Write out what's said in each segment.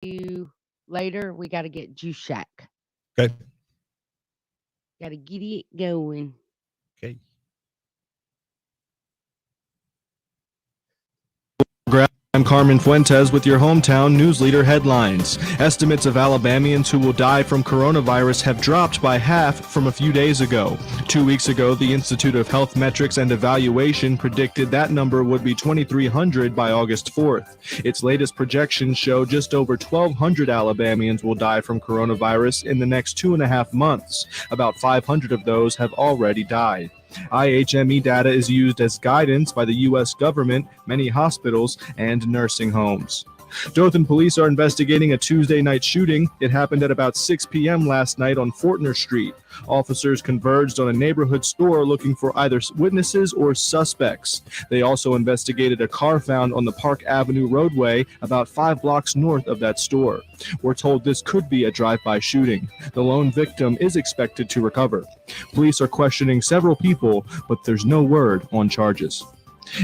you later. We got to get Juice Shack. Okay. Got to get it going. Okay. I'm Carmen Fuentes with your hometown news leader headlines. Estimates of Alabamians who will die from coronavirus have dropped by half from a few days ago. 2 weeks ago, the Institute of Health Metrics and Evaluation predicted that number would be 2,300 by August 4th. Its latest projections show just over 1,200 Alabamians will die from coronavirus in the next 2.5 months. About 500 of those have already died. IHME data is used as guidance by the U.S. government, many hospitals, and nursing homes. Dothan police are investigating a Tuesday night shooting. It happened at about 6 p.m. last night on Fortner Street. Officers converged on a neighborhood store looking for either witnesses or suspects. They also investigated a car found on the Park Avenue roadway about 5 blocks north of that store. We're told this could be a drive-by shooting. The lone victim is expected to recover. Police are questioning several people, but there's no word on charges.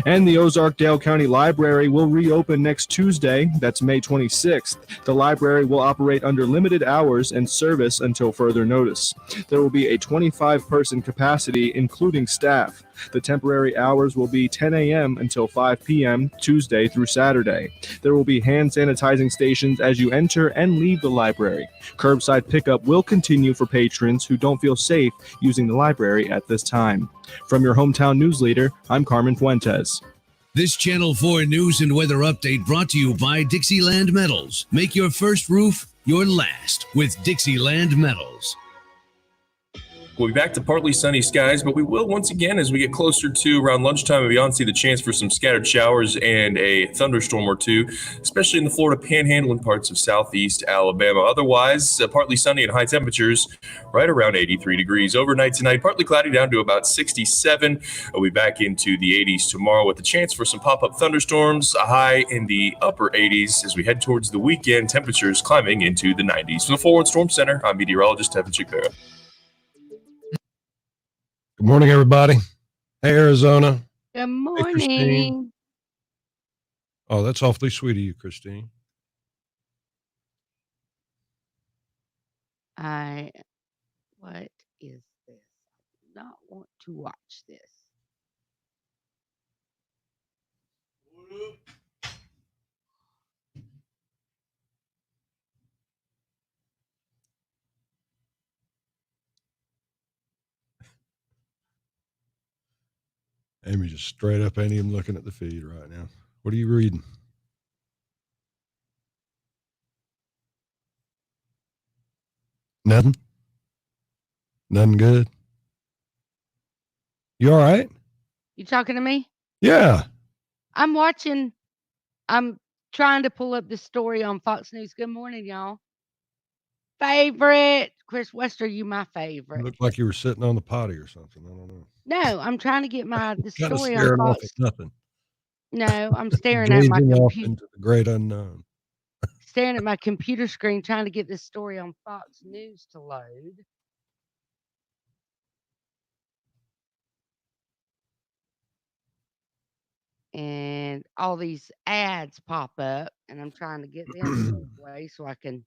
And the Ozark-Dale County Library will reopen next Tuesday. That's May 26th. The library will operate under limited hours and service until further notice. There will be a 25-person capacity, including staff. The temporary hours will be 10 a.m. until 5 p.m. Tuesday through Saturday. There will be hand sanitizing stations as you enter and leave the library. Curbside pickup will continue for patrons who don't feel safe using the library at this time. From your hometown news leader, I'm Carmen Fuentes. This Channel 4 news and weather update brought to you by Dixieland Metals. Make your first roof your last with Dixieland Metals. We'll be back to partly sunny skies, but we will once again, as we get closer to around lunchtime and beyond, see the chance for some scattered showers and a thunderstorm or two, especially in the Florida Panhandle and parts of southeast Alabama. Otherwise, partly sunny and high temperatures right around 83 degrees. Overnight tonight, partly cloudy down to about 67. We'll be back into the 80s tomorrow with a chance for some pop-up thunderstorms, a high in the upper 80s as we head towards the weekend, temperatures climbing into the 90s. From the Forward Storm Center, I'm meteorologist Evan Chikvera. Good morning, everybody. Hey, Arizona. Good Hey, Christine. morning. Oh, that's awfully sweet of you, Christine. What is this? I do not want to watch this. Amy just straight up ain't even looking at the feed right now. What are you reading? Nothing? Nothing good? You all right? You talking to me? Yeah. I'm trying to pull up this story on Fox News. Good morning, y'all. Favorite. Chris Wester, you my You favorite. look like you were sitting on the potty or something. I don't know. No, I'm trying to get the Kind of story on staring off Fox. at nothing. No, I'm staring at my Gazing off computer. into the great unknown. Staring at my computer screen trying to get this story on Fox News to load. And all these ads pop up, and I'm trying to get them away so I can.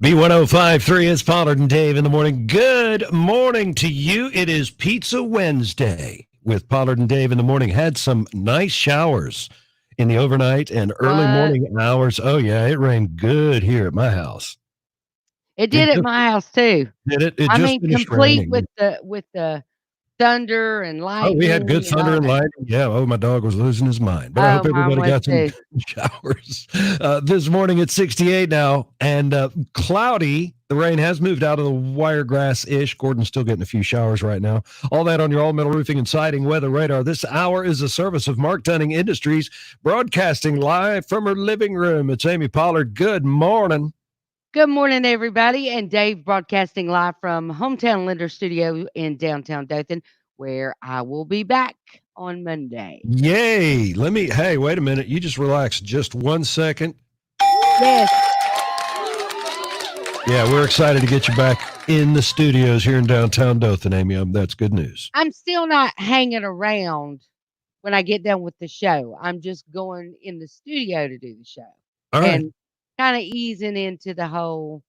B1053 is Pollard and Dave in the morning. Good morning to you. It is Pizza Wednesday with Pollard and Dave in the morning. Had some nice showers in the overnight and early morning hours. Oh, yeah, it rained good here at my house. It did at my house too. Did it? It I just mean, finished complete raining. with the thunder and Oh, we had good lightning and thunder all and that. lightning. Yeah. Oh, my dog was losing his mind. But I Oh, hope mine everybody was got some too. showers. This morning it's 68 now and cloudy. The rain has moved out of the wiregrass-ish. Gordon's still getting a few showers right now. All that on your all-metal roofing and siding weather radar. This hour is a service of Mark Dunning Industries, broadcasting live from her living room. It's Amy Pollard. Good morning. Good morning, everybody. And Dave broadcasting live from Hometown Lender Studio in downtown Dothan, where I will be back on Monday. Yay. Hey, wait a minute. You just relax just 1 second. Yes. Yeah, we're excited to get you back in the studios here in downtown Dothan, Amy. That's good news. I'm still not hanging around when I get done with the show. I'm just going in the studio to do the show. All right. And kind of easing into the whole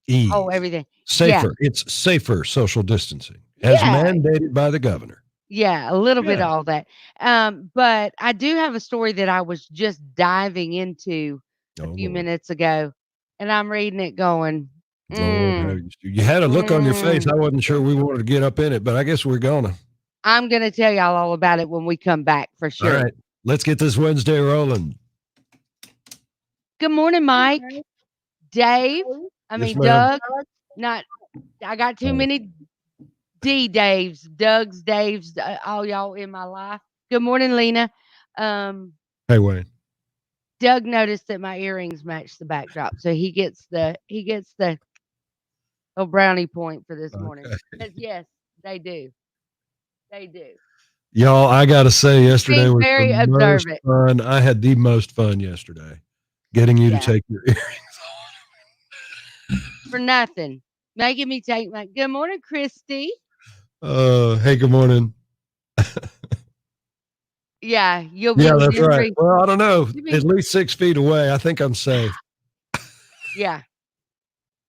Ease. everything. Safer. Yeah. It's safer social distancing as mandated by the governor. Yeah, a little bit of all that. But I do have a story that I was just diving into a few minutes ago, and I'm reading it going, Lord, you had a look on your face. I wasn't sure we wanted to get up in it, but I guess we're gonna. I'm gonna tell y'all all about it when we come back for sure. All right, let's get this Wednesday rolling. Good morning, Mike. Dave. Doug. I got too many Daves, all y'all in my life. Good morning, Lena. Hey, Wayne. Doug noticed that my earrings match the backdrop, so he gets the brownie point for this morning. Yes, they do. They do. Y'all, I gotta say, yesterday was very the most fun. I had the most fun yesterday, getting you to take your earrings off. For nothing. Making me take my good morning, Christy. Hey, good morning. Yeah, you'll be. Yeah, that's right. Well, I don't know. At least 6 feet away. I think I'm safe. Yeah.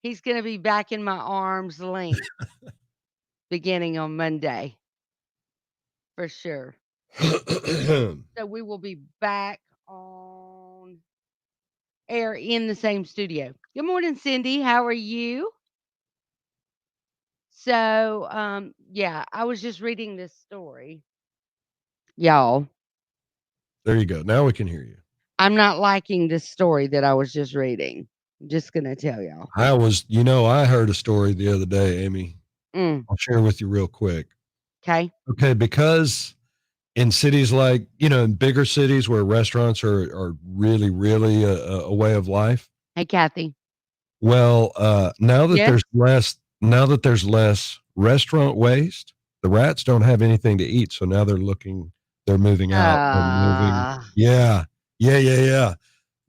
He's going to be back in my arm's length beginning on Monday. For sure. So we will be back on air in the same studio. Good morning, Cindy. How are you? So, I was just reading this story. Y'all. There you go. Now we can hear you. I'm not liking this story that I was just reading. I'm just going to tell y'all. I heard a story the other day, Amy. I'll share with you real quick. Okay. Okay. Because in cities like, in bigger cities where restaurants are really, really a way of life. Hey, Kathy. Well, now that there's less restaurant waste, the rats don't have anything to eat. So now they're moving out. Yeah.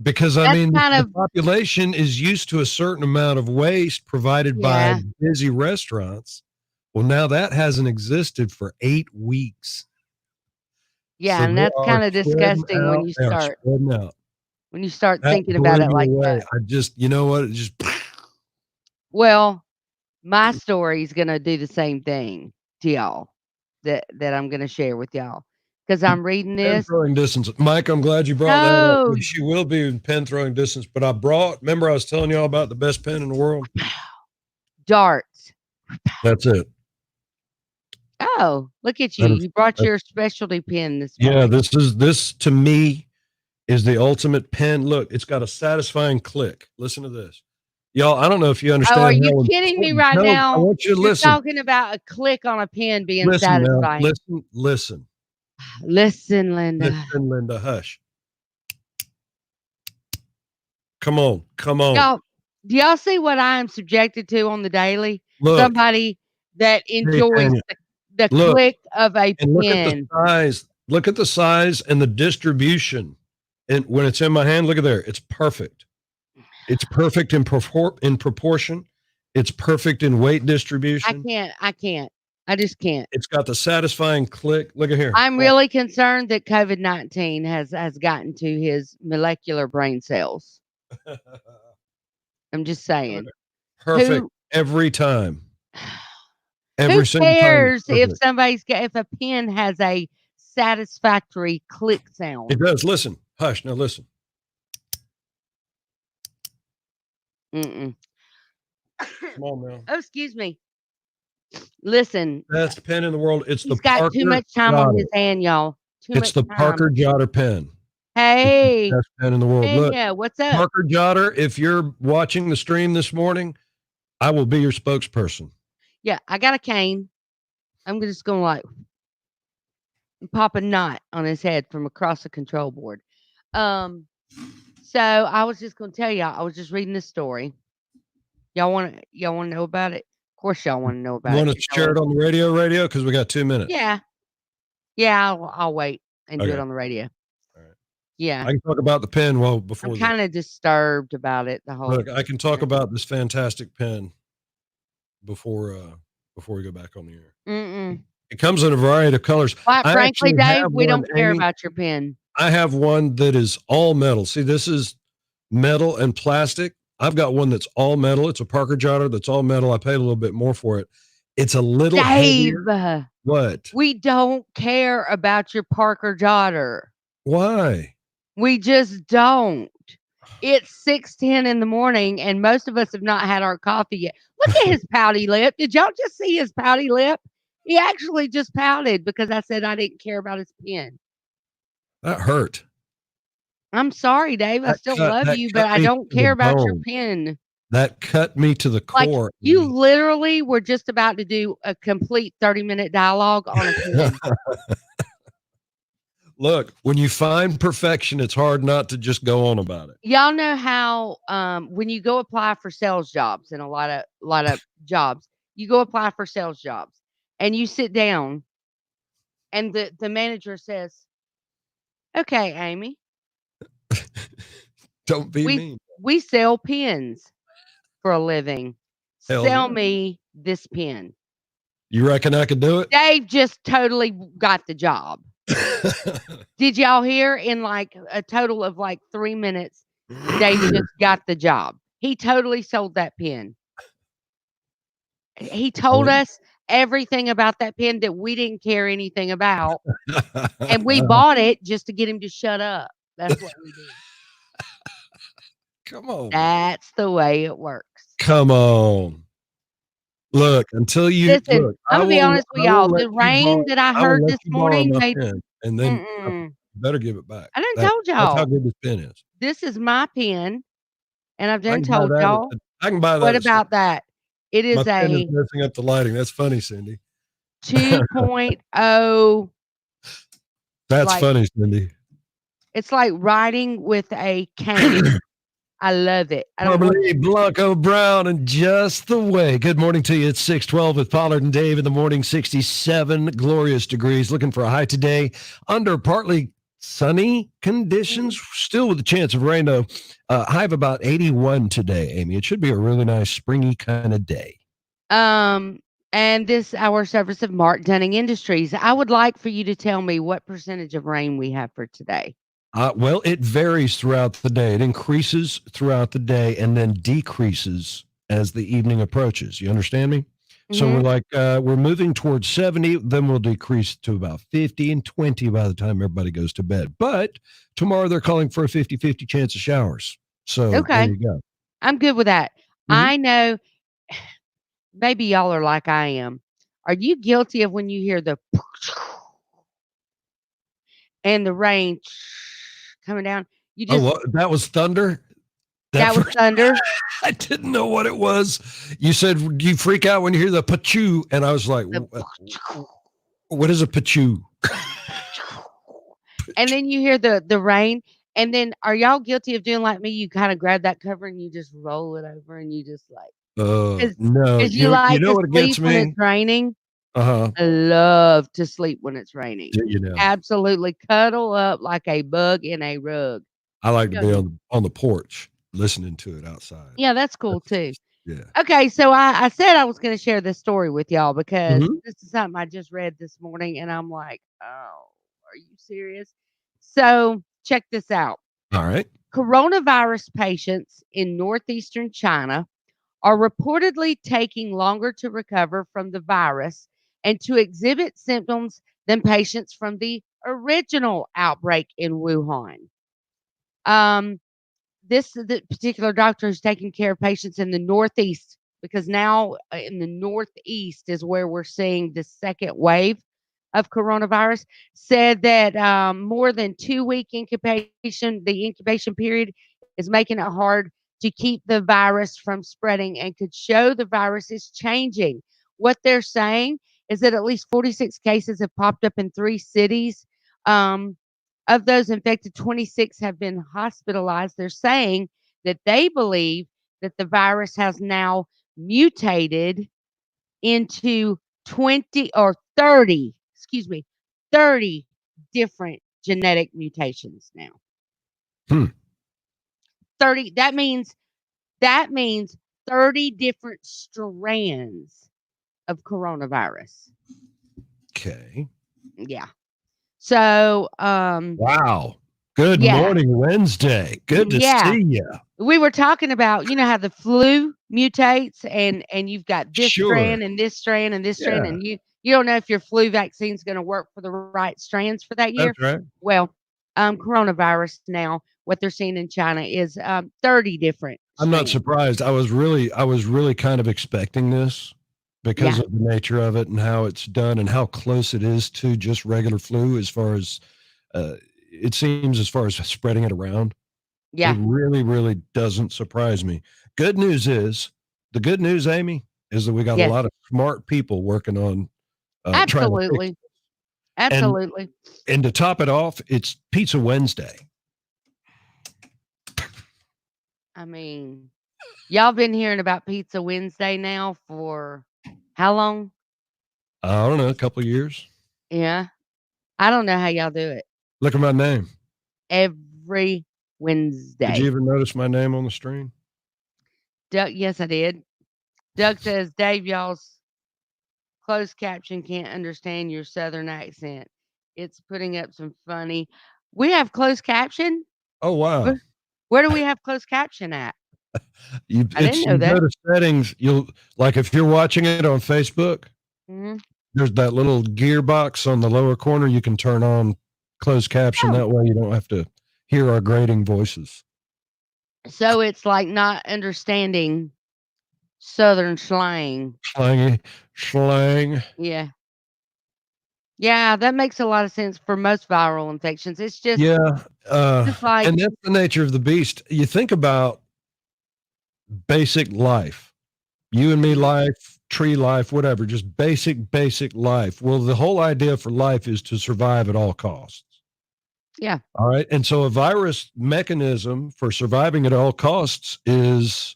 Because the population is used to a certain amount of waste provided by busy restaurants. Well, now that hasn't existed for 8 weeks. Yeah, so and that's kind of disgusting when you start thinking about it like that. I just, you know what? Well, my story is going to do the same thing to y'all that I'm going to share with y'all. Because I'm reading this. Pen throwing distance. Mike, I'm glad you brought that up. She will be in pen throwing distance, but remember I was telling y'all about the best pen in the world? Darts. That's it. Oh, look at you. You brought your specialty pen this morning. Yeah, this to me is the ultimate pen. Look, it's got a satisfying click. Listen to this. Y'all, I don't know if you understand. Oh, are you kidding me right now? I want you to listen. You're talking about a click on a pen being satisfying. Now, listen. Listen, Linda. Listen, Linda, hush. Come on. Y'all, do y'all see what I am subjected to on the daily? Look, somebody that enjoys the click of a pen. Look at the size. Look at the size and the distribution. And when it's in my hand, look at there. It's perfect. It's perfect in proportion. It's perfect in weight distribution. I can't. I just can't. It's got the satisfying click. Look at here. I'm really concerned that COVID-19 has gotten to his molecular brain cells. I'm just saying. Perfect every time. Who cares if if a pen has a satisfactory click sound? It does. Listen. Hush. Now listen. Come on now. Oh, excuse me. Listen, Best pen in the world. It's the he's got Parker too much time on Jotter. his hand, y'all. Too It's much the time. Parker Jotter pen. It's Hey, the best pen in the world. Look, yeah, what's up? Parker Jotter, if you're watching the stream this morning, I will be your spokesperson. Yeah, I got a cane. I'm just gonna like pop a knot on his head from across the control board. So I was just gonna tell y'all, I was just reading this story. Y'all wanna know about it? Of course y'all wanna know You about want it. to share it on the radio? Because we got 2 minutes. Yeah. Yeah, I'll wait and do it Okay. on the radio. All right. Yeah. I can talk about the pen before I'm that. kind of disturbed about it. The whole Look, I can talk about this fantastic pen before we go back on the air. Mm-mm. It comes in a variety of colors. Quite frankly, actually Dave, have we one, don't care Amy. about your pen. I have one that is all metal. See, this is metal and plastic. I've got one that's all metal. It's a Parker Jotter that's all metal. I paid a little bit more for it. It's a little Dave, heavier. What? we don't care about your Parker Jotter. Why? We just don't. It's 6:10 in the morning, and most of us have not had our coffee yet. Look at his pouty lip. Did y'all just see his pouty lip? He actually just pouted because I said I didn't care about his pen. That hurt. I'm sorry, Dave. I still love you, but I don't care about your pen. That cut me to the Like, core. you literally were just about to do a complete 30-minute dialogue on a pen. Look, when you find perfection, it's hard not to just go on about it. Y'all know how when you go apply for sales jobs and a lot of jobs, you go apply for sales jobs and you sit down and the manager says, "Okay, Amy, Don't be mean. we sell pens for a living. Hell Sell yeah. me this pen." You reckon I could do it? Dave just totally got the job. Did y'all hear? In like a total of like 3 minutes, Dave just got the job. He totally sold that pen. He told us everything about that pen that we didn't care anything about, and we bought it just to get him to shut up. That's what we did. Come on. That's the way it works. Come on. Look, until you Listen, look, I'm gonna be honest with y'all. The rain that I heard this morning made. and then you better give it back. I done told That's how y'all. good this pen is. This is my pen, and I've I done can buy told that. y'all. I can buy that. What at about that? It My is pen is a messing up the lighting. That's funny, Cindy. 2.0. That's Like- funny, Cindy. It's like riding with a cane. I love it. I don't know. Marmalade Blanco Brown and just the way. Good morning to you. It's 6:12 with Pollard and Dave in the morning. 67 glorious degrees. Looking for a high today under partly sunny conditions. Still with a chance of rain, though. High of about 81 today, Amy. It should be a really nice springy kind of day. And this our service of Mark Dunning Industries. I would like for you to tell me what percentage of rain we have for today. Well, it varies throughout the day. It increases throughout the day and then decreases as the evening approaches. You understand me? So we're like, we're moving towards 70, then we'll decrease to about 50 and 20 by the time everybody goes to bed. But tomorrow they're calling for a 50-50 chance of showers. So there you go. I'm good with that. I know maybe y'all are like I am. Are you guilty of when you hear the and the rain coming down? You just that was thunder? That was thunder. I didn't know what it was. You said you freak out when you hear the pachoo, and I was like, what is a pachoo? And then you hear the rain, and then are y'all guilty of doing like me? You kind of grab that cover and you just roll it over, and you just like, no. Because you like you know to what gets sleep when me? it's raining. I love to sleep when it's raining. You know, Absolutely cuddle up like a bug in a rug. I like to be on the porch listening to it outside. Yeah, that's cool too. Yeah. Okay, so I said I was going to share this story with y'all because this is something I just read this morning, and I'm like, oh, are you serious? So check this out. All right. Coronavirus patients in northeastern China are reportedly taking longer to recover from the virus and to exhibit symptoms than patients from the original outbreak in Wuhan. The particular doctor is taking care of patients in the northeast because now in the Northeast is where we're seeing the second wave of coronavirus, said that more than 2 week the incubation period is making it hard to keep the virus from spreading and could show the virus is changing. What they're saying is that at least 46 cases have popped up in 3 cities. Of those infected, 26 have been hospitalized. They're saying that they believe that the virus has now mutated into 20 or 30, 30 different genetic mutations now. Hmm. 30, that means 30 different strands of coronavirus. Okay. Yeah. So, Wow. Good yeah. morning, Wednesday. Good to Yeah. see you. We were talking about, how the flu mutates and you've got this Sure. strand and this strand and this strand, Yeah. and you don't know if your flu vaccine's going to work for the right strands for that year. That's right. Well, coronavirus now, what they're seeing in China is 30 different I'm not strands. surprised. I was really kind of expecting this because Yeah. of the nature of it and how it's done and how close it is to just regular flu as far as it seems as far as spreading it around. Yeah. It really doesn't surprise me. The good news, Amy, is that we got a Yes. lot of smart people working on trying to fix Absolutely. it. Absolutely. And to top it off, it's Pizza Wednesday. I mean, y'all been hearing about Pizza Wednesday now for how long? I don't know, a couple of years. Yeah. I don't know how y'all do it. Look at my name. Every Did Wednesday. you even notice my name on the screen? Doug, yes, I did. Doug says, Dave, y'all's closed caption can't understand your Southern accent. It's putting up some funny. We have closed caption? Oh wow. Where do we have closed caption at? You I didn't know you that. go to settings, you'll like if you're watching it on Facebook, Mhm. there's that little gearbox on the lower corner. You can turn on closed caption. Oh. That way you don't have to hear our grating voices. So it's like not understanding Southern slang. Slang. Yeah. Yeah, that makes a lot of sense for most viral infections. It's just, Yeah. just like, And that's the nature of the beast. You think about basic life, you and me Mhm. life, tree life, whatever, just basic life. Well, the whole idea for life is to survive at all costs. yeah, All right. And so a virus mechanism for surviving at all costs is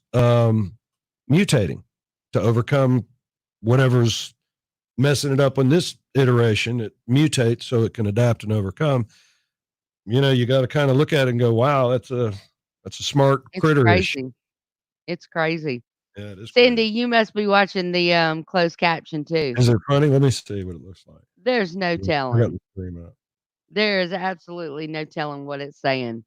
mutating to overcome whatever's messing it up in this iteration. It mutates so it can adapt and overcome. You got to kind of look at it and go, wow, that's a smart it's critter-ish. crazy. It's crazy. Yeah, it is Cindy, crazy. you must be watching the closed caption too. Is it funny? Let me see what it looks like. There's no I got telling. the screen up. There is absolutely no telling what it's saying.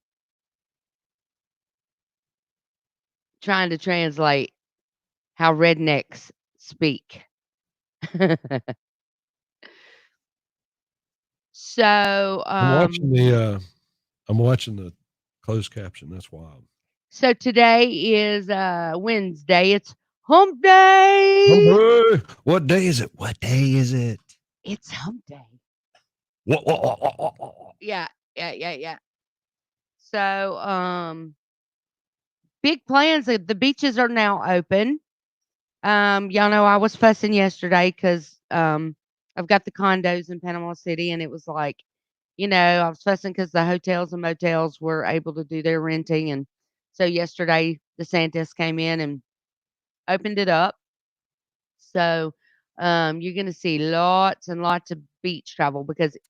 Trying to translate how rednecks speak. So, I'm watching the closed caption. That's wild. so today is Wednesday. It's hump day. What day is it? What day is it? It's hump day. What? Yeah. So, big plans. The beaches are now open. Y'all know I was fussing yesterday because I've got the condos in Panama City, and it was like, I was fussing because the hotels and motels were able to do their renting, and so yesterday DeSantis came in and opened it up. So you're going to see lots and lots of beach travel because is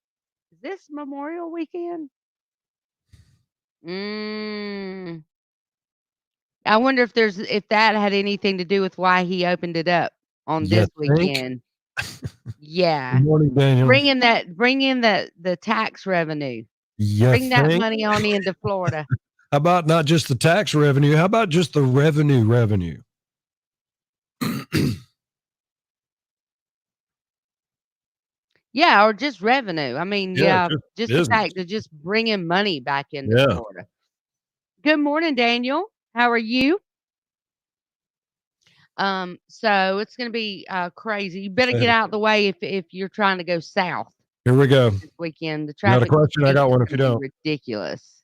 this Memorial Weekend? I wonder if that had anything to do with why he opened it up on You this think? weekend. Yeah. Good morning, Daniel. Bring in the tax revenue. You Bring that think? money on into Florida. How about not just the tax revenue? How about just the revenue? Yeah, or just revenue. I mean, Yeah, just business. the fact of just bringing money back into Yeah. Florida. Good morning, Daniel. How are you? So it's gonna be crazy. You better get Santa out of Claus. the way if you're trying to go south Here we go. this weekend. The You got a traffic on question? I 8 got is one if you gonna be don't. ridiculous.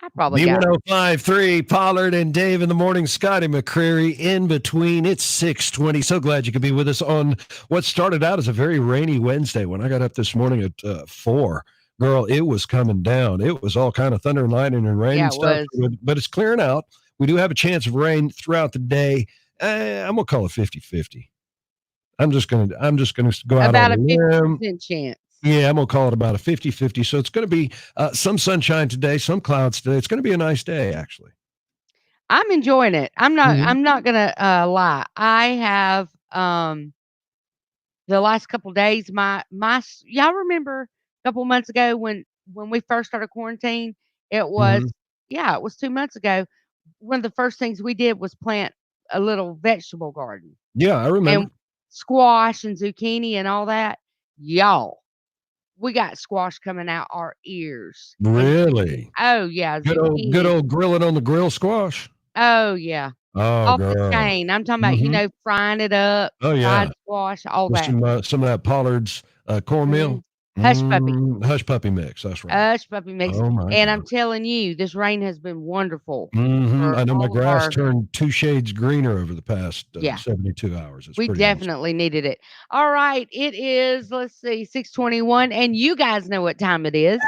I probably got it. B1053, Pollard and Dave in the morning. Scotty McCreery in between. It's 6:20. So glad you could be with us on what started out as a very rainy Wednesday. When I got up this morning at 4, girl, it was coming down. It was all kind of thunder and lightning and rain Yeah, and it stuff, was. but it's clearing out. We do have a chance of rain throughout the day. I'm gonna call it 50-50. I'm just gonna go out About on a a limb. 50% chance. Yeah, I'm going to call it about a 50-50. So it's going to be some sunshine today, some clouds today. It's going to be a nice day, actually. I'm enjoying it. Mhm. I'm not gonna lie. I have the last couple days y'all remember a couple months ago when we first started quarantine? It was Mhm. yeah, it was 2 months ago. One of the first things we did was plant a little vegetable garden Yeah, I remember. and squash and zucchini and all that. Y'all, we got squash coming out our ears and zucchini. Really? Oh yeah, Good zucchini. old grill it on the grill squash. Oh yeah. Oh, Off the girl. chain. I'm talking about, Mhm. frying it up, Oh, fried yeah. squash, all With that. some of that Pollard's cornmeal. Mhm. Hush puppy. Hush puppy mix. That's right. Hush puppy mix. Oh, my And I'm God. telling you, this rain has been wonderful for I know my all of grass our turned 2 shades greener over the past yeah, 72 hours. It's we pretty awesome. definitely needed it. All right, it is, let's see, 6:21, and you guys know what time it is.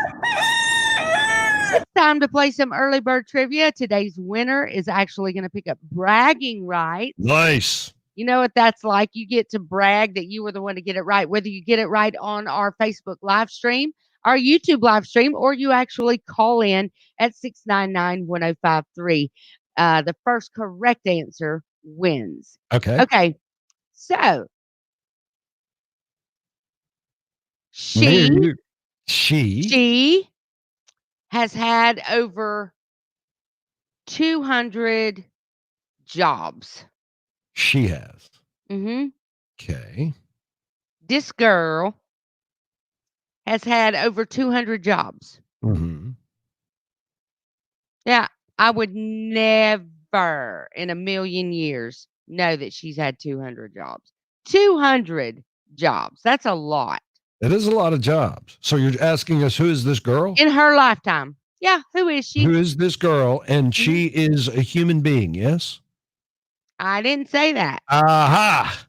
It's time to play some early bird trivia. Today's winner is actually gonna pick up bragging rights. Nice. You know what that's like. You get to brag that you were the one to get it right, whether you get it right on our Facebook live stream, our YouTube live stream, or you actually call in at 699-1053. The first correct answer wins. Okay. Okay. So Let me hear she you. She she has had over 200 jobs. She has. hmm Okay. This girl has had over 200 jobs. Mhm. Yeah, I would never in a million years know that she's had 200 jobs. 200 jobs. That's a lot It is a lot of jobs. So you're asking us who is this girl? in her lifetime. Yeah, who is Who she? is this girl? And Mhm. she is a human being, yes? I didn't say that. Aha.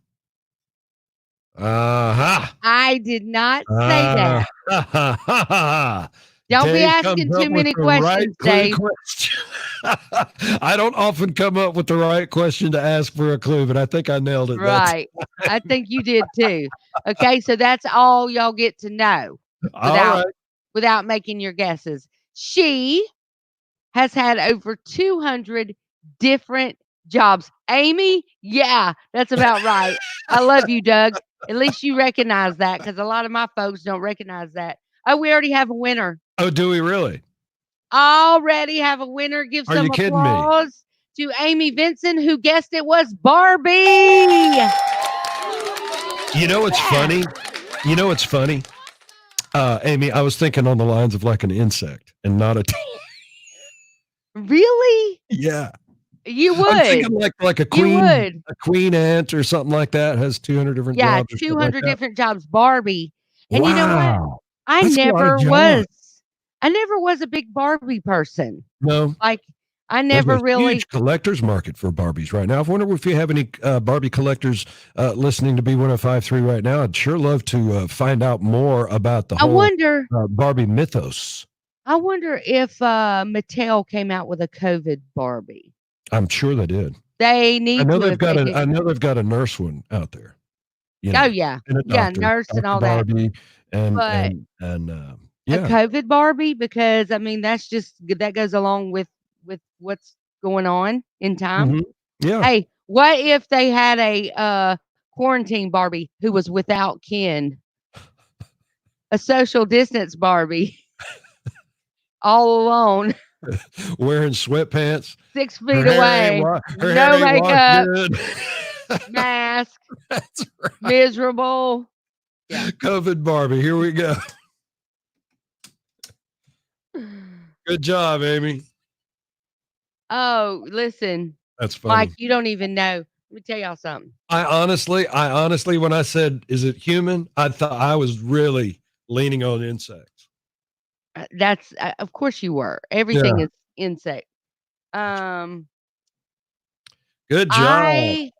Aha. I did not say Ah. that. Ha, ha, ha, ha. Don't be Dave comes asking up too with many the right questions, Dave. question. I don't often come up with the right question to ask for a clue, but I think I nailed it that Right. I think you did too. Okay, so that's all y'all get to know time. All without right. without making your guesses. She has had over 200 different jobs. Amy, yeah, that's about right. I love you, Doug. At least you recognize that because a lot of my folks don't recognize that. Oh, we already have a winner. Oh, do we really? Already have a winner. Give Are you some kidding me? applause to Amy Vincent, who guessed it was Barbie. You know what's Yeah. funny? You know what's funny? Amy, I was thinking on the lines of like an insect and not a Really? yeah. You I'm would. thinking like You would. a queen ant or something like that has 200 different Yeah, jobs or something like 200 that. different jobs, Barbie. And you know what? Wow. I That's a lot of never jobs. was I never was a big Barbie person. No, Like, I there's never a really huge collector's market for Barbies right now. I wonder if you have any Barbie collectors listening to B1053 right now. I'd sure love to find out more about the I whole wonder Barbie mythos. if, Mattel came out with a COVID Barbie. I'm sure they did. They need to if they I didn't. know they've got a nurse one out there. You Oh, know, yeah. and a Yeah, doctor, nurse and Dr. all that. Barbie, and But a yeah. COVID Barbie, because, I mean, that's just that goes along with what's going on in time. Mhm. Yeah. Hey, what if they had a, quarantine Barbie who was without kin? A social distance Barbie all alone, Wearing sweatpants. 6 Her feet hair ain't away, her hair no ain't washed makeup, good. mask, That's right. miserable. Yeah. COVID Barbie. Here we go. Good job, Amy. Oh, listen, That's Mike, funny. you don't even know. Let me tell y'all something. I honestly, when I said, is it human? I thought I was really leaning on insects. That's of course you were. Everything is insect. Good job. I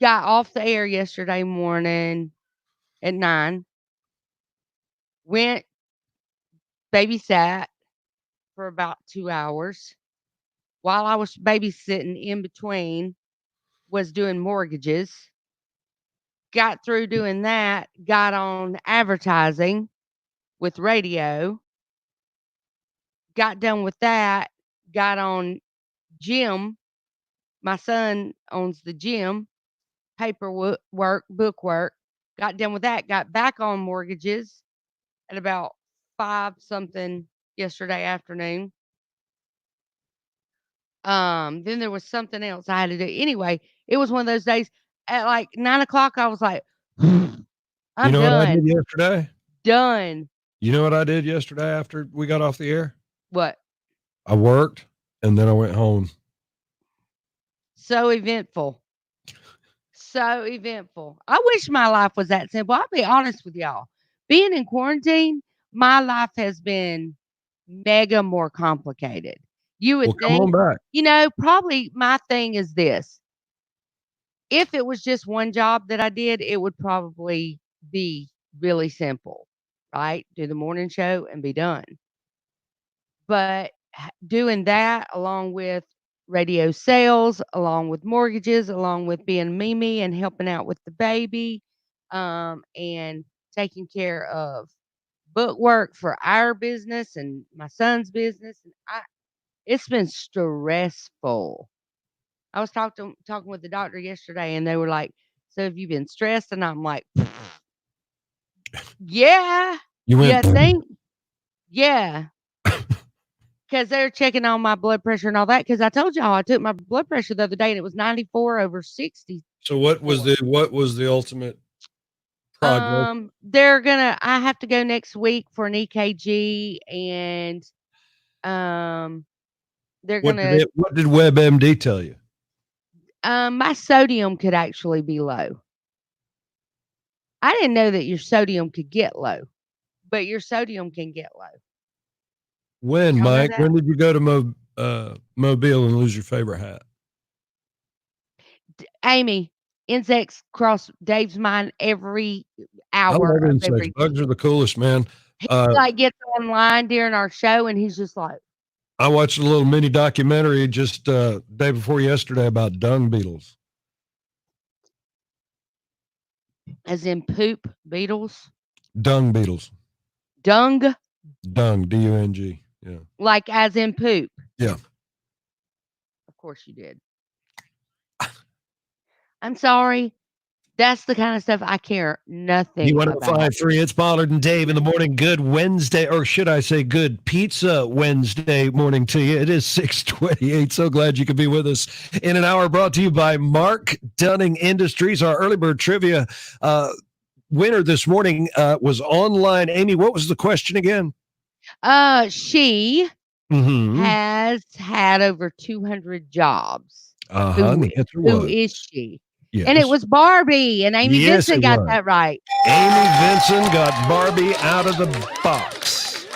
got off the air yesterday morning at 9. Went babysat for about 2 hours. While I was babysitting in between, was doing mortgages. Got through doing that, got on advertising with radio. Got done with that, got on gym. My son owns the gym, paperwork, bookwork. Got done with that, got back on mortgages at about 5 something yesterday afternoon. Then there was something else I had to do. Anyway, it was one of those days at like 9 o'clock. I was like, I'm You know what I did done. yesterday? Done. You know what I did yesterday after we got off the air? What? I worked and then I went home. So eventful. So eventful. I wish my life was that simple. I'll be honest with y'all. Being in quarantine, my life has been mega more complicated. You would Well, come on think, back. probably my thing is this. If it was just one job that I did, it would probably be really simple, right? Do the morning show and be done. But doing that along with radio sales, along with mortgages, along with being Mimi and helping out with the baby, and taking care of book work for our business and my son's business, and it's been stressful. I was talking with the doctor yesterday, and they were like, "So have you been stressed?" And I'm like, "Yeah, You yeah, went, think, yeah." Because they're checking on my blood pressure and all that. Because I told y'all I took my blood pressure the other day and it was 94/60. so what was the ultimate progress? I have to go next week for an EKG, and they're gonna What did WebMD tell you? my sodium could actually be low. I didn't know that your sodium could get low, but your sodium can get low. When, Y'all know Mike? that? When did you go to Mobile and lose your favorite hat? Amy, insects cross Dave's mind every I hour love of insects. every Bugs are the coolest, man. he, like, gets online during our show, and he's just like I watched a little mini documentary just day before yesterday about dung beetles. as in poop beetles? Dung beetles. Dung? Dung, D-U-N-G. Yeah. Like as in poop? Yeah. Of course you did. I'm sorry. That's the kind of stuff I care nothing about. B1053, it's Pollard and Dave in the morning. Good Wednesday, or should I say good Pizza Wednesday morning to you. It is 6:28. So glad you could be with us in an hour, brought to you by Mark Dunning Industries. Our early bird trivia winner this morning was online. Amy, what was the question again? She has had over 200 jobs. Who is she? Yes. And it was Barbie, and Amy Vincent got that right. Amy Vincent got Barbie out of the box.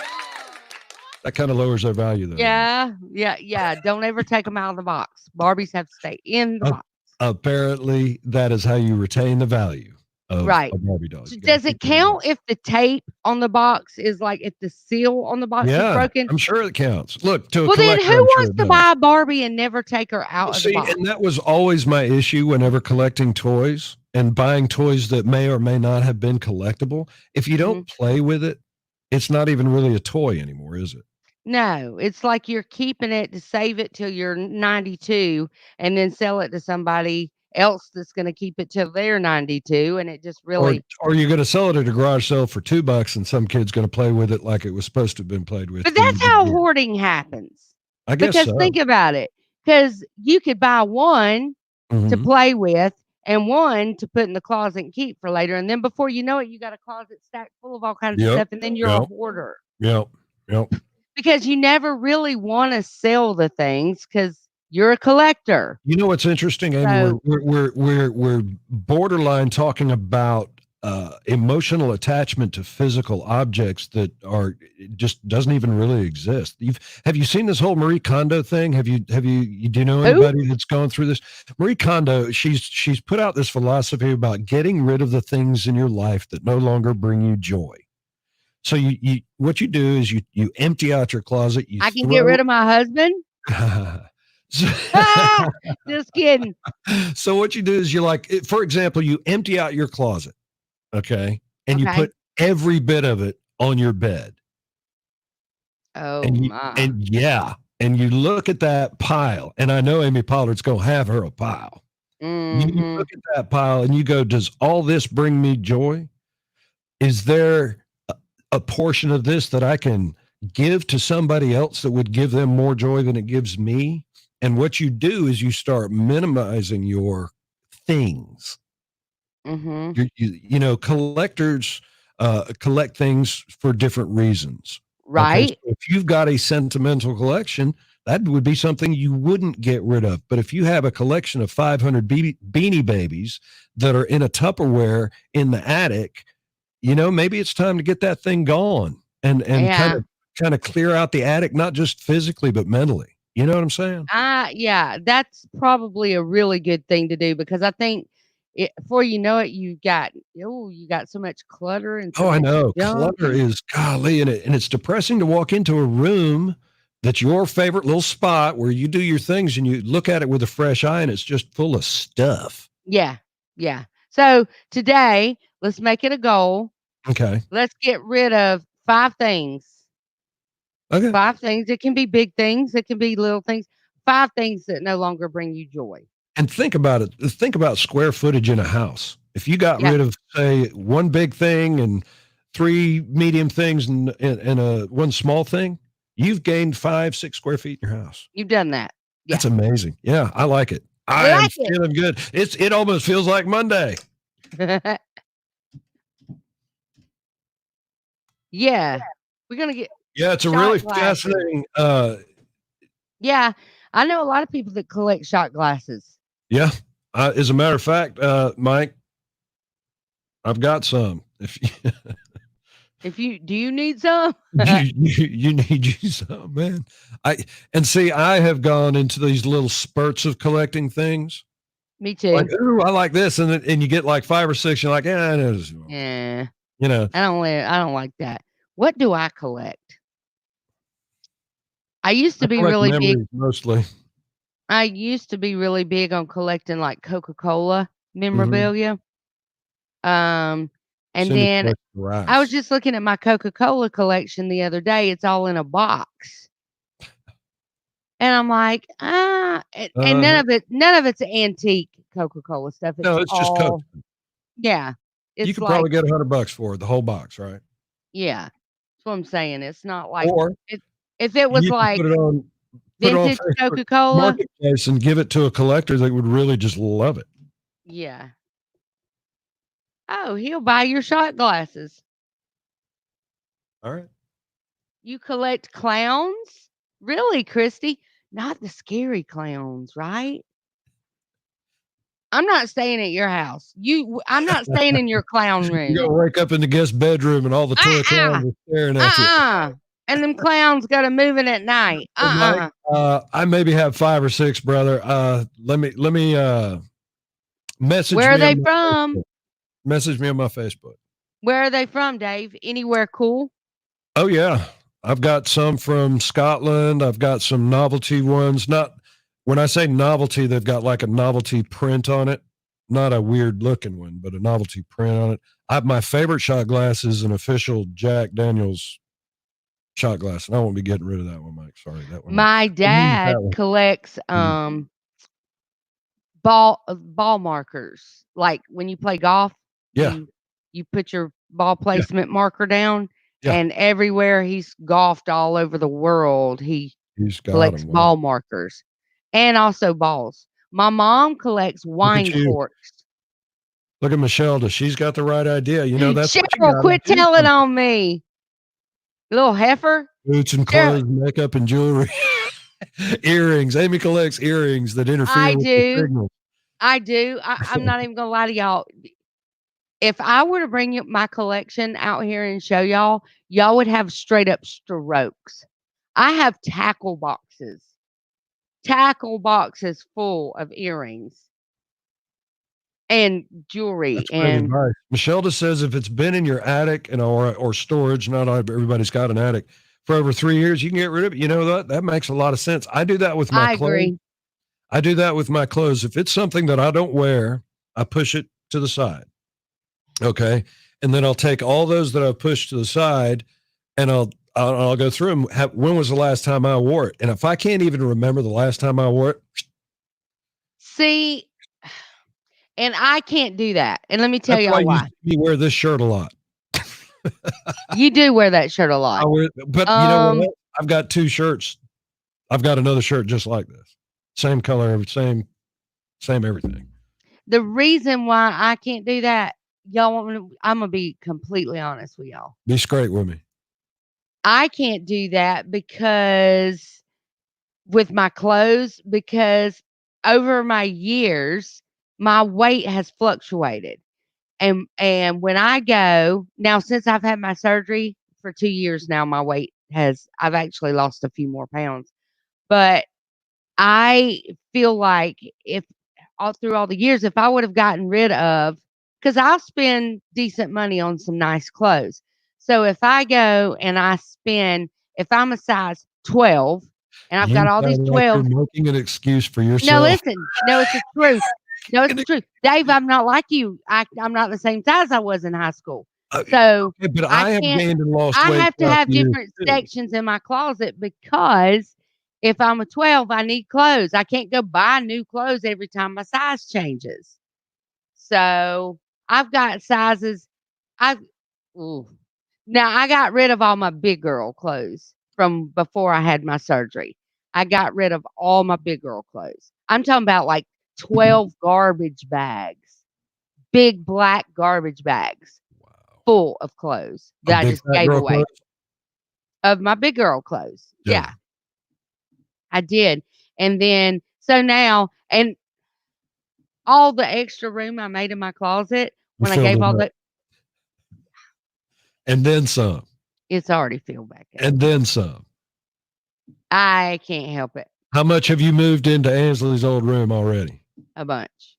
That kind of lowers their value, though. Yeah. Don't ever take them out of the box. Barbies have to stay in the box. Apparently, that is how you retain the value of Right. a Barbie doll. So does it count if the tape on the box is like if the seal on the box is broken? I'm sure it counts. Look, to a Well, then collector, who wants to buy a Barbie and never take her out of the box? And that was always my issue whenever collecting toys and buying toys that may or may not have been collectible. If you don't play with it, it's not even really a toy anymore, is it? No, it's like you're keeping it to save it till you're 92 and then sell it to somebody else that's going to keep it till they're 92, and it just really. Or you're going to sell it at a garage sale for $2, and some kid's going to play with it like it was supposed to have been played with. But that's how hoarding happens. I guess because think about it, because you could buy one to play with and one to put in the closet and keep for later, and then before you know it, you got a closet stacked full of all kinds of stuff, and then you're a hoarder. Yep. Because you never really want to sell the things because You're a collector. You know what's interesting, Amy? So- We're borderline talking about emotional attachment to physical objects that are just doesn't even really exist. Have you seen this whole Marie Kondo thing? Do you know anybody that's gone through this? Marie Kondo, she's put out this philosophy about getting rid of the things in your life that no longer bring you joy. So you what you do is you empty out your closet. I can get rid of my husband. Just kidding. So what you do is you for example, you empty out your closet. Okay. And you put every bit of it on your bed. Oh, and you look at that pile, and I know Amy Pollard's going to have her a pile. Mm-hmm. You look at that pile and you go, does all this bring me joy? Is there a portion of this that I can give to somebody else that would give them more joy than it gives me? And what you do is you start minimizing your things. Mm-hmm. Collectors collect things for different reasons. Right. Okay? So if you've got a sentimental collection, that would be something you wouldn't get rid of. But if you have a collection of 500 Beanie Babies that are in a Tupperware in the attic, maybe it's time to get that thing gone and kind of clear out the attic, not just physically, but mentally. You know what I'm saying? Yeah, that's probably a really good thing to do, because I think before you know it, you got so much clutter and I know clutter is golly, and it's depressing to walk into a room that's your favorite little spot where you do your things and you look at it with a fresh eye and it's just full of stuff. Yeah. So today, let's make it a goal. Okay. Let's get rid of 5 things. Okay. 5 things. It can be big things. It can be little things. 5 things that no longer bring you joy. And think about it. Think about square footage in a house. If you got rid of, say, 1 big thing and 3 medium things and a 1 small thing, you've gained 5-6 square feet in your house. You've done that. Yeah. That's amazing. Yeah, I like it. I am feeling good. It almost feels like Monday. Yeah. We're going to get. Yeah, it's a really fascinating. Yeah, I know a lot of people that collect shot glasses. Yeah. As a matter of fact, Mike, I've got some. Do you need some? you need you some, man. I have gone into these little spurts of collecting things. Me too. Like, ooh, I like this, and you get like 5 or 6. You're like, yeah. You know, I don't like that. What do I collect? I used to be really big. Mostly. I used to be really big on collecting like Coca-Cola memorabilia. And then I was just looking at my Coca-Cola collection the other day. It's all in a box. And I'm like, and none of it's antique Coca-Cola stuff. It's just Coke. Yeah. You could probably get $100 for the whole box, right? Yeah. That's what I'm saying. It's not like if it was like vintage Coca-Cola marketplace and give it to a collector that would really just love it. Yeah. Oh, he'll buy your shot glasses. All right. You collect clowns? Really, Christy? Not the scary clowns, right? I'm not staying at your house. I'm not staying in your clown room. You're gonna wake up in the guest bedroom and all the toy clowns are staring at you. And them clowns gotta move in at night. Mike, I maybe have 5 or 6, brother. Let me message Where me. Are they from? Facebook. Message me on my Facebook. Where are they from, Dave? Anywhere cool? Oh yeah. I've got some from Scotland. I've got some novelty ones. Not when I say novelty, they've got like a novelty print on it. Not a weird looking one, but a novelty print on it. My favorite shot glass is an official Jack Daniels shot glass. And I won't be getting rid of that one, Mike. Sorry. That one. My dad collects ball markers. Like when you play golf, you put your ball placement marker down. Yeah. And everywhere he's golfed all over the world, he's collects ball markers and also balls. My mom collects wine corks. Look at Michelle. She's got the right idea. You know, that's Cheryl, quit telling on me. Little heifer. Boots and clothes, makeup and jewelry. Earrings. Amy collects earrings that interfere I with the do. signal. I do. I'm not even gonna lie to y'all. If I were to bring you my collection out here and show y'all, y'all would have straight up strokes. I have tackle boxes full of earrings and jewelry. That's great And advice. Michelle just says if it's been in your attic and or storage, not everybody's got an attic for over 3 years, you can get rid of it. You know that makes a lot of sense. I do that with my I clothes. agree. I do that with my clothes. If it's something that I don't wear, I push it to the side. Okay. And then I'll take all those that I've pushed to the side and I'll go through them. When was the last time I wore it? And if I can't even remember the last time I wore it, See, and I can't do that. And let me tell that's why y'all you why. see me wear this shirt a lot. You do wear that shirt a I lot. wear, but you know what? I've got 2 shirts. I've got another shirt just like this. Same color, same everything. The reason why I can't do that, y'all want me to, I'm gonna be completely honest with y'all. Be straight with me. I can't do that because with my clothes, because over my years, my weight has fluctuated. And when I go now, since I've had my surgery for 2 years now, my weight I've actually lost a few more pounds. But I feel like if all through all the years, if I would have gotten rid of, because I'll spend decent money on some nice clothes. So if I go and if I'm a size 12 and I've You got all these sound like you're 12, making an excuse for no, yourself. listen, no, it's the truth. No, it's the truth. Dave, I'm not like you. I'm not the same size I was in high school. So Okay, but I I have can't, gained and lost I weight have to throughout have the years, different too. sections in my closet because if I'm a 12, I need clothes. I can't go buy new clothes every time my size changes. So I've got sizes. I've ooh. Now I got rid of all my big girl clothes from before I had my surgery. I got rid of all my big girl clothes. I'm talking about like 12 garbage bags, big black garbage bags full of clothes A that I big just fat gave girl away clothes? of my big girl clothes. Yeah. Yeah, I did. And then so now and all the extra room I made in my closet You when I filled gave it all up. the And then some. it's already filled back up. And then some. I can't help it. How much have you moved into Ansley's old room already? A bunch.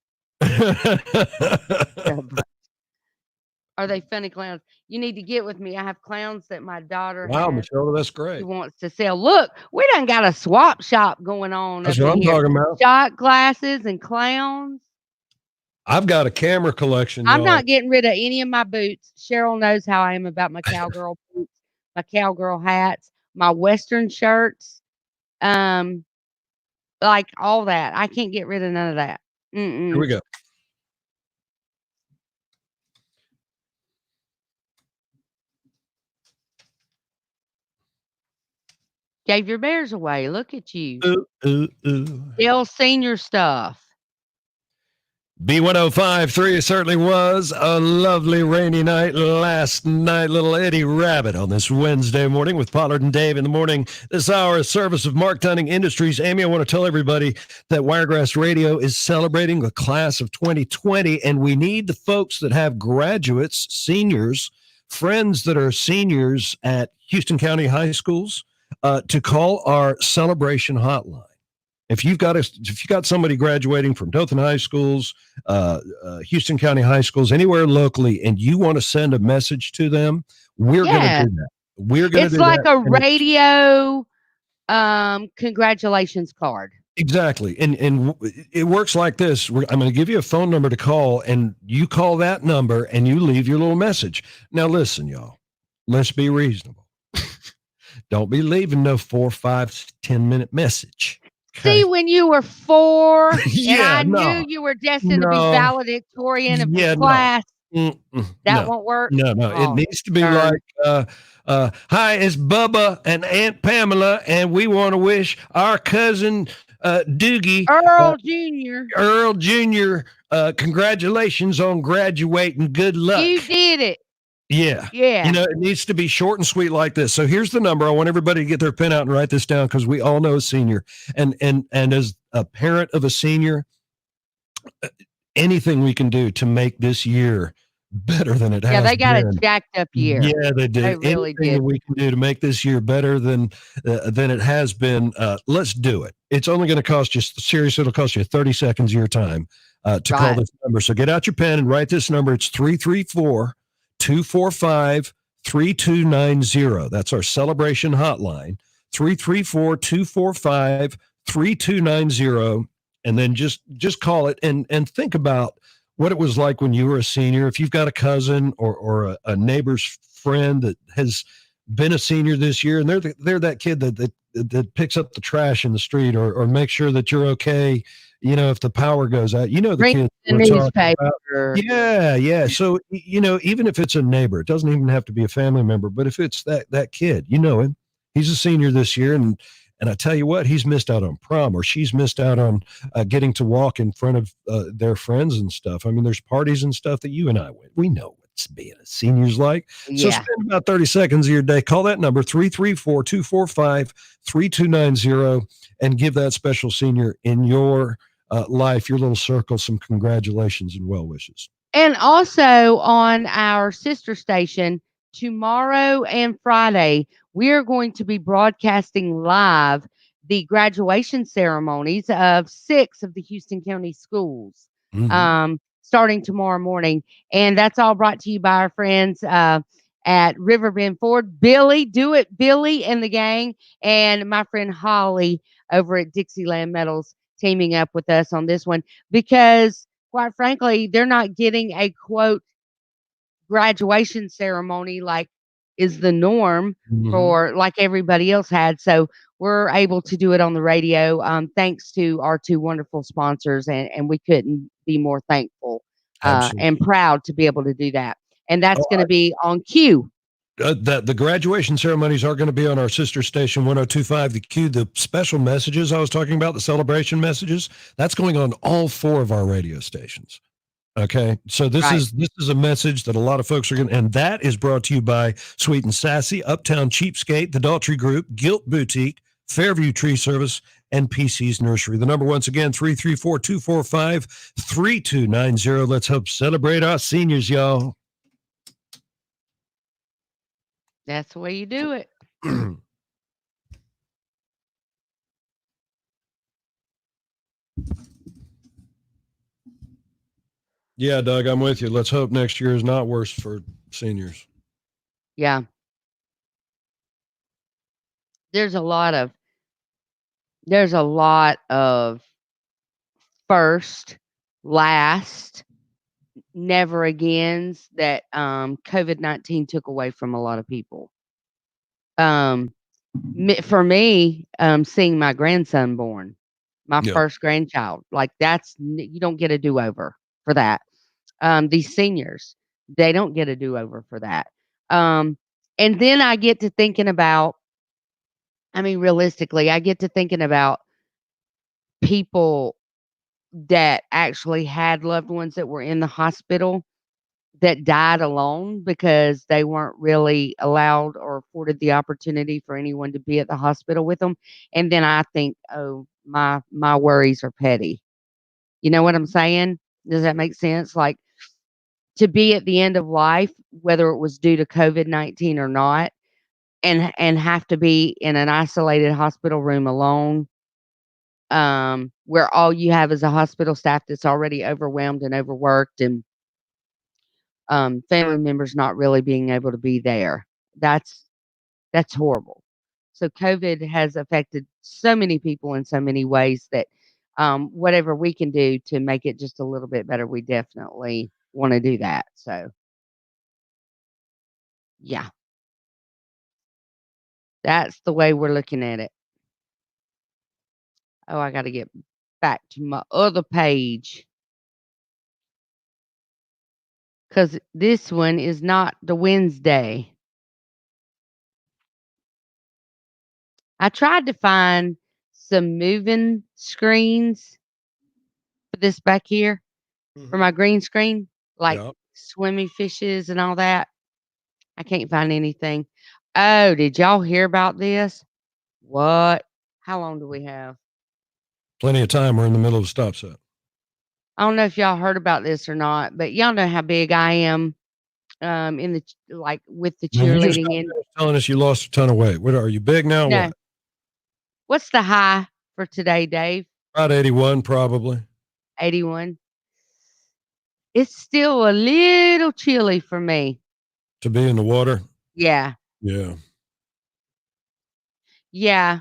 Are they funny clowns? You need to get with me. I have clowns that my daughter Wow, has. Michelle, that's She great. wants to sell. Look, we done got a swap shop going on That's up what in I'm here. talking about. Shot glasses and clowns. I've got a camera collection, I'm y'all. not getting rid of any of my boots. Cheryl knows how I am about my cowgirl boots, my cowgirl hats, my Western shirts, like all that. I can't get rid of none of that. Here we go. Gave your bears away. Look at you. Ooh, ooh, ooh. Dale Senior stuff. B1053, it certainly was a lovely rainy night last night. Little Eddie Rabbit on this Wednesday morning with Pollard and Dave in the morning. This hour is service of Mark Dunning Industries. Amy, I want to tell everybody that Wiregrass Radio is celebrating the class of 2020, and we need the folks that have graduates, seniors, friends that are seniors at Houston County High Schools to call our celebration hotline. If you've got somebody graduating from Dothan High Schools, Houston County High Schools, anywhere locally, and you want to send a message to them, we're going to do that. We're going to do that. It's like a radio congratulations card. Exactly. And it works like this. I'm going to give you a phone number to call, and you call that number and you leave your little message. Now, listen, y'all, let's be reasonable. Don't be leaving no 4, 5, 10-minute message. Okay. See, when you were 4 Yeah, and I knew you were destined to be valedictorian of your class, that won't work? No, it needs to be like, hi, it's Bubba and Aunt Pamela, and we want to wish our cousin Doogie Earl Jr. Congratulations on graduating. Good luck. You did it. Yeah. Yeah. It needs to be short and sweet like this. So here's the number. I want everybody to get their pen out and write this down because we all know a senior. And as a parent of a senior, anything we can do to make this year better than it Yeah, has they got a been. jacked up year. Yeah, they did. They really Anything that did. we can do to make this year better than it has been, let's do it. It's only going to cost you, seriously, it'll cost you 30 seconds of your time to call Right. this number. So get out your pen and write this number. It's 334-245-3290. That's our celebration hotline, 334-245-3290. And then just call it and think about what it was like when you were a senior. If you've got a cousin or a neighbor's friend that has been a senior this year, and they're that kid that picks up the trash in the street or makes sure that you're okay, if the power goes out, the Bring kids the we're talking about. newspaper. Yeah. So, even if it's a neighbor, it doesn't even have to be a family member, but if it's that kid, him, he's a senior this year. And I tell you what, he's missed out on prom, or she's missed out on getting to walk in front of their friends and stuff. I mean, there's parties and stuff that you and I went. We know what's being a senior's like. So Yeah. spend about 30 seconds of your day. Call that number, 334-245-3290, and give that special senior in your life, your little circle, some congratulations and well wishes. And also on our sister station, tomorrow and Friday, we are going to be broadcasting live the graduation ceremonies of 6 of the Houston County schools, starting tomorrow morning. And that's all brought to you by our friends at Riverbend Ford. Billy, do it, Billy and the gang, and my friend Holly over at Dixieland Metals teaming up with us on this one because, quite frankly, they're not getting a quote graduation ceremony like is the norm for like everybody else had. So we're able to do it on the radio thanks to our 2 wonderful sponsors, and we couldn't be more thankful Absolutely. and proud to be able to do that. And that's Oh, going to be on cue. The graduation ceremonies are going to be on our sister station 102.5 The Q. The special messages I was talking about, the celebration messages, that's going on all 4 of our radio stations. Okay, so this Right. is a message that a lot of folks are going to, and that is brought to you by Sweet and Sassy, Uptown Cheapskate, the Daltrey Group, Gilt Boutique, Fairview Tree Service, and PC's Nursery. The number once again, 334-245-3290. Let's help celebrate our seniors, y'all. That's the way you do it. Yeah, Doug, I'm with you. Let's hope next year is not worse for seniors. Yeah. There's a lot of first, last, never agains that COVID-19 took away from a lot of people. For me, seeing my grandson born, my Yeah. first grandchild, like you don't get a do-over for that. These seniors, they don't get a do-over for that. And then I get to thinking about, realistically, I get to thinking about people that actually had loved ones that were in the hospital that died alone because they weren't really allowed or afforded the opportunity for anyone to be at the hospital with them. And then I think, oh, my worries are petty. You know what I'm saying? Does that make sense? Like to be at the end of life, whether it was due to COVID-19 or not, and have to be in an isolated hospital room alone, where all you have is a hospital staff that's already overwhelmed and overworked, and family members not really being able to be there. That's horrible. So COVID has affected so many people in so many ways that whatever we can do to make it just a little bit better, we definitely want to do that. So yeah, that's the way we're looking at it. Oh, I got to get back to my other page because this one is not the Wednesday. I tried to find some moving screens for this back here for my green screen, like Yeah. swimming fishes and all that. I can't find anything. Oh, did y'all hear about this? What? How long do we have? Plenty of time. We're in the middle of a stop set. I don't know if y'all heard about this or not, but y'all know how big I am, in the like with the Now, you just cheerleading got and finished telling us you lost a ton of weight. What are you big now? no. What? What's the high for today, Dave? About 81, probably. 81. It's still a little chilly for me. To be in the water. Yeah. Yeah. Yeah.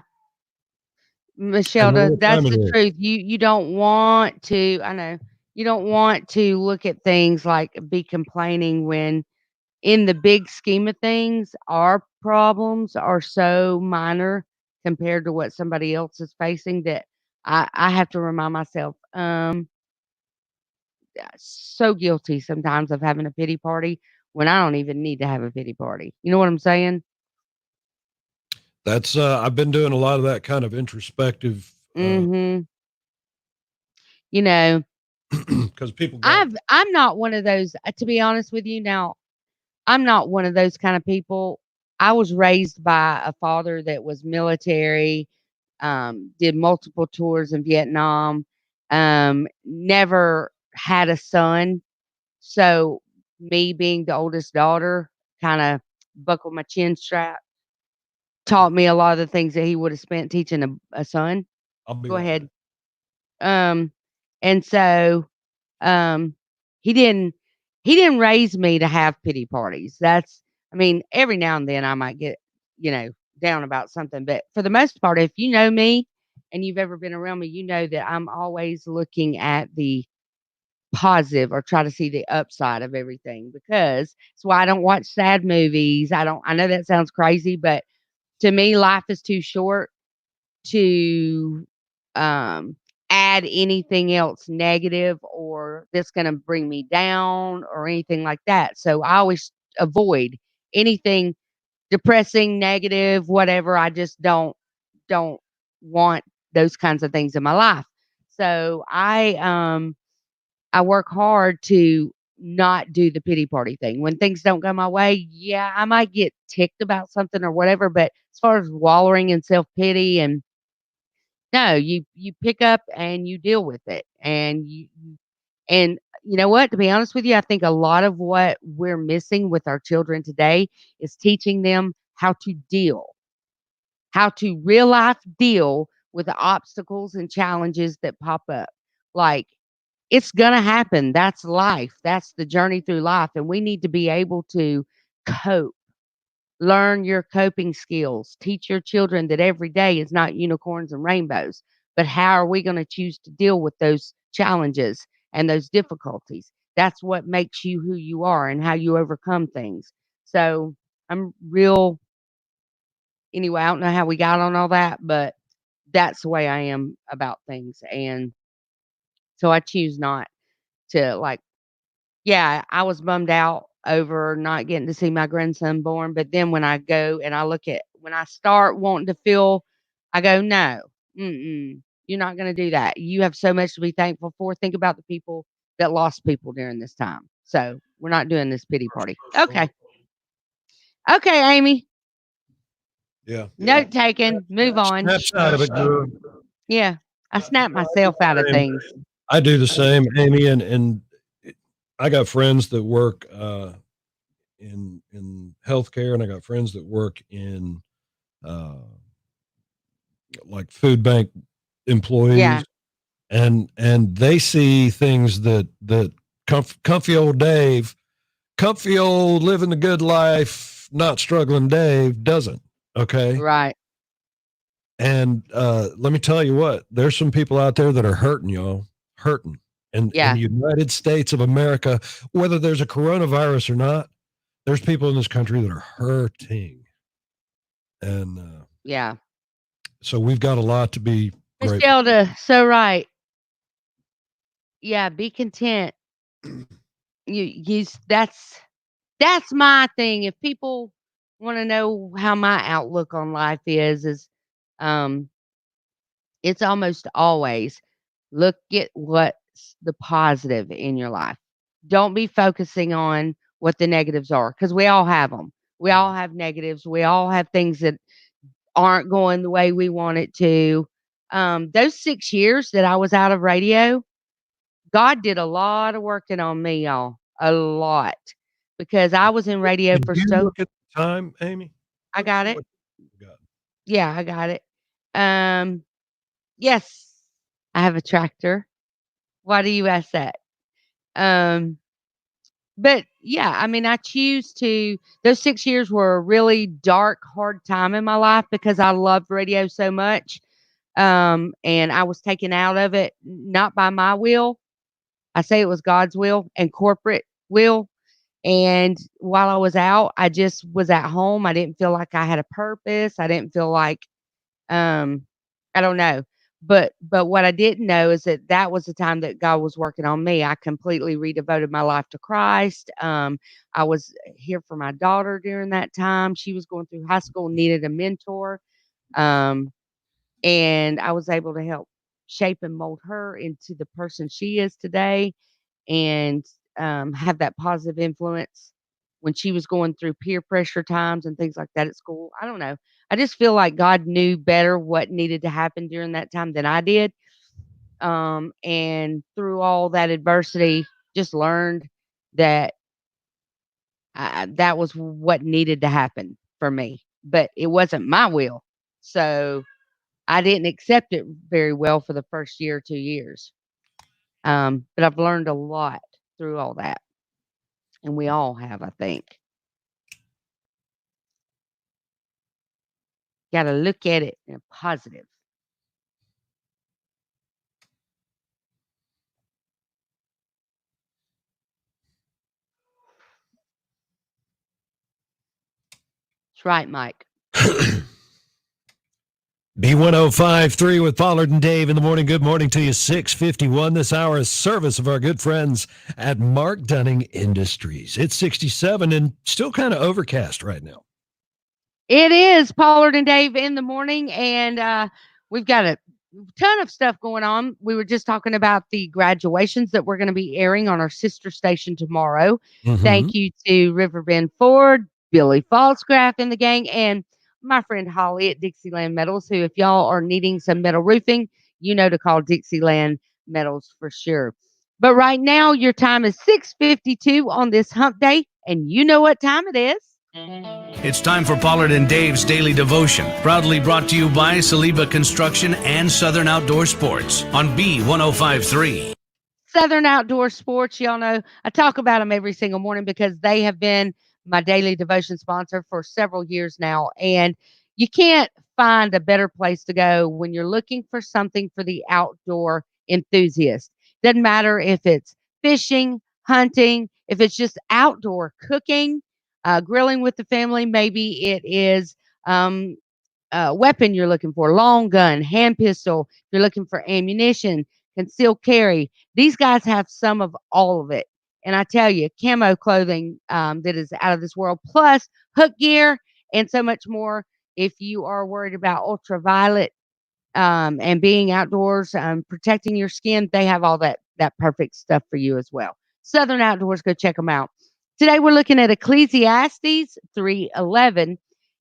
I know Michelle, what that's time it the is. truth. You don't want to, I know, you don't want to look at things like be complaining when in the big scheme of things, our problems are so minor compared to what somebody else is facing that I have to remind myself, so guilty sometimes of having a pity party when I don't even need to have a pity party. You know what I'm saying? That's I've been doing a lot of that kind of introspective Mhm. You know, because people got I'm not one of those, to be honest with you now, I'm not one of those kind of people. I was raised by a father that was military, did multiple tours in Vietnam, never had a son. So me being the oldest daughter kind of buckled my chin strap, taught me a lot of the things that he would have spent teaching a son. I'll be Go right back. ahead. Um, and so Um, he didn't he didn't raise me to have pity parties. That's I mean, every now and then I might get, you know, down about something, but for the most part, if you know me and you've ever been around me, you know that I'm always looking at the positive or try to see the upside of everything because it's why I don't watch sad movies. I know that sounds crazy, but to me, life is too short to um, add anything else negative or that's going to bring me down or anything like that. So I always avoid anything depressing, negative, whatever. I just don't want those kinds of things in my life. So I work hard to not do the pity party thing. When things don't go my way, yeah, I might get ticked about something or whatever, but as far as wallowing in self-pity and no, you pick up and you deal with it, and and you know what? To be honest with you, I think a lot of what we're missing with our children today is teaching them how to real life deal with the obstacles and challenges that pop up. Like it's gonna happen. That's life. That's the journey through life, and we need to be able to cope. Learn your coping skills. Teach your children that every day is not unicorns and rainbows, but how are we going to choose to deal with those challenges and those difficulties? That's what makes you who you are and how you overcome things. So I'm real, anyway, I don't know how we got on all that, but that's the way I am about things. And so I choose not to like yeah, I was bummed out over not getting to see my grandson born, but then when I go and I look at when I start wanting to feel, I go, "No, you're not gonna do that. You have so much to be thankful for. Think about the people that lost people during this time. So, we're not doing this pity party." Okay. Okay, Amy. Yeah. Note taken. Move on. Snapshot of it, girl. Yeah. I snap myself out of things. I do the same, Amy, and I got friends that work in healthcare, and I got friends that work in uh, like food bank Yeah. employees, and they see things that comfy old living the good life, not struggling Dave doesn't. Okay, Right. and let me tell you what, there's some people out there that are hurting, y'all, hurting. And in Yeah. the United States of America, whether there's a coronavirus or not, there's people in this country that are hurting. And Yeah. so we've got a lot to be grateful. Michelle, so right. Yeah, be content. You that's my thing. If people wanna know how my outlook on life is, um, it's almost always look at what's the positive in your life. Don't be focusing on what the negatives are because we all have them. We all have negatives. We all have things that aren't going the way we want it to. Those 6 years that I was out of radio, God did a lot of working on me, y'all, a lot, because I was in radio Did for you so look at the time, Amy? I got it. What you got? Yeah, I got it. Um, yes, I have a tractor. Why do you ask that? Um, but yeah, I mean, I choose to those 6 years were a really dark, hard time in my life because I loved radio so much. And I was taken out of it, not by my will. I say it was God's will and corporate will. And while I was out, I just was at home. I didn't feel like I had a purpose. I didn't feel like, um, I don't know. But what I didn't know is that that was the time that God was working on me. I completely redevoted my life to Christ. I was here for my daughter during that time. She was going through high school, needed a mentor. Um, and I was able to help shape and mold her into the person she is today and have that positive influence when she was going through peer pressure times and things like that at school. I don't know. I just feel like God knew better what needed to happen during that time than I did. And through all that adversity, just learned that that was what needed to happen for me, but it wasn't my will. So I didn't accept it very well for the first year, 2 years. But I've learned a lot through all that, and we all have, I think. Gotta look at it in a positive. That's right, Mike. B1053 with Pollard and Dave in the morning. Good morning to you. 6:51. This hour is service of our good friends at Mark Dunning Industries. It's 67 and still kind of overcast right now. It is Pollard and Dave in the morning, and we've got a ton of stuff going on. We were just talking about the graduations that we're going to be airing on our sister station tomorrow. Thank you to Riverbend Ford, Billy Falsgraf and the gang, and my friend Holly at Dixieland Metals, who, if y'all are needing some metal roofing, you know to call Dixieland Metals for sure. But right now, your time is 6:52 on this hump day, and you know what time it is. It's time for Pollard and Dave's Daily Devotion, proudly brought to you by Saliba Construction and Southern Outdoor Sports on B1053. Southern Outdoor Sports, y'all know I talk about them every single morning because they have been my daily devotion sponsor for several years now. And you can't find a better place to go when you're looking for something for the outdoor enthusiast. Doesn't matter if it's fishing, hunting, if it's just outdoor cooking, grilling with the family, maybe it is weapon you're looking for, long gun, hand pistol, if you're looking for ammunition, concealed carry. These guys have some of all of it. And I tell you, camo clothing that is out of this world, plus hook gear and so much more. If you are worried about ultraviolet and being outdoors, protecting your skin, they have all that perfect stuff for you as well. Southern Outdoors, go check them out. Today we're looking at Ecclesiastes 3:11.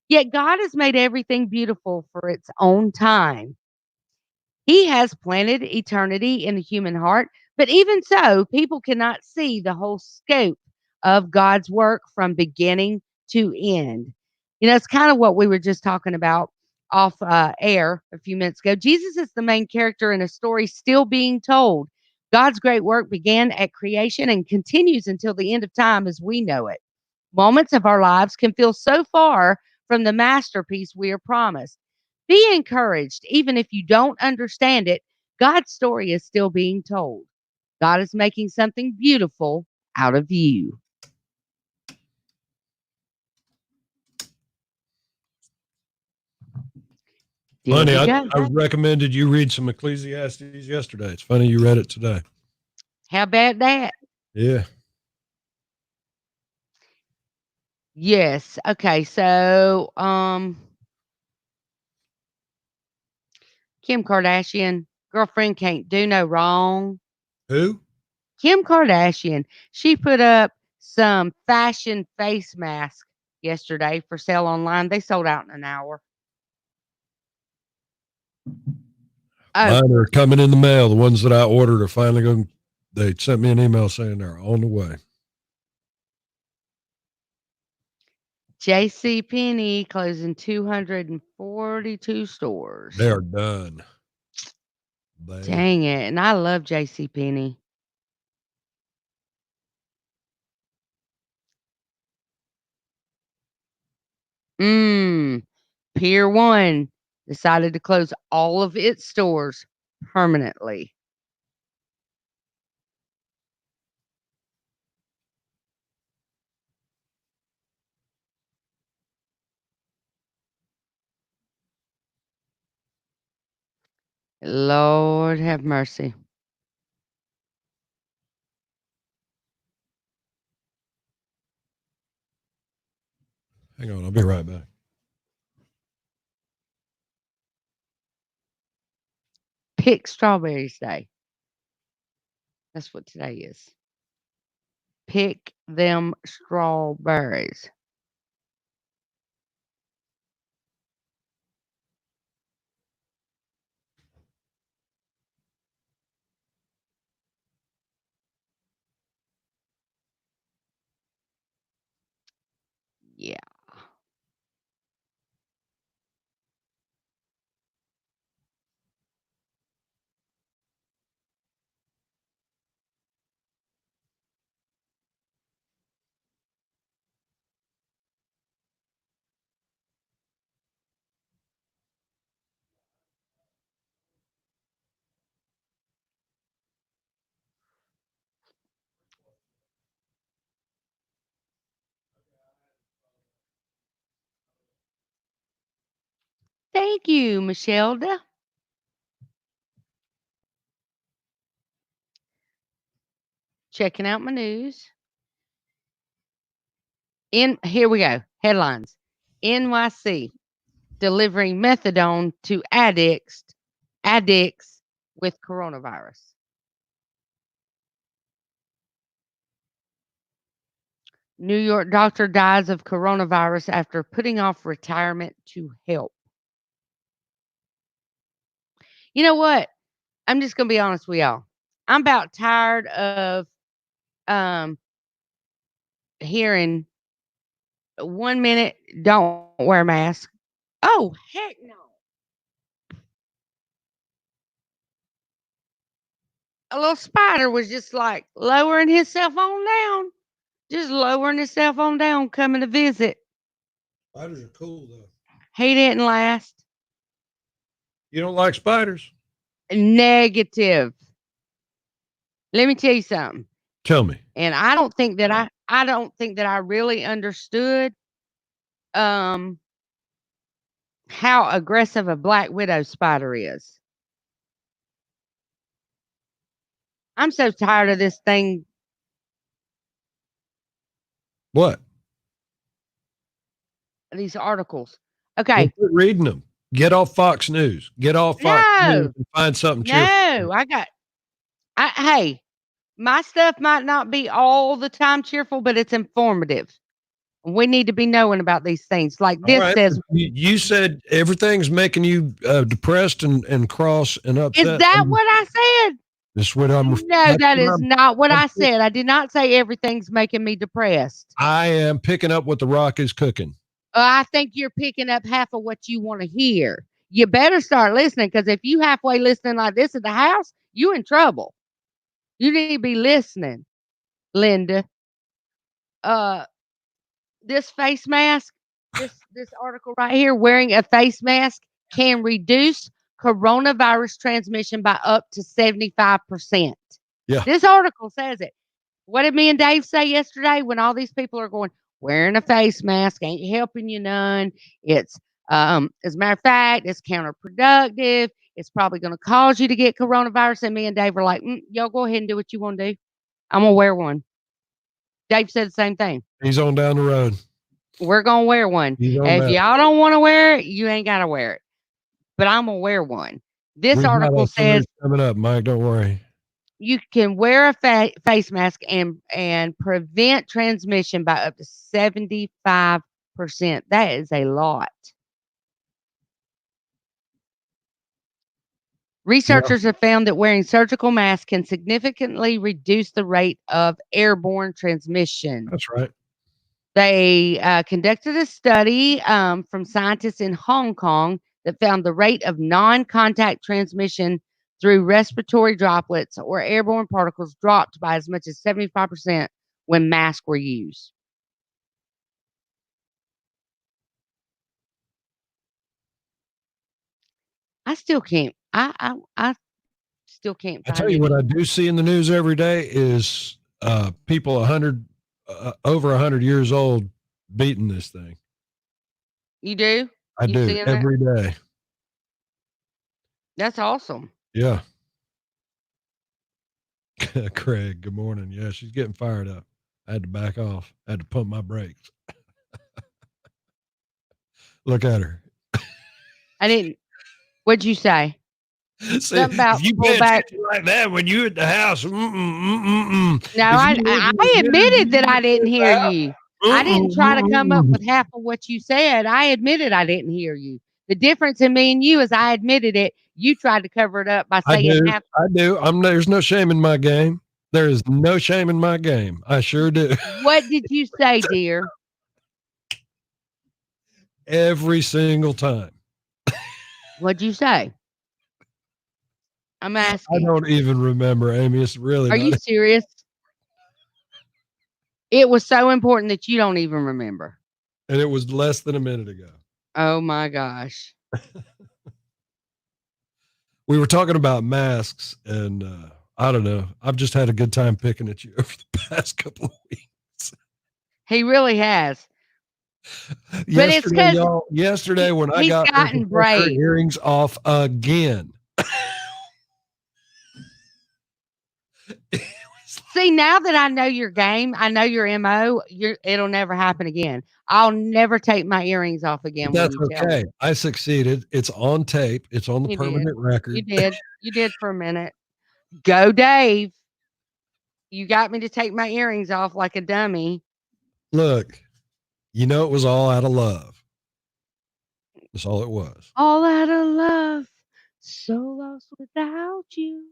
Yet God has made everything beautiful for its own time. He has planted eternity in the human heart, but even so, people cannot see the whole scope of God's work from beginning to end. You know, it's kind of what we were just talking about off air a few minutes ago. Jesus is the main character in a story still being told. God's great work began at creation and continues until the end of time as we know it. Moments of our lives can feel so far from the masterpiece we are promised. Be encouraged, even if you don't understand it. God's story is still being told. God is making something beautiful out of you. There Funny, you I go. recommended you read some Ecclesiastes yesterday. It's funny you read it today. How about that? Yeah. Yes. Okay. So, Kim Kardashian, girlfriend can't do no wrong. Who? Kim Kardashian, she put up some fashion face mask yesterday for sale online. They sold out in an hour. Oh, Mine are coming in the mail. The ones that I ordered are finally going. They sent me an email saying they're on the way. J.C. Penney closing 242 stores. They are done. Dang it. And I love J.C. Penney. Pier 1 decided to close all of its stores permanently. Lord have mercy. Hang on, I'll be right back. Pick Strawberries Day. That's what today is. Pick them strawberries. Yeah. Thank you, Michelle. Checking out my news. Here we go. Headlines. NYC delivering methadone to addicts with coronavirus. New York doctor dies of coronavirus after putting off retirement to help. You know what? I'm just going to be honest with y'all. I'm about tired of hearing 1 minute don't wear a mask. Oh, heck no. A little spider was just like lowering himself on down. Just lowering himself on down, coming to visit. Spiders are cool, though. He didn't last. You don't like spiders? Negative. Let me tell you something. Tell me. And I don't think that I really understood how aggressive a black widow spider is. I'm so tired of this thing. What? These articles. Okay. Quit reading them. Get off Fox News. Get off Fox News and find something cheerful. No, hey, my stuff might not be all the time cheerful, but it's informative. We need to be knowing about these things. Like this says, you said everything's making you depressed and cross and upset. Is that what I said? That's what I'm. No, that is not what I said. I did not say everything's making me depressed. I am picking up what the Rock is cooking. I think you're picking up half of what you want to hear. You better start listening, because if you halfway listening like this at the house, you in trouble. You need to be listening, Linda. This face mask, this article right here, wearing a face mask can reduce coronavirus transmission by up to 75%. Yeah. This article says it. What did me and Dave say yesterday when all these people are going, wearing a face mask ain't helping you none. It's, as a matter of fact, it's counterproductive. It's probably going to cause you to get coronavirus. And me and Dave are like, y'all go ahead and do what you want to do. I'm going to wear one. Dave said the same thing. He's on down the road. We're going to wear one. If y'all don't want to wear it, you ain't got to wear it. But I'm going to wear one. This article says coming up, Mike, don't worry. You can wear a face mask and prevent transmission by up to 75%. 75%. That is a lot. Researchers have found that wearing surgical masks can significantly reduce the rate of airborne transmission. That's right. They conducted a study from scientists in Hong Kong that found the rate of non-contact transmission through respiratory droplets or airborne particles dropped by as much as 75% when masks were used. I still can't. I still can't I tell find you what, any. I do see in the news every day is people 100 over 100 years old beating this thing. You do? I You do seeing that? every day. That's awesome. Yeah. Craig, good morning. Yeah, she's getting fired up. I had to back off. I had to pump my brakes. Look at her. I didn't. What'd you say? See, Something about if you pull pay back. attention like that when you at the house, No, If you I listen as good as admitted that you I didn't at hear the house, you. I didn't try to come up with half of what you said. I admitted I didn't hear you. The difference in me and you is I admitted it. You tried to cover it up by I saying do. half. I do. There's no shame in my game. There is no shame in my game. I sure do. What did you say, dear? Every single time. What'd you say? I'm I asking. don't even remember, Amy. It's really Are you not. serious? It was so important that you don't even remember. And it was less than a minute ago. Oh my gosh. We were talking about masks, and I don't know. I've just had a good time picking at you over the past couple of weeks. He really has. But it's Yesterday, because y'all. Yesterday, when I he's got her to gotten take her brave. earrings off again. See, now that I know your game, I know your MO, it'll never happen again. I'll never take my earrings off again when That's you tell me. okay. I succeeded. It's on tape. It's on the You did. permanent You record. did. You did for a minute. Go, Dave. You got me to take my earrings off like a dummy. Look, you know it was all out of love. That's all it was. All out of love. So lost without you.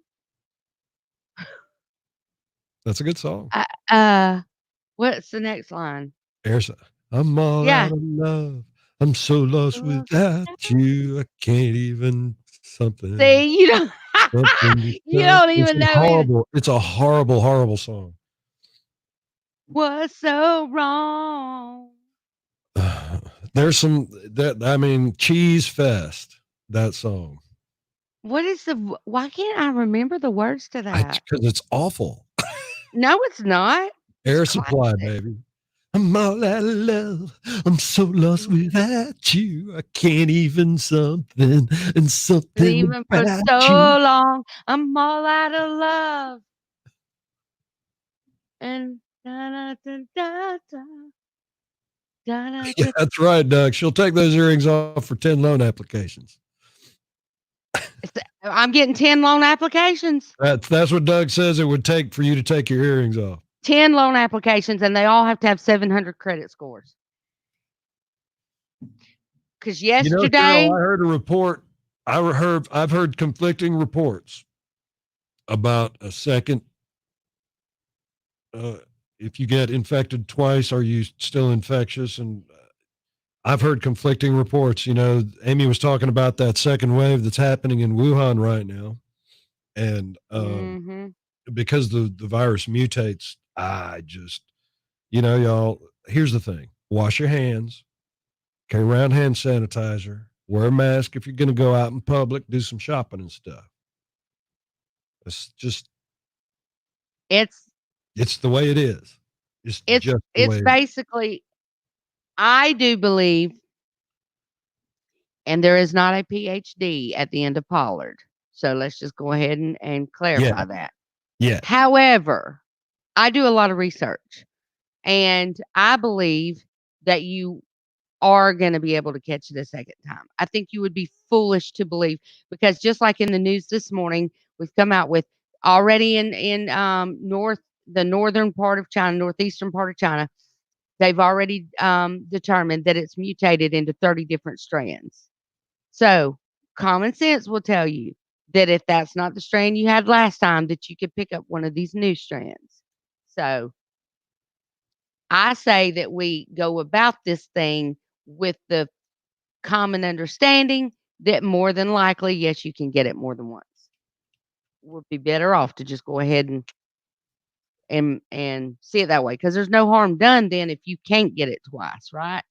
That's a good song. What's the next line? There's I'm all Yeah. out of love. I'm so lost without you. I can't even something. See, you don't you don't even know either. Horrible. It's a horrible, horrible song. What's so wrong? There's some that I mean, Cheese Fest, that song. What is why can't I remember the words to that? Because it's awful. No, it's not. Air It's Supply, classic. baby. I'm all out of love. I'm so lost without you. I can't even something and something Even for about so you. long, I'm all out of love. And da, da, da, da, da, Yeah, that's right, Doug. She'll take those earrings off for 10 loan applications. I'm getting 10 loan applications. That's what Doug says it would take for you to take your earrings off. 10 loan applications, and they all have to have 700 credit scores. Because yesterday, Cheryl, I heard a report. I've heard conflicting reports about a second. If you get infected twice, are you still infectious? And I've heard conflicting reports. Amy was talking about that second wave that's happening in Wuhan right now, and because the virus mutates, I just, y'all. Here's the thing: wash your hands, carry around hand sanitizer, wear a mask if you're going to go out in public, do some shopping and stuff. It's just, it's the way it is. it's basically, I do believe, and there is not a PhD at the end of Pollard. So let's just go ahead and clarify that. Yeah. However, I do a lot of research, and I believe that you are going to be able to catch it a second time. I think you would be foolish to believe, because just like in the news this morning, we've come out with already in the northern part of China, northeastern part of China, they've already determined that it's mutated into 30 different strands. So common sense will tell you that if that's not the strand you had last time, that you could pick up one of these new strands. So I say that we go about this thing with the common understanding that more than likely, yes, you can get it more than once. Would be better off to just go ahead and see it that way, because there's no harm done then if you can't get it twice, right?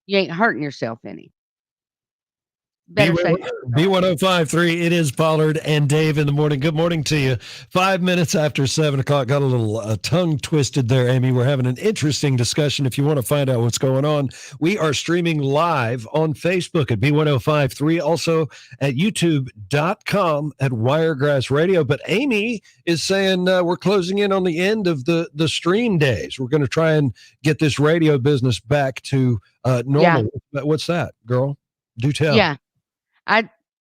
You ain't hurting yourself any. Better safe than sorry. B1053, it is Pollard and Dave in the morning. Good morning to you. 5 minutes after 7 o'clock. Got a little tongue twisted there, Amy. We're having an interesting discussion. If you want to find out what's going on, we are streaming live on Facebook at B1053, also at youtube.com at Wiregrass Radio. But Amy is saying we're closing in on the end of the stream days. We're going to try and get this radio business back to normal. Yeah. What's that, girl? Do tell. Yeah.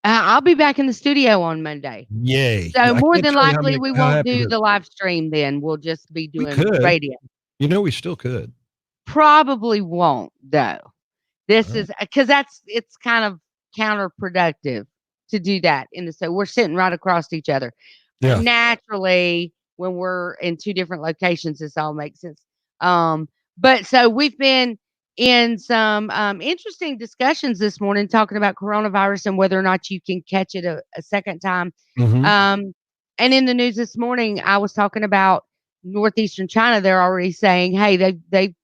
I'll be back in the studio on Monday. Yay. So more than likely we won't do the live stream then. We'll just be doing radio. You know, we still could. Probably won't though. This is because it's kind of counterproductive to do that so we're sitting right across each other. Yeah. Naturally, when we're in two different locations, this all makes sense. But so we've been in some interesting discussions this morning talking about coronavirus and whether or not you can catch it a second time. Mm-hmm. And in the news this morning, I was talking about northeastern China. They're already saying, hey, they've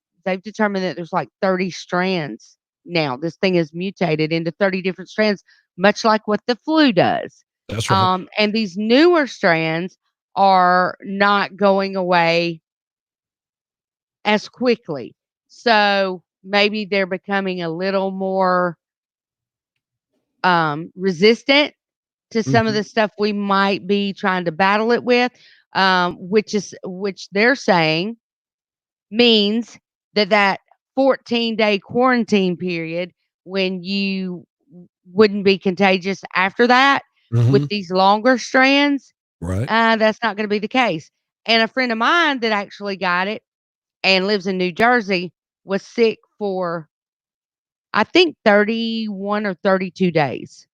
determined that there's like 30 strands now. This thing is mutated into 30 different strands, much like what the flu does. That's right. And these newer strands are not going away as quickly. So maybe they're becoming a little more resistant to some of the stuff we might be trying to battle it with, which they're saying means that 14-day quarantine period, when you wouldn't be contagious after that with these longer strands, right? That's not going to be the case. And a friend of mine that actually got it and lives in New Jersey was sick for, I think, 31 or 32 days.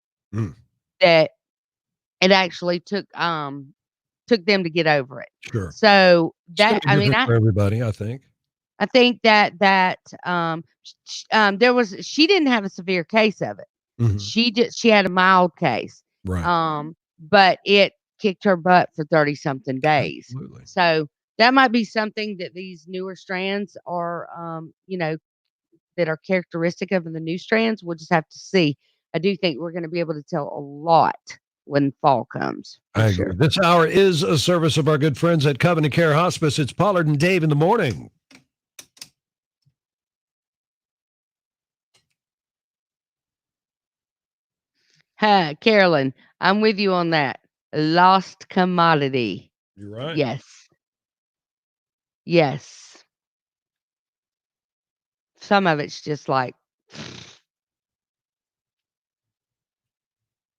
That it actually took them to get over it. Sure. So that for everybody, I think that she didn't have a severe case of it. She had a mild case. Right. But it kicked her butt for 30 something days. Absolutely. So that might be something that these newer strands are, that are characteristic of the new strands. We'll just have to see. I do think we're going to be able to tell a lot when fall comes. I agree. This hour is a service of our good friends at Covenant Care Hospice. It's Pollard and Dave in the morning. Carolyn, I'm with you on that. Lost commodity. You're right. Yes. Yes. Some of it's just like,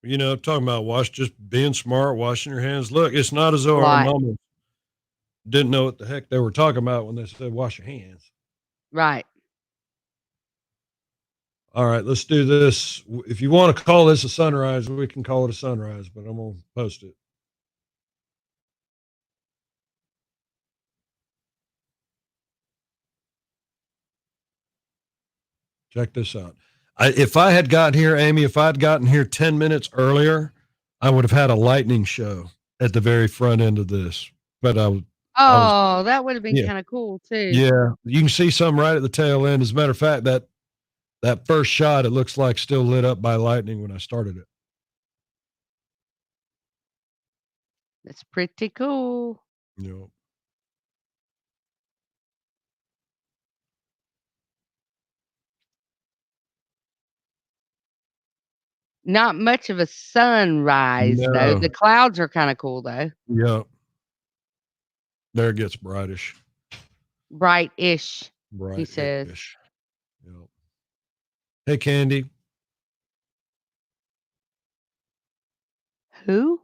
talking about just being smart, washing your hands. Look, it's not as though our mama didn't know what the heck they were talking about when they said wash your hands. Right. All right, let's do this. If you want to call this a sunrise, we can call it a sunrise, but I'm going to post it. Check this out. If I had gotten here, Amy, if I'd gotten here 10 minutes earlier, I would have had a lightning show at the very front end of this. But that would have been kind of cool too. Yeah, you can see some right at the tail end. As a matter of fact, that first shot, it looks like still lit up by lightning when I started it. That's pretty cool. Yep. Not much of a sunrise, though. The clouds are kind of cool, though. Yeah. There it gets brightish. Bright-ish, Bright-ish. he says. Yep. Hey, Candy. Who?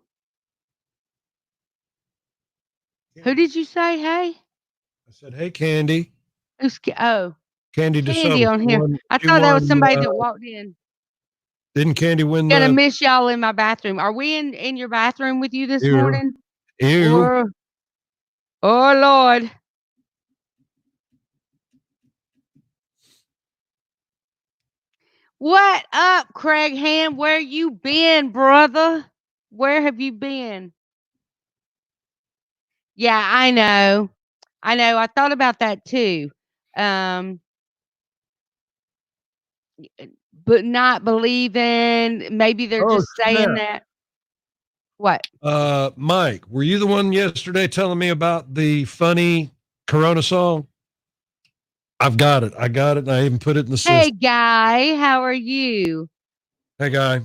Who did you say, hey? I said, hey, Candy. Who's, oh. Candy Candy DeSoto. on here. I She thought that was won, somebody that walked in. Didn't Candy win Gonna the miss y'all in my bathroom. Are we in your bathroom with you this ew? morning? Ew. Or oh Lord. What up, Craig Ham? Where you been, brother? Where have you been? Yeah, I know. I thought about that too. Um, but not believing. Maybe they're Oh, just saying snap. that. What? Mike, were you the one yesterday telling me about the funny Corona song? I've got it. I got it. And I even put it in the Hey, system. guy, how are you? Hey, guy.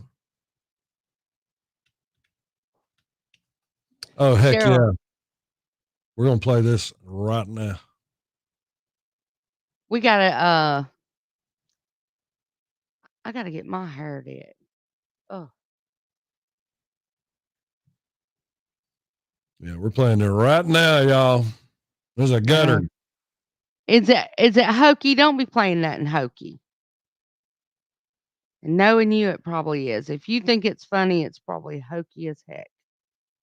Oh, heck Daryl. yeah. We're going to play this right now. We gotta. I gotta get my hair did. Oh, Yeah, we're playing it right now, y'all. There's a gunner. is it hokey? Don't be playing that in hokey. And knowing you, it probably is. If you think it's funny, it's probably hokey as heck.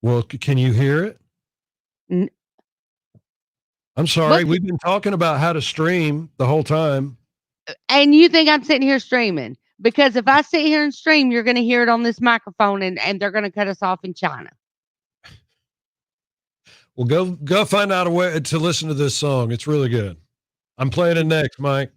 Well, can you hear it? N- I'm sorry. Look, We've been talking about how to stream the whole time. and you think I'm sitting here streaming because if I sit here and stream, you're going to hear it on this microphone, and they're going to cut us off in China. Well, go find out a way to listen to this song. It's really good. I'm playing it next, Mike.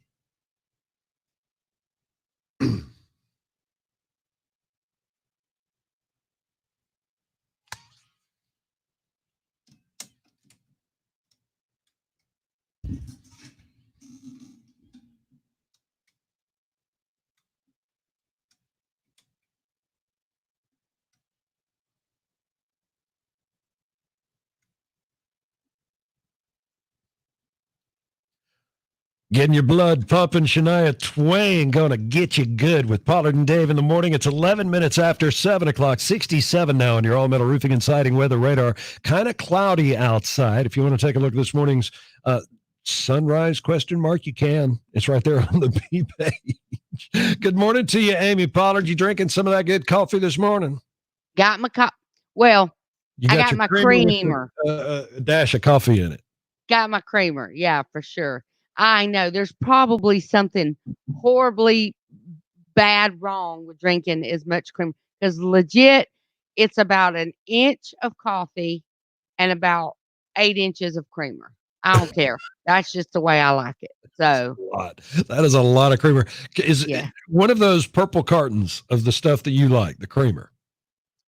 Getting your blood pumping, Shania Twain, going to get you good with Pollard and Dave in the morning. It's 11 minutes after 7 o'clock, 67 now on your all-metal roofing and siding weather radar. Kind of cloudy outside. If you want to take a look at this morning's sunrise question mark, you can. It's right there on the B page. Good morning to you, Amy Pollard. You drinking some of that good coffee this morning? Got my well, You I got your my creamer. creamer. A dash of coffee in it. Got my creamer. Yeah, for sure. I know there's probably something horribly bad wrong with drinking as much creamer because legit, it's about an inch of coffee and about 8 inches of creamer. I don't care. That's just the way I like it. So that is a lot of creamer. Is yeah. one of those purple cartons of the stuff that you like, the creamer?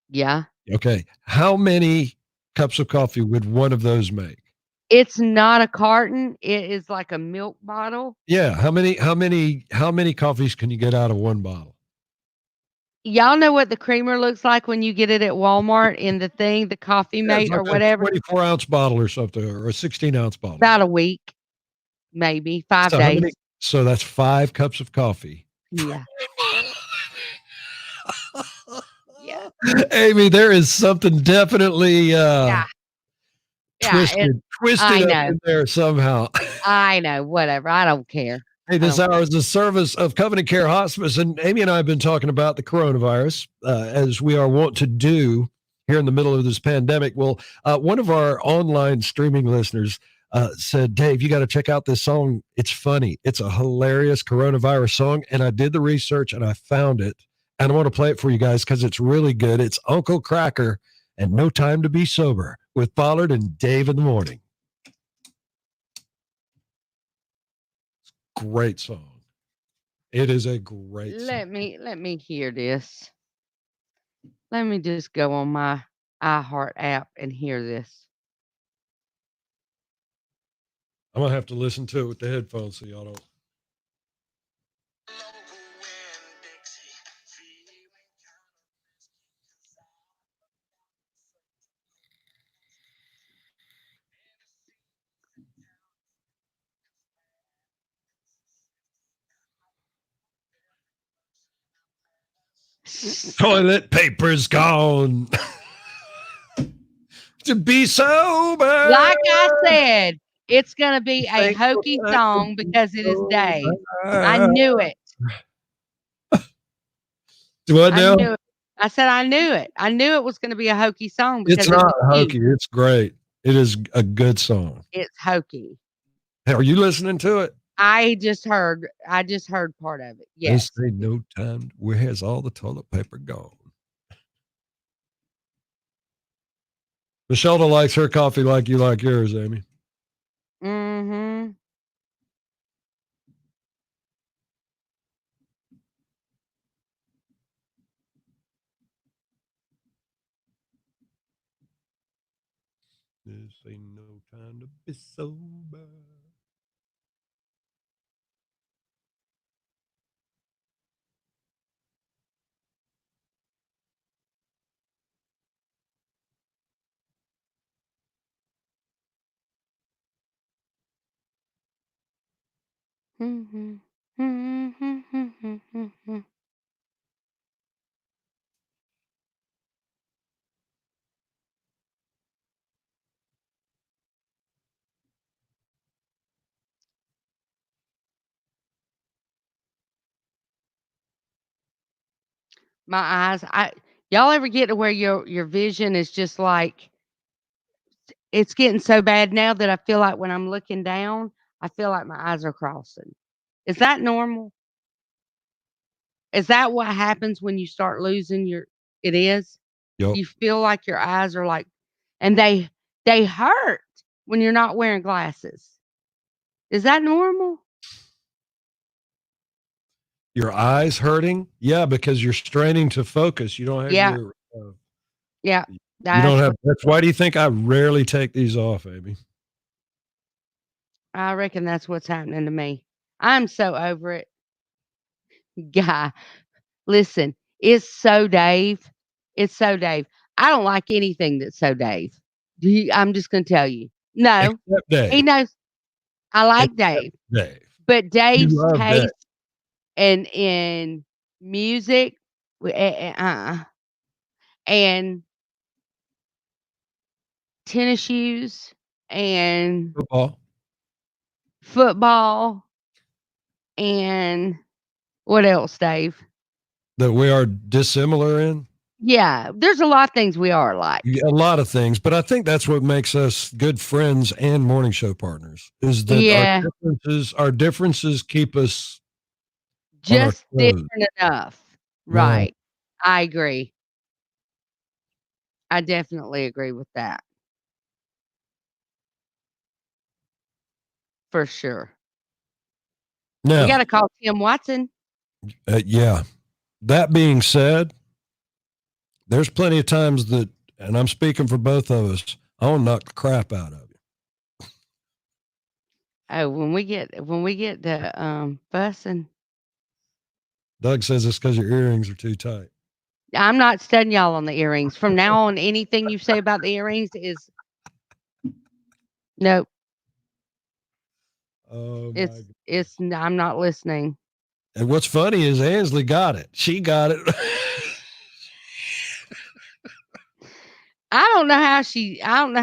Yeah. Okay. How many cups of coffee would one of those make? It's not a carton. It is like a milk bottle. Yeah. How many coffees can you get out of one bottle? Y'all know what the creamer looks like when you get it at Walmart in the thing, the coffee mate like or whatever. 24-ounce bottle or something, or a 16-ounce bottle. About a week, maybe 5 days. So that's 5 cups of coffee. Yeah. Yeah. Amy, there is something definitely twisted up in there somehow. I know, whatever. I don't care. Hey, this hour is a service of Covenant Care Hospice, and Amy and I have been talking about the coronavirus, as we are wont to do here in the middle of this pandemic. Well, one of our online streaming listeners said, Dave, you got to check out this song. It's funny. It's a hilarious coronavirus song, and I did the research, and I found it, and I want to play it for you guys because it's really good. It's Uncle Cracker and No Time to Be Sober with Pollard and Dave in the morning. Great song. It is a great song. Let me hear this. Let me just go on my iHeart app and hear this. I'm gonna have to listen to it with the headphones so y'all don't. Toilet paper's gone. To be sober. Like I said, It's gonna be a hokey song because it is Dave. I knew it. What I now? knew it. I said I knew it. I knew it was gonna be a hokey song because It's it not was cute. hokey. It's great. It is a good song. It's hokey. Hey, are you listening to it? I just heard part of it. Yes. This ain't no time. Where's all the toilet paper gone? Michelle likes her coffee like you like yours, Amy. Mm-hmm. This ain't no time to be sober. Mm-hmm. Mm-hmm. My eyes, y'all ever get to where your vision is just like it's getting so bad now that I feel like when I'm looking down, I feel like my eyes are crossing. Is that normal? Is that what happens when you start losing your it is? Yep. You feel like your eyes are like and they hurt when you're not wearing glasses. Is that normal? Your eyes hurting? Yeah, because you're straining to focus. You don't have Yeah, your yeah. you don't That's have what that's why do you think I rarely take these off, Amy? I reckon that's what's happening to me. I'm so over it. Guy, listen, it's so Dave. It's so Dave. I don't like anything that's so Dave. I'm just gonna tell you. No, Except he Dave. knows I like Except Dave, Dave. but You Dave's love Dave. taste in music, and tennis shoes and Football. football and what else, Dave? That we are dissimilar in. Yeah, there's a lot of things we are alike. A lot of things, but I think that's what makes us good friends and morning show partners is that Yeah, our differences keep us on our just toes. different enough. Right. Right. I agree. I definitely agree with that for sure. We Now, gotta call Tim Watson. yeah. That being said, there's plenty of times that, and I'm speaking for both of us, I want to knock the crap out of you. Oh, when we get to fussing, Doug says it's because your earrings are too tight. I'm not studying y'all on the earrings. From now on, anything you say about the earrings is nope. Oh my God. I'm not listening. And what's funny is Ansley got it. She got it. I don't know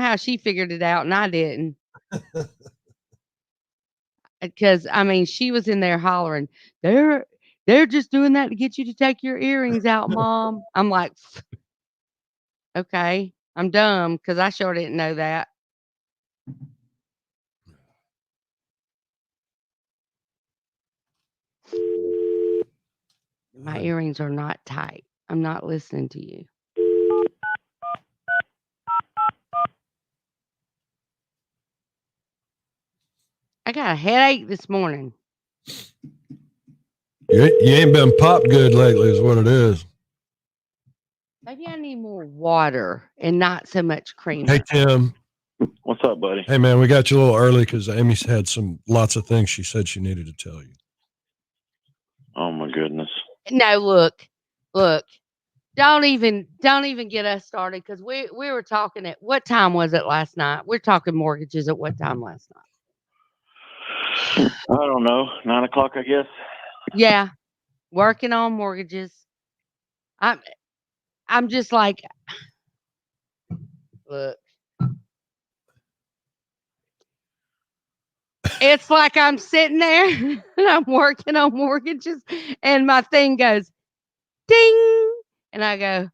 how she figured it out and I didn't. Because I mean, she was in there hollering, they're just doing that to get you to take your earrings out, mom. I'm like, okay, I'm dumb because I sure didn't know that. My earrings are not tight. I'm not listening to you. I got a headache this morning. You ain't been popped good lately, is what it is. Maybe I need more water and not so much creamer. Hey, Tim. What's up, buddy? Hey, man, we got you a little early because Amy's had lots of things she said she needed to tell you. Oh my goodness. No, look. Don't even get us started because we were talking at what time was it last night? We're talking mortgages at what time last night? I don't know. 9 o'clock, I guess. Yeah, working on mortgages. I'm just like, look. It's like I'm sitting there and I'm working on mortgages and my thing goes ding and I go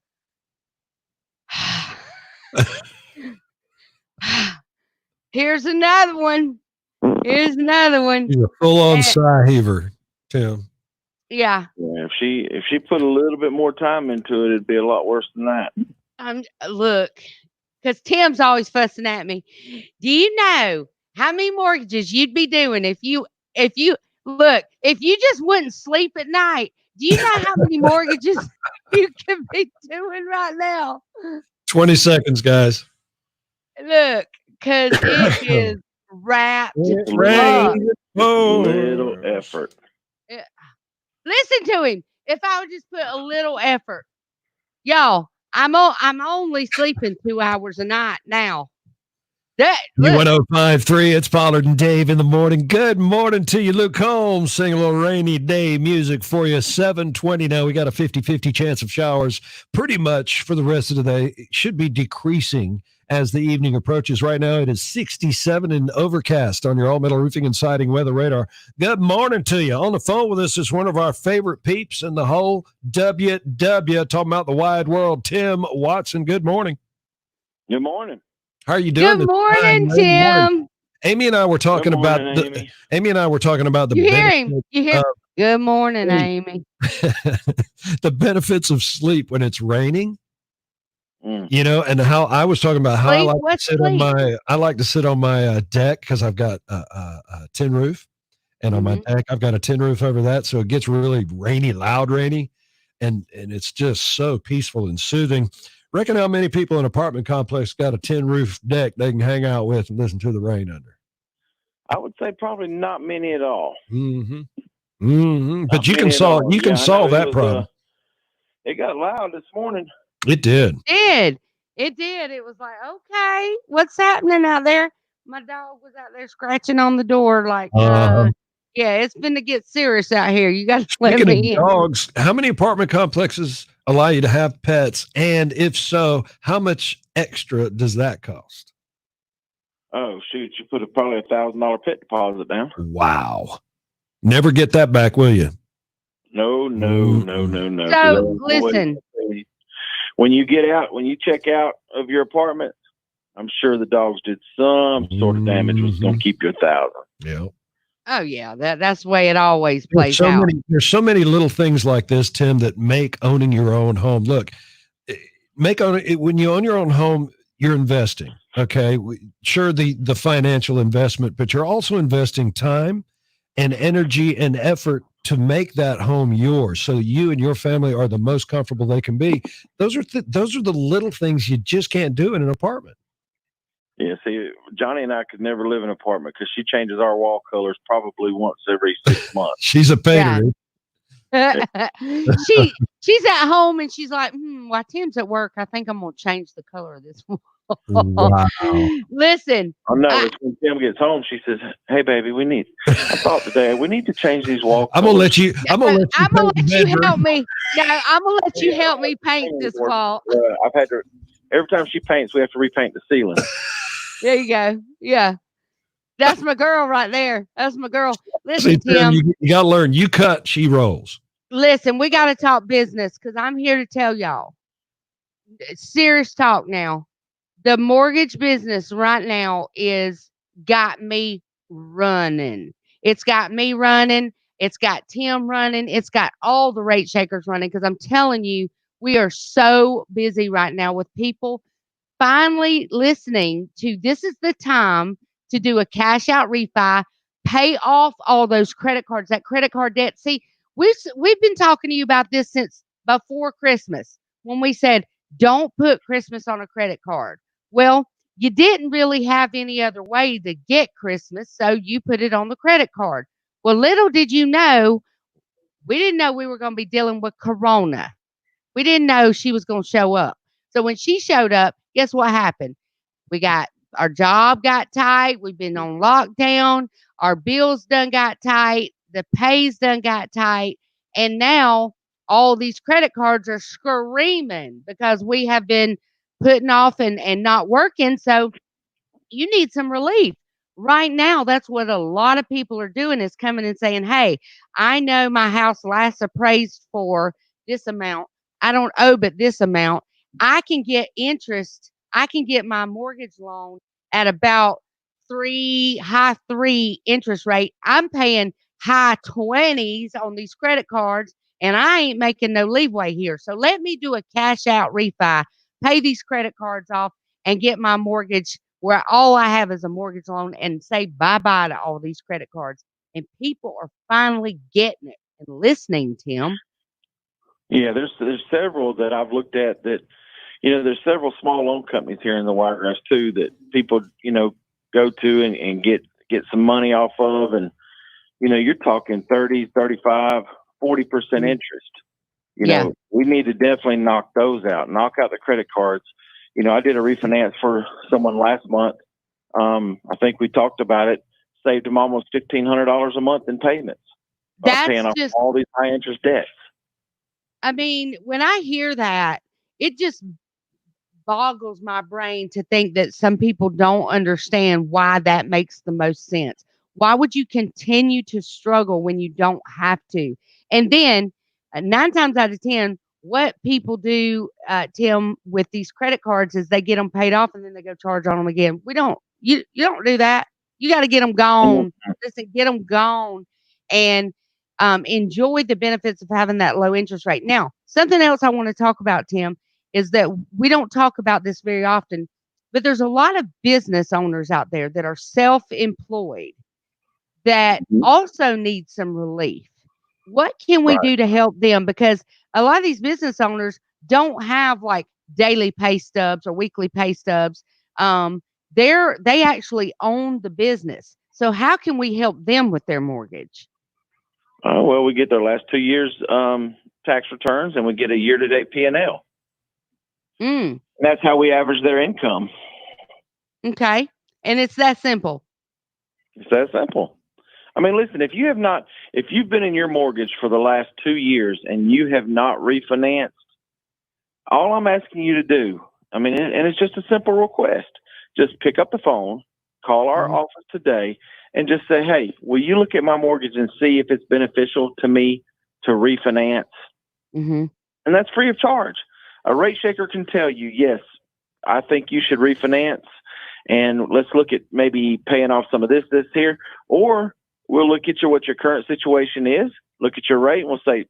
here's another one. Here's another one. She's a full-on And, sigh heaver, Tim. yeah. Yeah, if she put a little bit more time into it, it'd be a lot worse than that. Look, because Tim's always fussing at me. Do you know how many mortgages you'd be doing if you if you just wouldn't sleep at night? Do you know how many mortgages you could be doing right now? 20 seconds, guys. Look, because it is wrapped It's up. raining. Little effort. Listen to him. If I would just put a little effort, y'all, I'm only sleeping 2 hours a night now. Look, U1053, it's Pollard and Dave in the morning. Good morning to you, Luke Holmes. Sing a little rainy day music for you. 7:20 now. We got a 50-50 chance of showers pretty much for the rest of the day. It should be decreasing as the evening approaches. Right now, it is 67 and overcast on your All Metal Roofing and Siding weather radar. Good morning to you. On the phone with us is one of our favorite peeps in the whole WW, talking about the wide world, Tim Watson. Good morning. Good morning. How are you doing? good morning, Tim. Amy and I were talking about Amy and I were talking about the You hear him? You hear? Good morning, sleep. Amy. The benefits of sleep when it's raining. Mm. You know, and how I was talking about how I Sleep? like to What's sit sleep? on my deck because I've got a tin roof, and on my deck I've got a tin roof over that, so it gets really rainy, loud rainy, and it's just so peaceful and soothing. Reckon how many people in an apartment complex got a tin roof deck they can hang out with and listen to the rain under? I would say probably not many at all. But you can solve that problem. It got loud this morning. It did. It did. It was like, okay, what's happening out there? My dog was out there scratching on the door, like, yeah, it's been to get serious out here. You got to let Speaking me of in. dogs, how many apartment complexes allow you to have pets? And if so, how much extra does that cost? Oh, shoot. You put probably $1,000 pet deposit down. Wow. Never get that back, will you? No. So, listen. When you check out of your apartment, I'm sure the dogs did some sort of damage was going to keep you $1,000. Yeah. Oh, yeah, that's the way it always plays out. There's so many little things like this, Tim, that make owning your own home. Look, when you own your own home, you're investing. Okay. Sure, the financial investment, but you're also investing time and energy and effort to make that home yours, so you and your family are the most comfortable they can be. Those are the little things you just can't do in an apartment. Yeah, see, Johnny and I could never live in an apartment because she changes our wall colors probably once every 6 months. She's a painter. Yeah. She's at home and she's like, while Tim's at work, I think I'm gonna change the color of this wall. Wow. Listen. I know. When Tim gets home, she says, "Hey, baby, we need to change these walls." I'm gonna let you help me. No, I'm gonna let you help me paint this wall. I've had to. Every time she paints, we have to repaint the ceiling. There you go. Yeah. That's my girl right there. That's my girl. Listen, Tim. You got to learn. You cut, she rolls. Listen, we got to talk business because I'm here to tell y'all. Serious talk now. The mortgage business right now got me running. It's got me running. It's got Tim running. It's got all the rate shakers running because I'm telling you, we are so busy right now with people finally listening to this is the time to do a cash out refi, pay off all those credit cards, that credit card debt. See, we've been talking to you about this since before Christmas when we said, don't put Christmas on a credit card. Well, you didn't really have any other way to get Christmas, so you put it on the credit card. Well, little did you know, we didn't know we were going to be dealing with Corona. We didn't know she was going to show up. So when she showed up, guess what happened? Our job got tight. We've been on lockdown. Our bills done got tight. The pays done got tight. And now all these credit cards are screaming because we have been putting off and not working. So you need some relief. right now, that's what a lot of people are doing is coming and saying, "Hey, I know my house last appraised for this amount. I don't owe but this amount. I can get interest. I can get my mortgage loan at about high three interest rate. I'm paying high 20s on these credit cards, and I ain't making no leeway here. So let me do a cash out refi, pay these credit cards off, and get my mortgage where all I have is a mortgage loan and say bye-bye to all these credit cards." And people are finally getting it and listening, Tim. Yeah, there's several that I've looked at that, there's several small loan companies here in the Wiregrass too that people, go to and get some money off of. And, you're talking 30, 35, 40% Mhm. interest. Yeah. We need to definitely knock those out, knock out the credit cards. I did a refinance for someone last month. I think we talked about it, saved them almost $1,500 a month in payments by paying That's off just all these high interest debts. I mean, when I hear that, it just boggles my brain to think that some people don't understand why that makes the most sense. Why would you continue to struggle when you don't have to? And then, 9 times out of 10, what people do, Tim, with these credit cards is they get them paid off and then they go charge on them again. We don't you don't do that. You gotta get them Mhm. gone. Listen, get them gone and, enjoy the benefits of having that low interest rate. Now, something else I wanna talk about, Tim, is that we don't talk about this very often, but there's a lot of business owners out there that are self-employed that Mhm. also need some relief. What can we Right. do to help them? Because a lot of these business owners don't have like daily pay stubs or weekly pay stubs. They actually own the business. So how can we help them with their mortgage? Well, we get their last 2 years tax returns, and we get a year-to-date P&L. Mm, And that's how we average their income. okay. And it's that simple. It's that simple. I mean, listen, if you've been in your mortgage for the last 2 years and you have not refinanced, all I'm asking you to do, and it's just a simple request, just pick up the phone, call our Mhm, office today, and just say, "Hey, will you look at my mortgage and see if it's beneficial to me to refinance?" mhm. And that's free of charge. A rate shaker can tell you, "Yes, I think you should refinance, and let's look at maybe paying off some of this here," or we'll look at what your current situation is, look at your rate, and we'll say,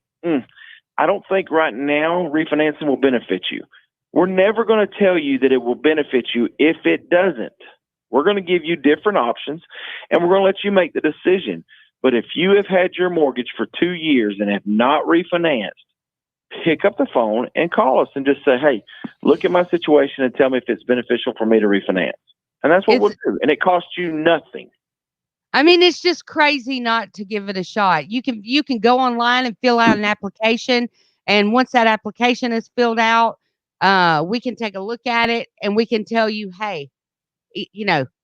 "I don't think right now refinancing will benefit you." We're never going to tell you that it will benefit you if it doesn't. We're going to give you different options, and we're going to let you make the decision. But if you have had your mortgage for 2 years and have not refinanced, pick up the phone and call us and just say, "Hey, look at my situation and tell me if it's beneficial for me to refinance." And that's what It's we'll do. And it costs you nothing. I mean, it's just crazy not to give it a shot. You can go online and fill out an application, and once that application is filled out, we can take a look at it and we can tell you, "Hey,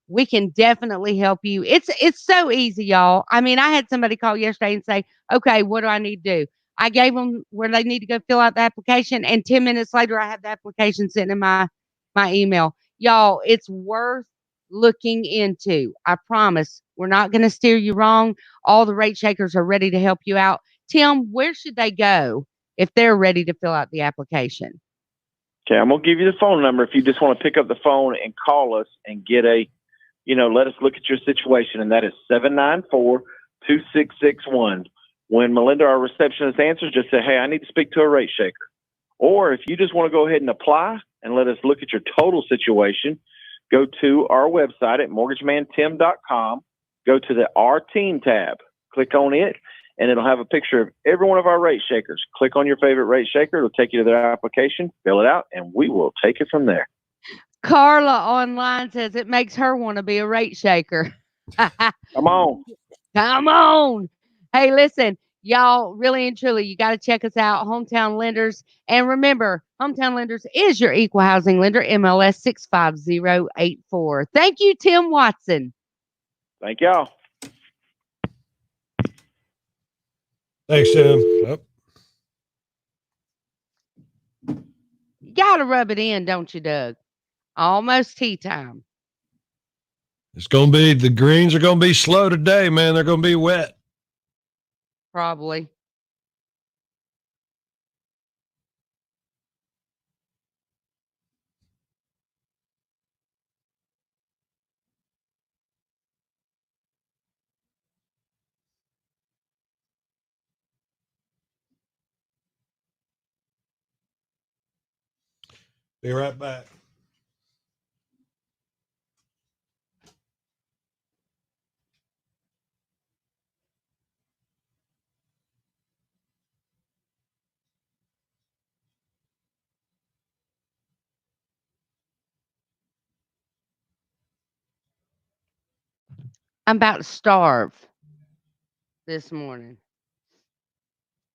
we can definitely help you." It's so easy, y'all. I mean, I had somebody call yesterday and say, "Okay, what do I need to do?" I gave them where they need to go fill out the application, and 10 minutes later, I have the application sitting in my email. Y'all, it's worth looking into. I promise. We're not going to steer you wrong. All the rate shakers are ready to help you out. Tim, where should they go if they're ready to fill out the application? Okay, I'm going to give you the phone number if you just want to pick up the phone and call us and get let us look at your situation. And that is 794-2661. When Melinda, our receptionist, answers, just say, "Hey, I need to speak to a rate shaker." Or if you just want to go ahead and apply and let us look at your total situation, go to our website at mortgagemantim.com, go to the Our Team tab, click on it, and it'll have a picture of every one of our rate shakers. Click on your favorite rate shaker. It'll take you to their application, fill it out, and we will take it from there. Carla online says it makes her want to be a rate shaker. Come on. Come on. Hey, listen, y'all, really and truly, you got to check us out, Hometown Lenders. And remember, Hometown Lenders is your equal housing lender, MLS 65084. Thank you, Tim Watson. Thank y'all. Thanks, Tim. Yep. You got to rub it in, don't you, Doug? Almost tea time. The greens are going to be slow today, man. They're going to be wet. Probably. Be right back. I'm about to starve this morning.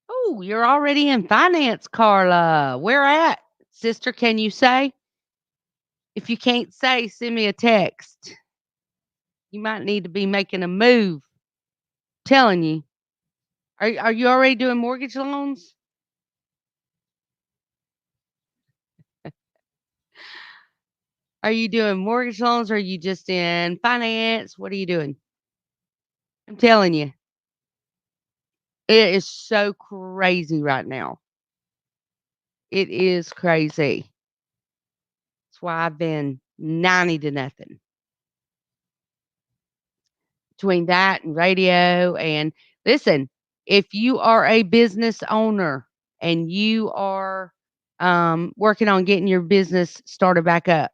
Oh, you're already in finance, Carla. Where at? Sister, can you say? If you can't say, send me a text. You might need to be making a move. Telling you. Are you already doing mortgage loans? Are you doing mortgage loans or are you just in finance? What are you doing? I'm telling you. It is so crazy right now. It is crazy. That's why I've been 90 to nothing. Between that and radio and listen, if you are a business owner and you are working on getting your business started back up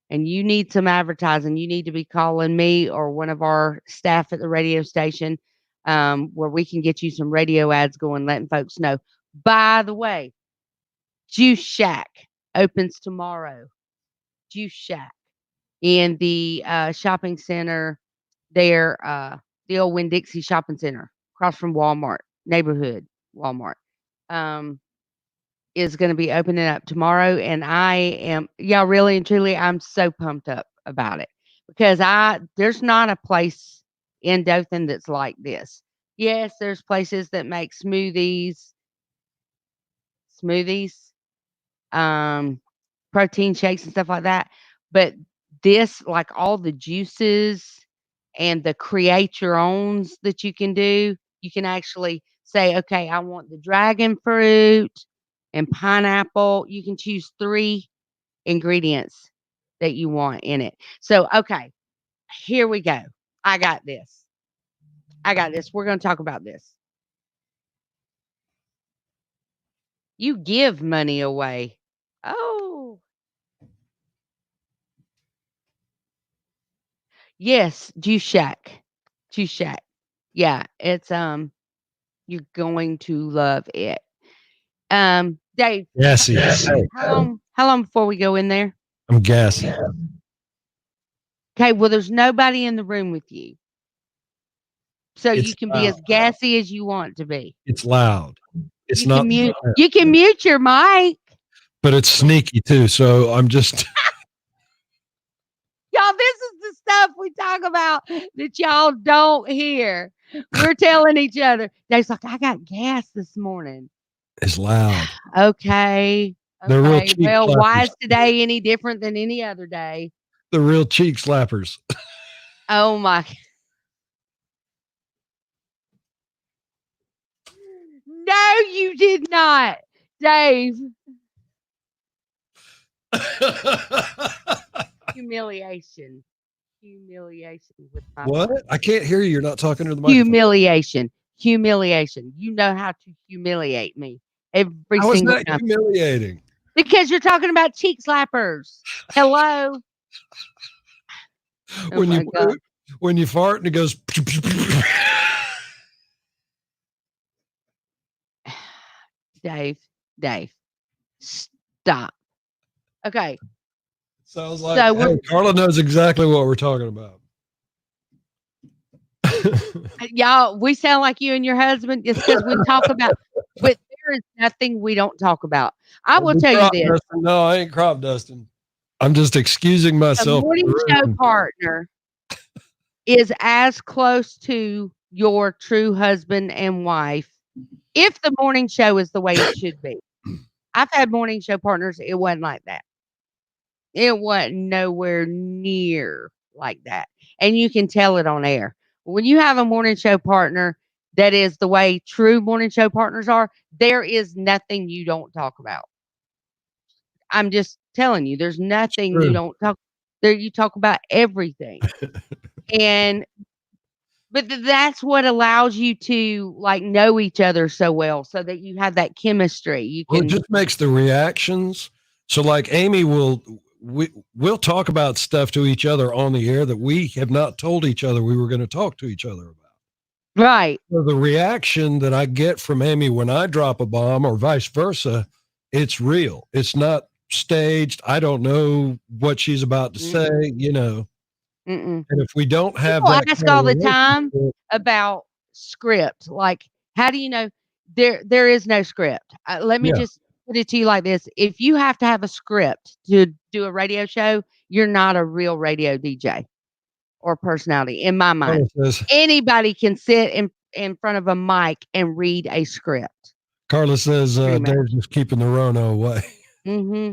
and you need some advertising, you need to be calling me or one of our staff at the radio station where we can get you some radio ads going, letting folks know. By the way, Juice Shack opens tomorrow. Juice Shack in the shopping center there, the old Winn-Dixie Shopping Center across from Walmart, neighborhood Walmart, is going to be opening up tomorrow. And really and truly, I'm so pumped up about it because there's not a place in Dothan that's like this. Yes, there's places that make smoothies, protein shakes and stuff like that. But this, like all the juices and the create your owns that you can do, you can actually say, okay, I want the dragon fruit and pineapple. You can choose 3 ingredients that you want in it. So, okay, here we go. I got this. We're going to talk about this. You give money away. Oh, yes, Juice Shack. Juice Shack. Yeah, it's you're going to love it. Dave, Gassy. Hey, how long before we go in there? I'm gassy. Okay, well, there's nobody in the room with you. So It's you can be as gassy as you want to be. It's loud. It's You not, can mute your mic. but it's sneaky too. So I'm just. Y'all, this is the stuff we talk about that y'all don't hear. We're telling each other. Dave's like, I got gas this morning. It's loud. Okay. They're real Okay. cheek Well, why slappers. is today any different than any other day? The real cheek slappers. Oh my. No, you did not, Dave. Humiliation. With my What? I can't hear you. You're not talking to the microphone. humiliation. You know how to humiliate me every How is single that time. humiliating? Because you're talking about cheek slappers. Hello. Oh When my you God. when you fart and it goes. Dave, stop. Okay. Sounds like So Carla knows exactly what we're talking about. y'all, we sound like you and your husband. It's because we talk about, but there is nothing we don't talk about. I will tell you this. Dusting. No, I ain't crop dusting. I'm just excusing A myself. morning show partner is as close to your true husband and wife if the morning show is the way it should be. I've had morning show partners. It wasn't like that. It wasn't nowhere near like that. and you can tell it on air. When you have a morning show partner that is the way true morning show partners are, there is nothing you don't talk about. I'm just telling you, there's nothing you True. don't talk there. You talk about everything. And but that's what allows you to like know each other so well so that you have that chemistry. You Well, it can just makes the reactions. So, like Amy we'll talk about stuff to each other on the air that we have not told each other we were going to talk to each other about. right. So the reaction that I get from Amy when I drop a bomb or vice versa, it's real. It's not staged. I don't know what she's about to say, Mm-mm. And if we don't have People that ask kind of all the time relationship, about script. Like, how do you know there is no script? Let me yeah, just put it to you like this: if you have to have a script to do a radio show, you're not a real radio DJ or personality, in my Carla mind. says, Anybody can sit in front of a mic and read a script, pretty much. Dave's just keeping the Rona away. Hmm.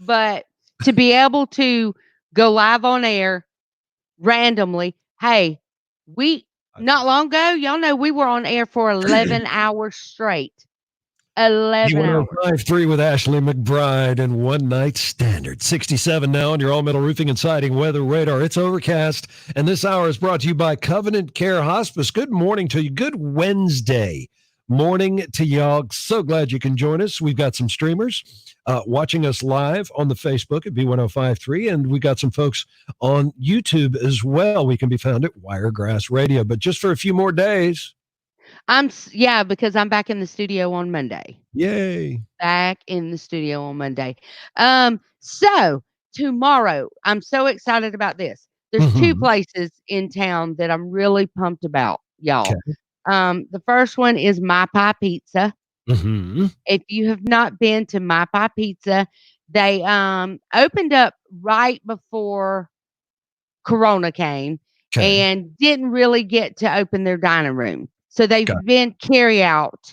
But to be able to go live on air randomly, hey, we not long ago, y'all know we were on air for 11 hours straight. 11 hours. B1053 with Ashley McBride and One Night Standard. 67 now on your all metal roofing and siding weather radar. It's overcast, and this hour is brought to you by Covenant Care Hospice. Good morning to you. Good Wednesday morning to y'all. So glad you can join us. We've got some streamers watching us live on the Facebook at B1053, and we got some folks on YouTube as well. We can be found at Wiregrass Radio, but just for a few more days. Yeah, because I'm back in the studio on Monday. Yay. Back in the studio on Monday. So tomorrow, I'm so excited about this. There's two places in town that I'm really pumped about, y'all. The first one is My Pie Pizza. If you have not been to My Pie Pizza, they opened up right before Corona came and didn't really get to open their dining room. So they've been carry out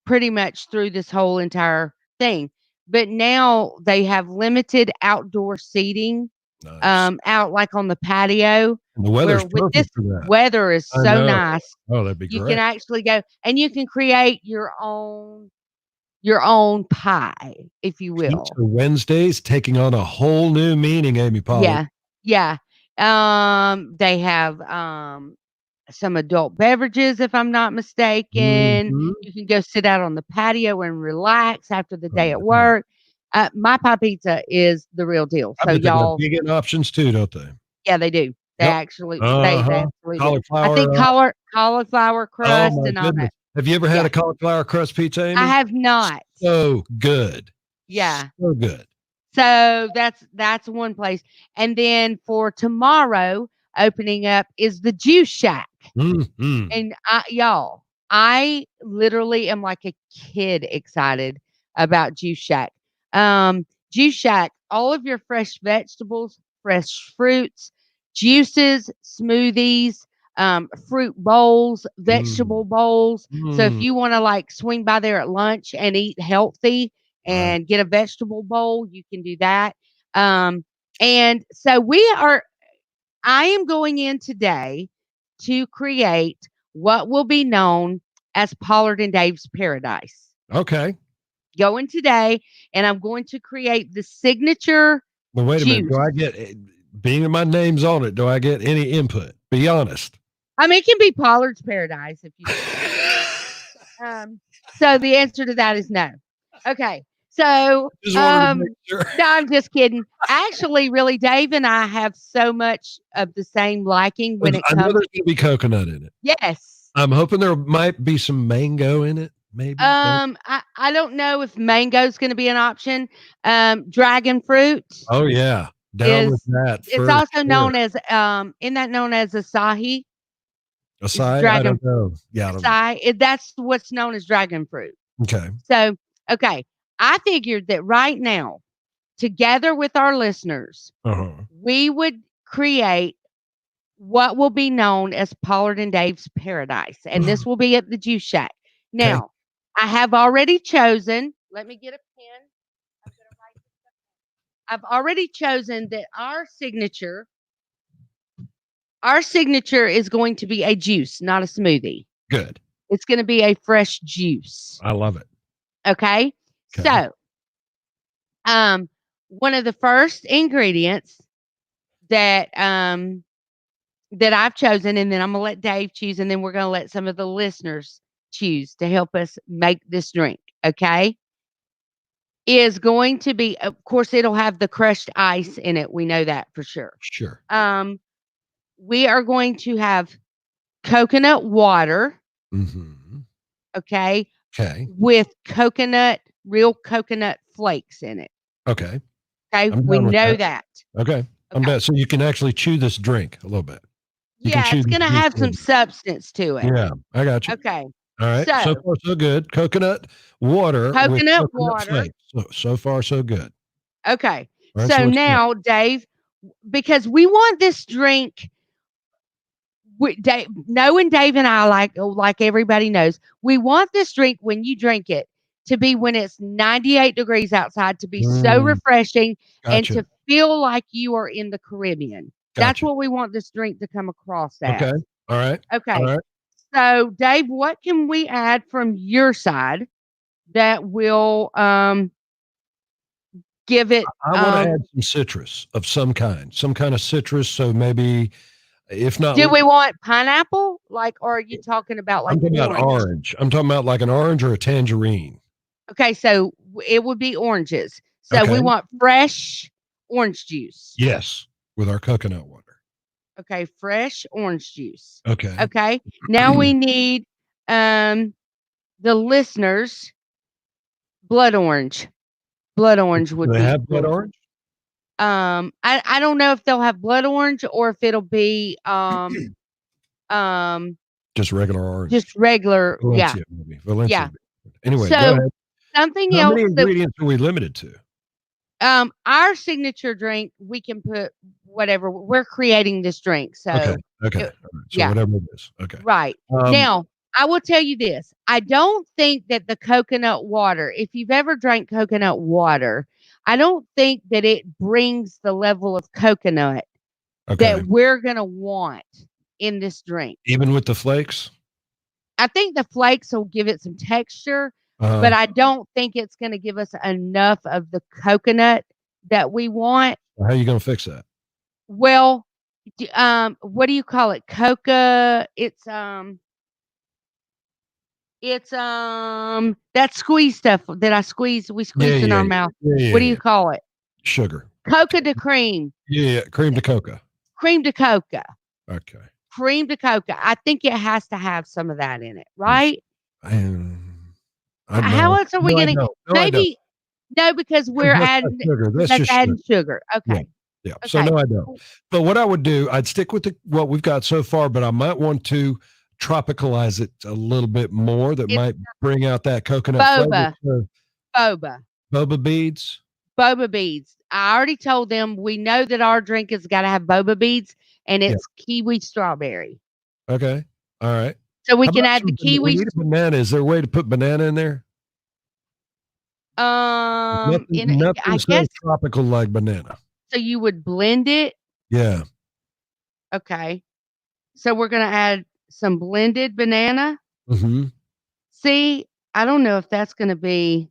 pretty much through this whole entire thing. But now they have limited outdoor seating out like on the patio. The weather's With this perfect for that. weather is I so know. nice. Oh, that'd be You great. can actually go and you can create your own pie, if you will. Pizza Wednesdays taking on a whole new meaning, Amy Pollard. Yeah. They have some adult beverages, if I'm not mistaken. You can go sit out on the patio and relax after the day at work. My Pie Pizza is the real deal. I So bet they got y'all, vegan options too, don't they? yeah, they do. They actually, they absolutely do. I Cauliflower. think cauliflower crust Oh my and all goodness. that. Have you ever had a cauliflower crust pizza, Amy? I have not. So good. Yeah. So good. So that's one place. And then for tomorrow, opening up is the Juice Shack. And I literally am like a kid excited about Juice Shack. Juice Shack, all of your fresh vegetables, fresh fruits, juices, smoothies, fruit bowls, vegetable bowls. So if you want to like swing by there at lunch and eat healthy and get a vegetable bowl, you can do that. And so I am going in today to create what will be known as Pollard and Dave's Paradise. Okay. Going today, and I'm going to create the signature Well, wait a minute. juice. Do I get, being my name's on it, do I get any input? Be honest. I mean, it can be Pollard's Paradise if you so the answer to that is no. Okay. So Just wanted to make sure. no, I'm just kidding. Actually, really, Dave and I have so much of the same liking when it I know comes. there's going to be coconut in it. Yes. I'm hoping there might be some mango in it. Maybe. I don't know if mango is going to be an option. Dragon fruit. Oh yeah, down with that. It's also known as isn't that known as acai? Acai? I don't know. Yeah, I don't know. Acai. That's what's known as dragon fruit. Okay. So, okay, I figured that right now, together with our listeners, we would create what will be known as Pollard and Dave's Paradise, and this will be at the Juice Shack. Now, I have already chosen. Let me get a pen. I'm gonna write this down. I've already chosen that our signature Our signature is going to be a juice, not a smoothie. Good. It's going to be a fresh juice. I love it. Okay. Okay. So, one of the first ingredients that that I've chosen, and then I'm gonna let Dave choose, and then we're gonna let some of the listeners choose to help us make this drink. Okay. Is going to be, of course, it'll have the crushed ice in it. We know that for sure. Sure. We are going to have coconut water, Mm-hmm. okay, Okay. with real coconut flakes in it. Okay. Okay, I'm we down with know that. that. Okay. I'm Okay. done. So you can actually chew this drink a little bit. You can Yeah, chew it's this gonna juice have a little some bit. substance to it. Yeah, I got you. Okay. All right. So So, far, so good. Coconut water with coconut coconut water. flakes. So far, so good. Okay. All right. So So what you got? now, Dave, because we want this drink, knowing Dave and I, like everybody knows, we want this drink when you drink it to be when it's 98 degrees outside, to be so Mm, refreshing and gotcha. to feel like you are in the Caribbean. That's Gotcha. what we want this drink to come across Okay. as. All right. All Okay. right. So, Dave, what can we add from your side that will give it I want to add some citrus of some kind of citrus. So maybe, if not, do we want pineapple? Like, or are you talking about I'm like talking about orange? orange. I'm talking about like an orange or a tangerine. Okay, so it would be oranges. So Okay. we want fresh orange juice. Yes, with our coconut water. Okay, fresh orange juice. Okay. Okay. Now we need the listeners blood orange. Blood orange Do would they be have blood cool. orange? I don't know if they'll have blood orange or if it'll be um Just regular orange. just regular, yeah. Valencia, maybe. Valencia. Yeah. would be good. Anyway, go So ahead. something How many else that ingredients are we limited to? our signature drink, we can put whatever. We're creating this drink. Okay. So Okay. it, All right. So yeah, whatever it is. Okay. right. Um, Now, I will tell you this. I don't think that the coconut water, if you've ever drank coconut water, I don't think that it brings the level of coconut okay. that we're going to want in this drink. Even with the flakes? I think the flakes will give it some texture, but Uh, I don't think it's going to give us enough of the coconut that we want. how are you going to fix that? Well, what do you call it? Coca. It's that squeeze stuff that we Yeah, squeeze in yeah, our yeah. mouth. Yeah, yeah, What do yeah. you call it? Sugar. Coca de cream. Yeah, yeah. Cream to coca. Cream de coca. Okay. Cream de coca. I think it has to have some of that in it, You sh- right? I How know. else are we No, I gonna don't. No, I don't. maybe no, because we're Because that's not adding sugar. That's that's just sugar. adding sugar. Yeah. Okay. Yeah. So Okay. no, I don't. But what I would do, I'd stick with what we've got so far, but I might want to tropicalize it a little bit more. That It's might bring out that coconut flavor. boba. So Boba. boba beads. Boba beads. I already told them we know that our drink has got to have boba beads, and Yeah. it's kiwi strawberry. Okay. All right. So we How can about add the we kiwis. need a banana. Is there a way to put banana in there? Nothing I so guess tropical like banana. so. You would blend it. Yeah. Okay. So we're gonna add some blended banana. Mm-hmm. See, I don't know if that's gonna be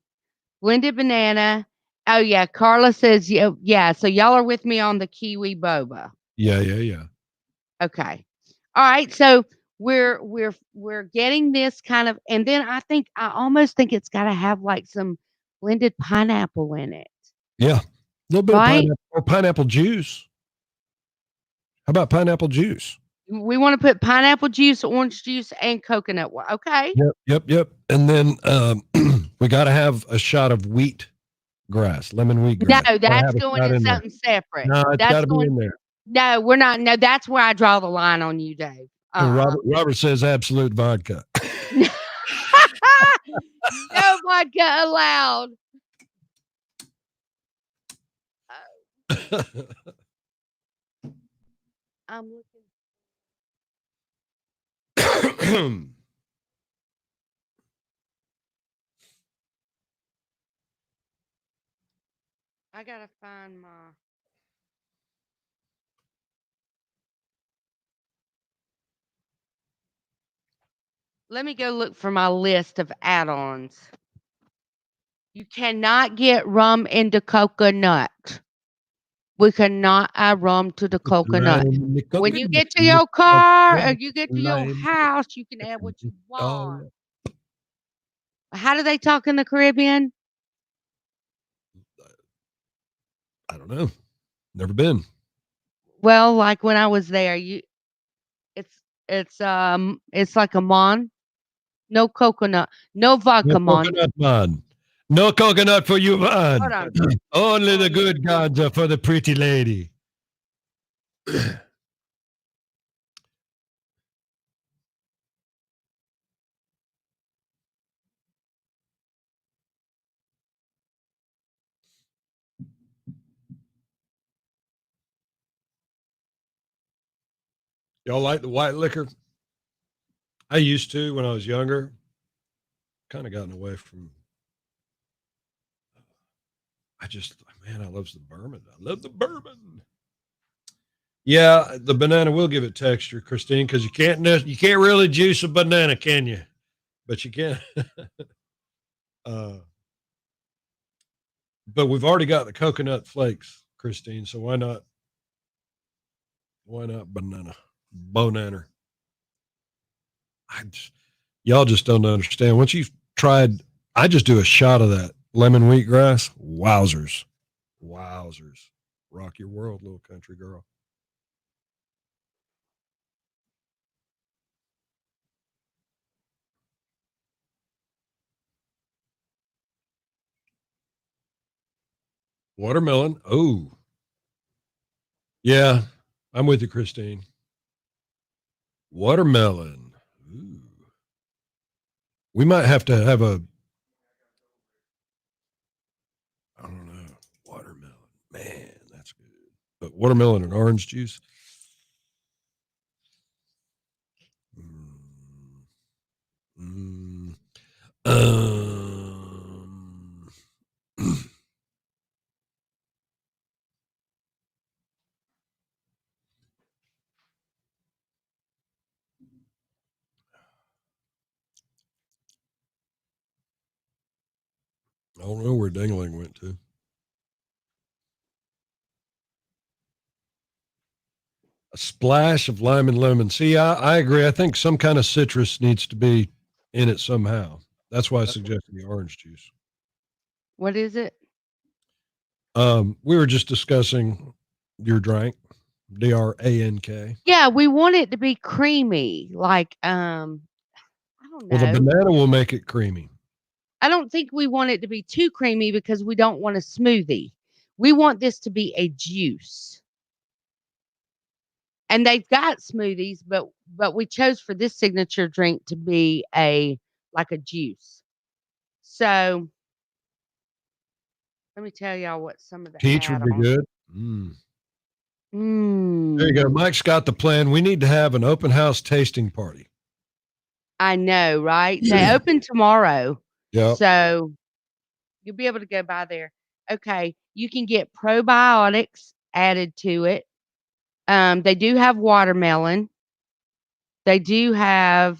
blended banana. Oh yeah, Carla says yeah. Yeah. So y'all are with me on the kiwi boba. Yeah, yeah, yeah. Okay. All right. So we're getting this kind of, and then I almost think it's got to have like some blended pineapple in it, Yeah. A little bit of right? pineapple or pineapple juice. How about pineapple juice? We want to put pineapple juice, orange juice, and coconut water. Okay. Yep, yep, yep. And then we got to have a shot of wheat grass, lemon wheat No, grass. Gotta that's have a going shot in in there. something separate. No, it's got That's to be going. in there. No, we're not. No, that's where I draw the line on you, Dave. And Robert says absolute vodka. No vodka allowed. I'm looking. I gotta find my. Let me go look for my list of add-ons. You cannot get rum into coconut. We cannot add rum to the coconut. When you get to your car or you get to your house, you can add what you want. How do they talk in the Caribbean? I don't know. Never been. Well, like when I was there, it's like a mon. No coconut, no No vodka mon. coconut, man. No coconut for you, man. Hold on. Only the good ganja for the pretty lady. Y'all like the white liquor? I used to when I was younger. Kind of gotten away from. Man, I love the bourbon. I love the bourbon. Yeah, the banana will give it texture, Christine, because you can't really juice a banana, can you? But you can. But we've already got the coconut flakes, Christine. So why not? Why not banana? Bonaner. Y'all just don't understand. Once you've tried, I just do a shot of that lemon wheatgrass. Wowzers. Wowzers. Rock your world, little country girl. Watermelon. Oh. Yeah, I'm with you, Christine. Watermelon. Ooh. We might have to have I don't know, watermelon. Man, that's good. But watermelon and orange juice. Mm. Um, I don't know where Dingling went to. A splash of lime and lemon. See, I agree. I think some kind of citrus needs to be in it somehow. That's why I suggested the orange juice. What is it? We were just discussing your drink, DRANK. Yeah, we want it to be creamy. Like, I don't Well, the know. banana will make it creamy. I don't think we want it to be too creamy because we don't want a smoothie. We want this to be a juice. And they've got smoothies, but we chose for this signature drink to be like a juice. So let me tell y'all what some of the Peach would be add-ons. good. There you go. Mike's got the plan. We need to have an open house tasting party. I know, right? They open tomorrow. Yeah. So you'll be able to go by there. Okay. You can get probiotics added to it. They do have watermelon. They do have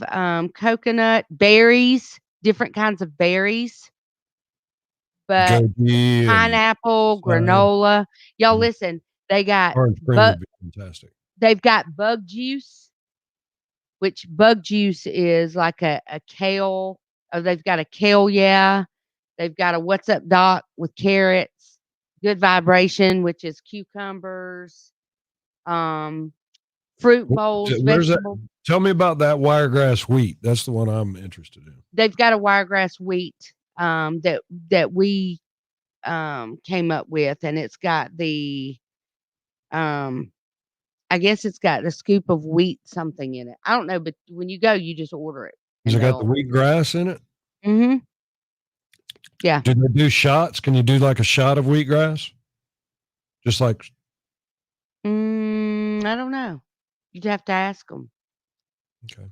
coconut, berries, different kinds of berries. But Goji and pineapple, granola. Y'all listen, they got orange cream would be fantastic. they've got bug juice, which bug juice is like a kale. Oh, they've got a kale, yeah. They've got a What's Up Doc with carrots, Good Vibration, which is cucumbers, fruit bowls, Where's that? vegetable. Tell me about that wiregrass wheat. That's the one I'm interested in. They've got a wiregrass wheat that we came up with, and it's got the I guess it's got a scoop of wheat something in it. I don't know, but when you go, you just order it. Has it got the wheatgrass in it? Mm-hmm. Yeah. Do they do shots? Can you do like a shot of wheatgrass? Just like I don't know. You'd have to ask them. Okay.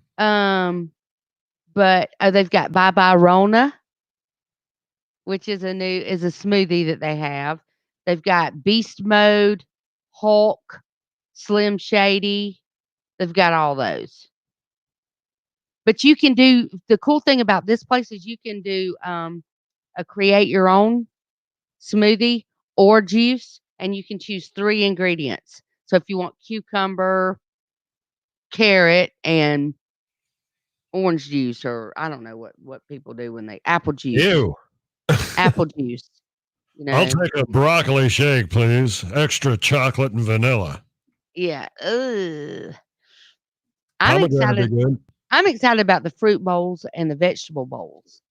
But they've got Bye Bye Rona, which is a smoothie that they have. They've got Beast Mode, Hulk, Slim Shady. They've got all those. But you can do the cool thing about this place is you can do a create your own smoothie or juice, and you can choose 3 ingredients. So if you want cucumber, carrot, and orange juice, or I don't know what people do when they apple juice. Ew. Apple juice. You I'll know. take a broccoli shake, please. Extra chocolate and vanilla. Yeah. Ugh. I'm Pomegranate would excited. be good. I'm excited about the fruit bowls and the vegetable bowls.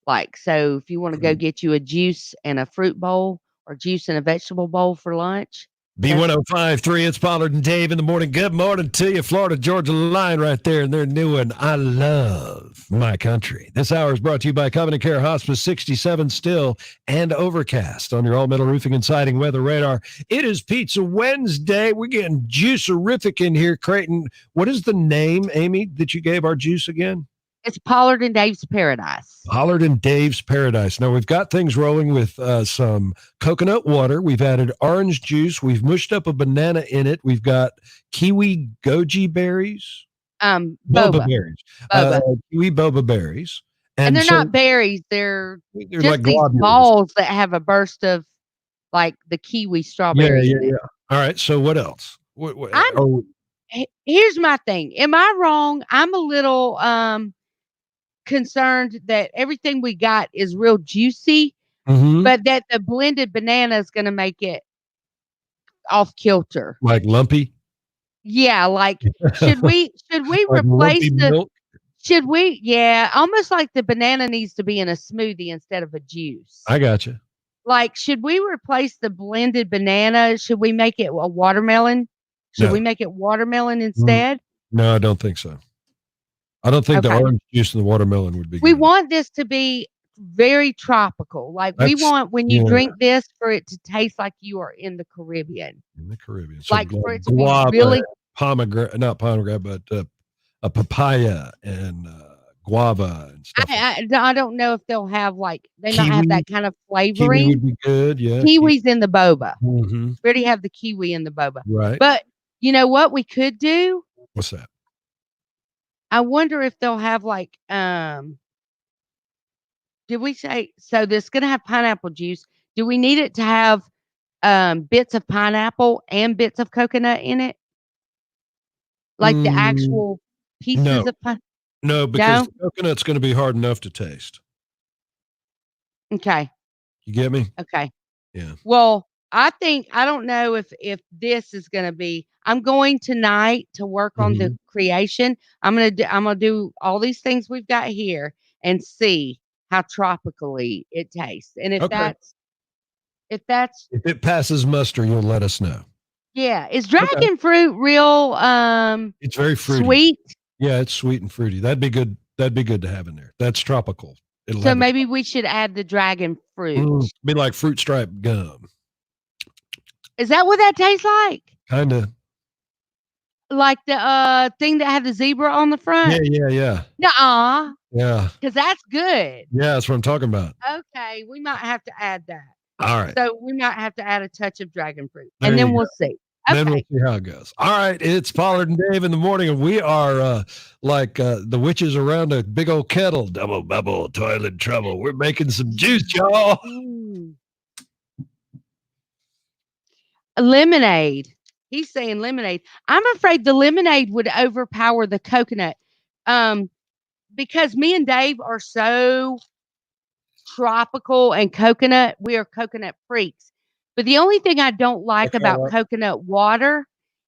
Like, so if you want to go get you a juice and a fruit bowl or juice and a vegetable bowl for lunch. B1053, it's Pollard and Dave in the morning. Good morning to you, Florida Georgia line right there, and they're new one. I love my country. This hour is brought to you by Covenant Care Hospice, 67 still and overcast on your all metal roofing and siding weather radar. It is Pizza Wednesday. We're getting juicerific in here. Creighton, what is the name, Amy, that you gave our juice again? It's Pollard and Dave's Paradise. Pollard and Dave's Paradise. Now, we've got things rolling with some coconut water. We've added orange juice. We've mushed up a banana in it. We've got kiwi goji berries. Boba Berries. Boba. Kiwi boba berries. And they're so not berries. They're they're just like these globules. balls that have a burst of like the kiwi strawberry. Yeah. All right. So what else? Here's my thing. Am I wrong? I'm a little concerned that everything we got is real juicy, but that the blended banana is going to make it off kilter. Like lumpy? Yeah, like should we Like replace the milk? should we almost like the banana needs to be in a smoothie instead of a juice. I got you. Like, should we replace the blended banana? Should we make it a watermelon? Should we make it watermelon instead? No, I don't think so. I don't think the orange juice and the watermelon would be We good. want this to be very tropical. Like, we want when you drink this for it to taste like you are in the Caribbean. In the Caribbean. So Like for it to be really not pomegranate, but a papaya and guava and stuff. I don't know if they'll have like they might Kiwi? have that kind of Kiwi flavoring. would be good, yeah. Kiwi's in the boba. Mm-hmm. We already have the kiwi in the boba. Right. But you know what we could do? What's that? I wonder if they'll have like did we say so this is gonna have pineapple juice. Do we need it to have bits of pineapple and bits of coconut in it? Like the actual pieces of pineapple? No, because the coconut's going to be hard enough to taste. Okay. You get me? Okay. Yeah. Well, I don't know if this is going to be. I'm going tonight to work on the creation. I'm gonna do all these things we've got here and see how tropically it tastes. And if it passes muster, you'll let us know. Yeah, is dragon fruit real? It's very fruity. Sweet. Yeah, it's sweet and fruity. That'd be good. That'd be good to have in there. That's tropical. So maybe we should add the dragon fruit. Be like fruit stripe gum. Is that what that tastes like? Kind of. Like the thing that had the zebra on the front? Yeah. Nuh-uh. Yeah. Because that's good. Yeah, that's what I'm talking about. Okay, we might have to add that. All right. So we might have to add a touch of dragon fruit. There and then you we'll see. Okay. Then we'll see how it goes. All right. It's Pollard and Dave in the morning, and we are like the witches around a big old kettle. Double bubble, toilet trouble. We're making some juice, y'all. Lemonade. He's saying lemonade. I'm afraid the lemonade would overpower the coconut. Because me and Dave are so tropical and coconut. We are coconut freaks. But the only thing I don't like about coconut water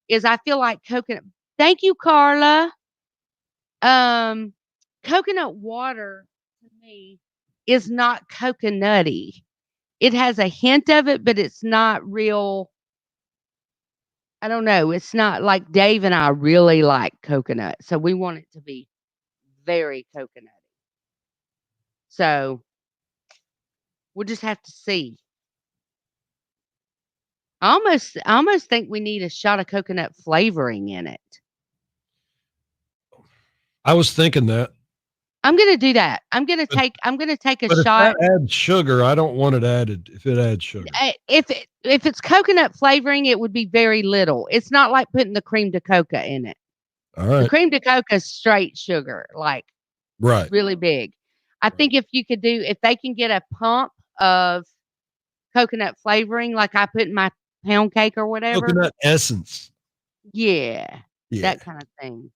is I feel like coconut. Thank you, Carla. Coconut water to me is not coconutty. It has a hint of it, but it's not real. I don't know. It's not like Dave and I really like coconut. So we want it to be very coconutty. So we'll just have to see. I almost think we need a shot of coconut flavoring in it. I was thinking that. I'm gonna do that. I'm gonna take a shot. If that adds sugar, I don't want it added. If it adds sugar, if it's coconut flavoring, it would be very little. It's not like putting the cream de coca in it. All The right. cream de coca is straight sugar, like Right. really big. I think if they can get a pump of coconut flavoring like I put in my pound cake or whatever. Coconut essence. Yeah, Yeah. that kind of thing.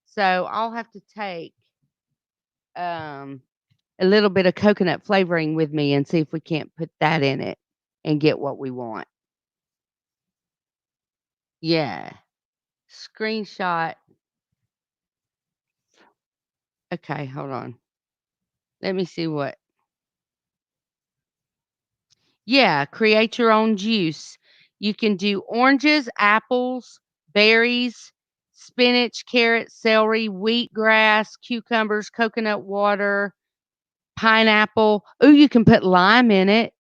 So I'll have to take a little bit of coconut flavoring with me and see if we can't put that in it and get what we want. Yeah. Screenshot. Okay, hold on. Let me see what. Yeah, create your own juice. You can do oranges, apples, berries, spinach, carrot, celery, wheatgrass, cucumbers, coconut water, pineapple. Ooh, you can put lime in it.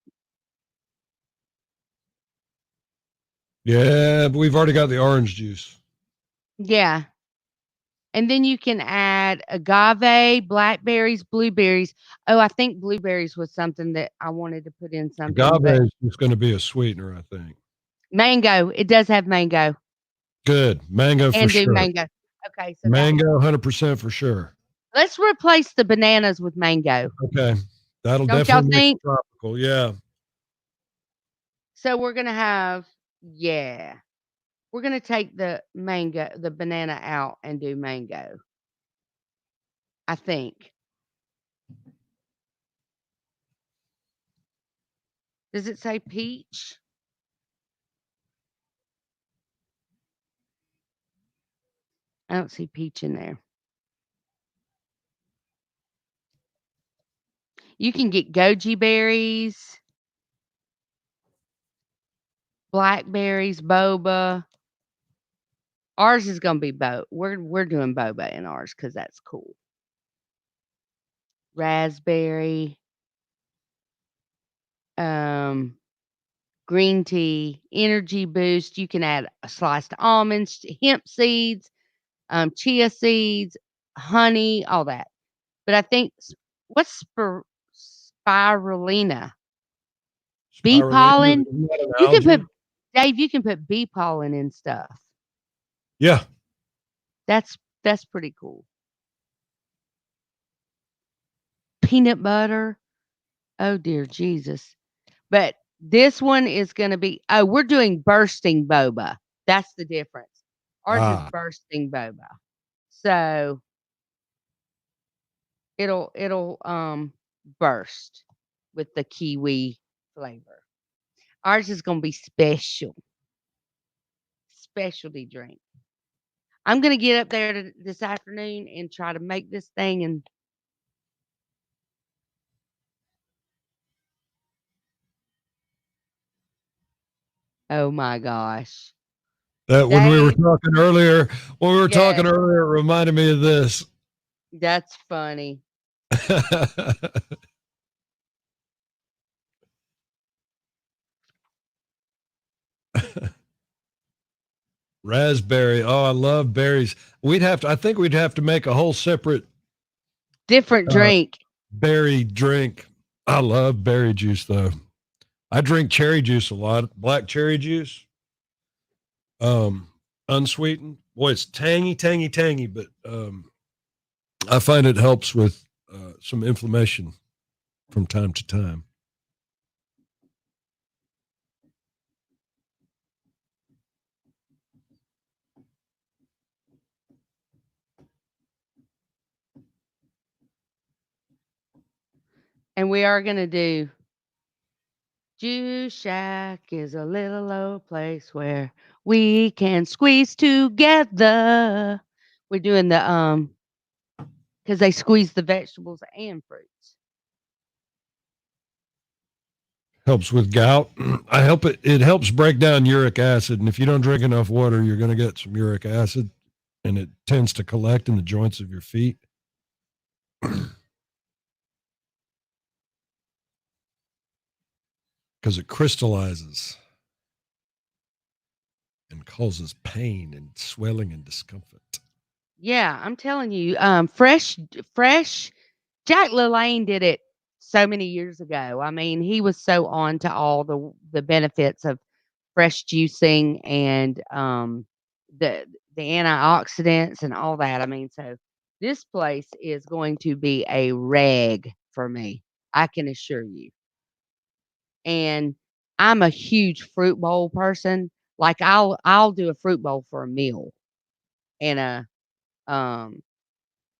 Yeah, but we've already got the orange juice. Yeah. And then you can add agave, blackberries, blueberries. Oh, I think blueberries was something that I wanted to put in something, Agave but is just going to be a sweetener, I think. mango. It does have mango. Good. Mango for And do sure. mango. Okay, so Mango, 100% for sure. let's replace the bananas with mango. Okay. That'll Don't y'all definitely make think? it tropical. Yeah. So we're gonna have yeah. We're gonna take the banana out and do mango. I think. Does it say peach? I don't see peach in there. You can get goji berries, blackberries, boba. Ours is gonna be we're doing boba in ours because that's cool. Raspberry, um, green tea, energy boost. You can add sliced almonds, hemp seeds, chia seeds, honey, all that. But I think what's spirulina? Bee Spirulina, pollen? isn't that an You can put algae? Dave, you can put bee pollen in stuff. Yeah. That's pretty cool. Peanut butter. Oh dear Jesus. But this one is gonna be we're doing bursting boba. That's the difference. Ours is Ah, bursting boba. So it'll burst with the kiwi flavor. Ours is gonna be special. Specialty drink. I'm gonna get up there this afternoon and try to make this thing and oh my gosh. that They when we were yeah, talking earlier, it reminded me of this. that's funny. Raspberry. Oh, I love berries. I think we'd have to make a whole separate Different uh, drink. berry drink. I love berry juice though. I drink cherry juice a lot. Black cherry juice. Um, unsweetened. Boy, it's tangy, tangy, tangy, but I find it helps with some inflammation from time to time. And we are gonna do Juice Shack is a little old place where we can squeeze together. We're doing the because they squeeze the vegetables and fruits. Helps with gout. It helps break down uric acid, and if you don't drink enough water, you're going to get some uric acid, and it tends to collect in the joints of your feet. Because it crystallizes and causes pain and swelling and discomfort. Yeah, I'm telling you, fresh Jack LaLanne did it so many years ago. I mean, he was so on to all the benefits of fresh juicing and the the antioxidants and all that. I mean, so this place is going to be a rag for me. I can assure you. And I'm a huge fruit bowl person. Like I'll do a fruit bowl for a meal and a um,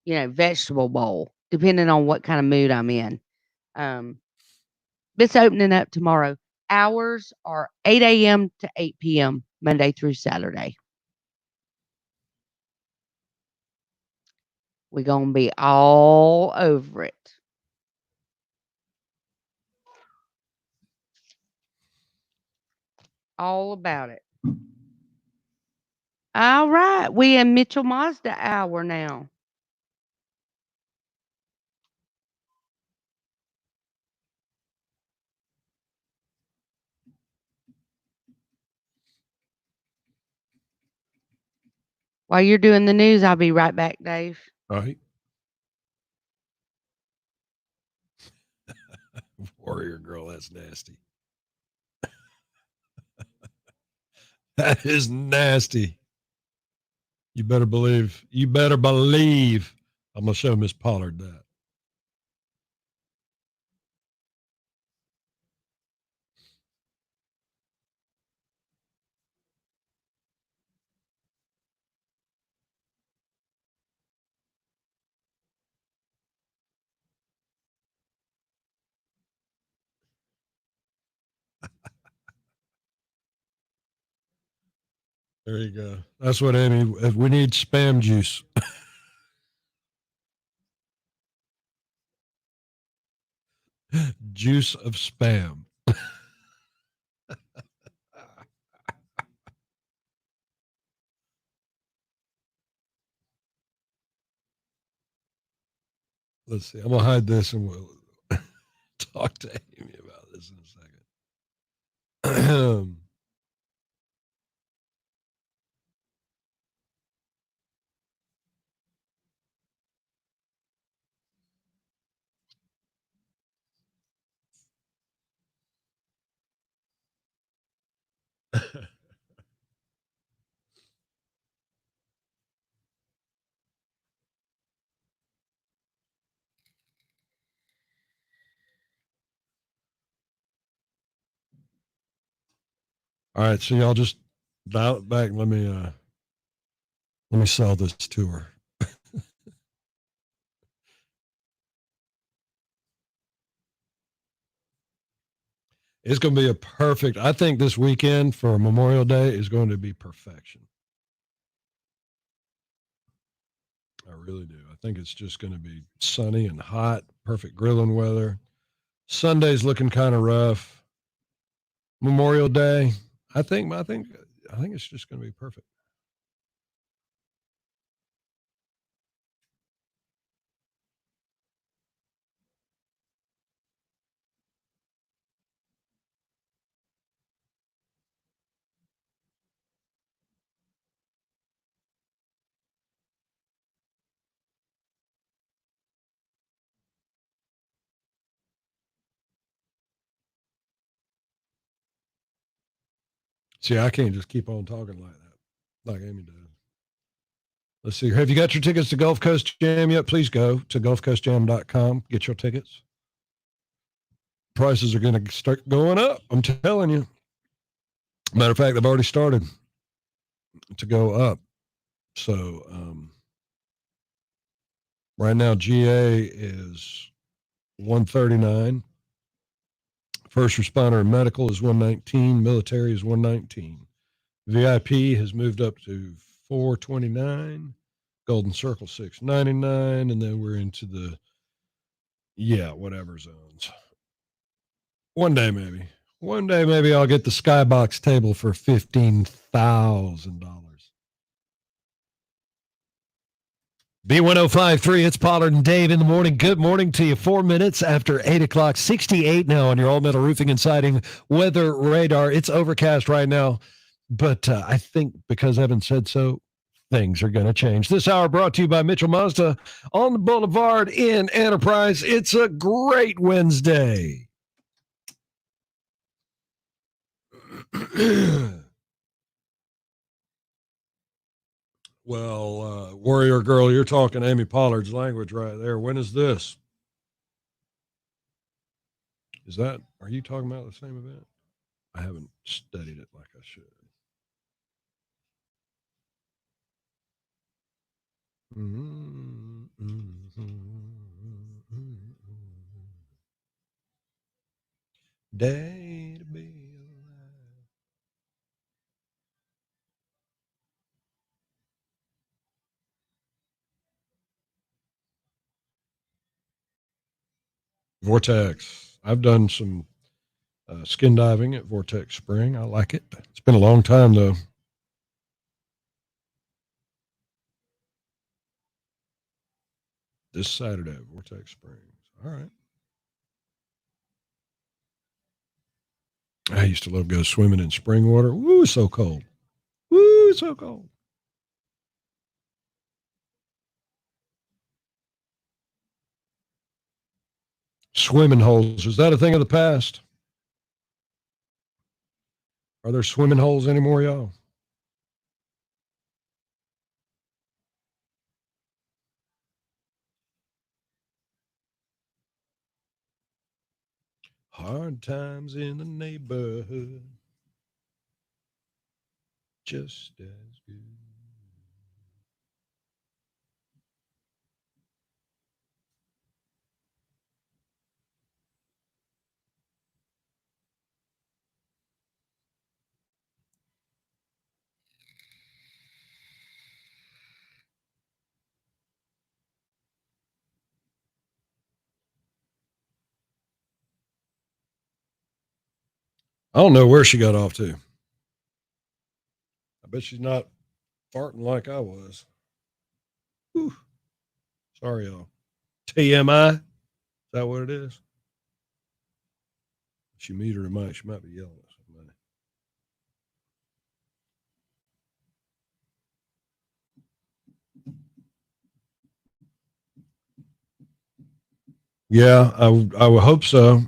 vegetable bowl, depending on what kind of mood I'm in. Um, it's opening up tomorrow. Hours are 8 a.m. to 8 p.m. Monday through Saturday. We're gonna be all over it. All about it. All right. We in Mitchell Mazda hour now. While you're doing the news, I'll be right back, Dave. All right. Warrior girl, that's nasty. That is nasty. You better believe. I'm going to show Miss Pollard that. There you go. That's what Amy, we need spam juice. Juice of spam. Let's see. I'm going to hide this and we'll talk to Amy about this in a second. All right, so y'all just dial it back. Let me sell this to her. It's going to be I think this weekend for Memorial Day is going to be perfection. I really do. I think it's just going to be sunny and hot, perfect grilling weather. Sunday's looking kind of rough. Memorial Day, I think it's just going to be perfect. See, I can't just keep on talking like that, like Amy does. Let's see. Have you got your tickets to Gulf Coast Jam yet? Please go to gulfcoastjam.com. Get your tickets. Prices are going to start going up. I'm telling you. Matter of fact, they've already started to go up. So right now, GA is $139. First responder and medical is $119. Military is $119. VIP has moved up to $429. Golden Circle $699, and then we're into the whatever zones. One day maybe I'll get the skybox table for $15,000. B1053, it's Pollard and Dave in the morning. Good morning to you. 4 minutes after 8 o'clock, 68 now on your all metal roofing and siding weather radar. It's overcast right now, but I think because Evan said so, things are going to change. This hour brought to you by Mitchell Mazda on the Boulevard in Enterprise. It's a great Wednesday. Well, Warrior Girl, you're talking Amy Pollard's language right there. When is this? Are you talking about the same event? I haven't studied it like I should. Day to be alive. Vortex. I've done some skin diving at Vortex Spring. I like it. It's been a long time though. This Saturday at Vortex Springs. All right. I used to love go swimming in spring water. Woo, it's so cold. Woo, it's so cold. Swimming holes. Is that a thing of the past? Are there swimming holes anymore, y'all? Hard times in the neighborhood. Just as good. I don't know where she got off to. I bet she's not farting like I was. Whew. Sorry, y'all. TMI? Is that what it is? If she meet her tonight, she might be yelling at somebody. Yeah, I would hope so.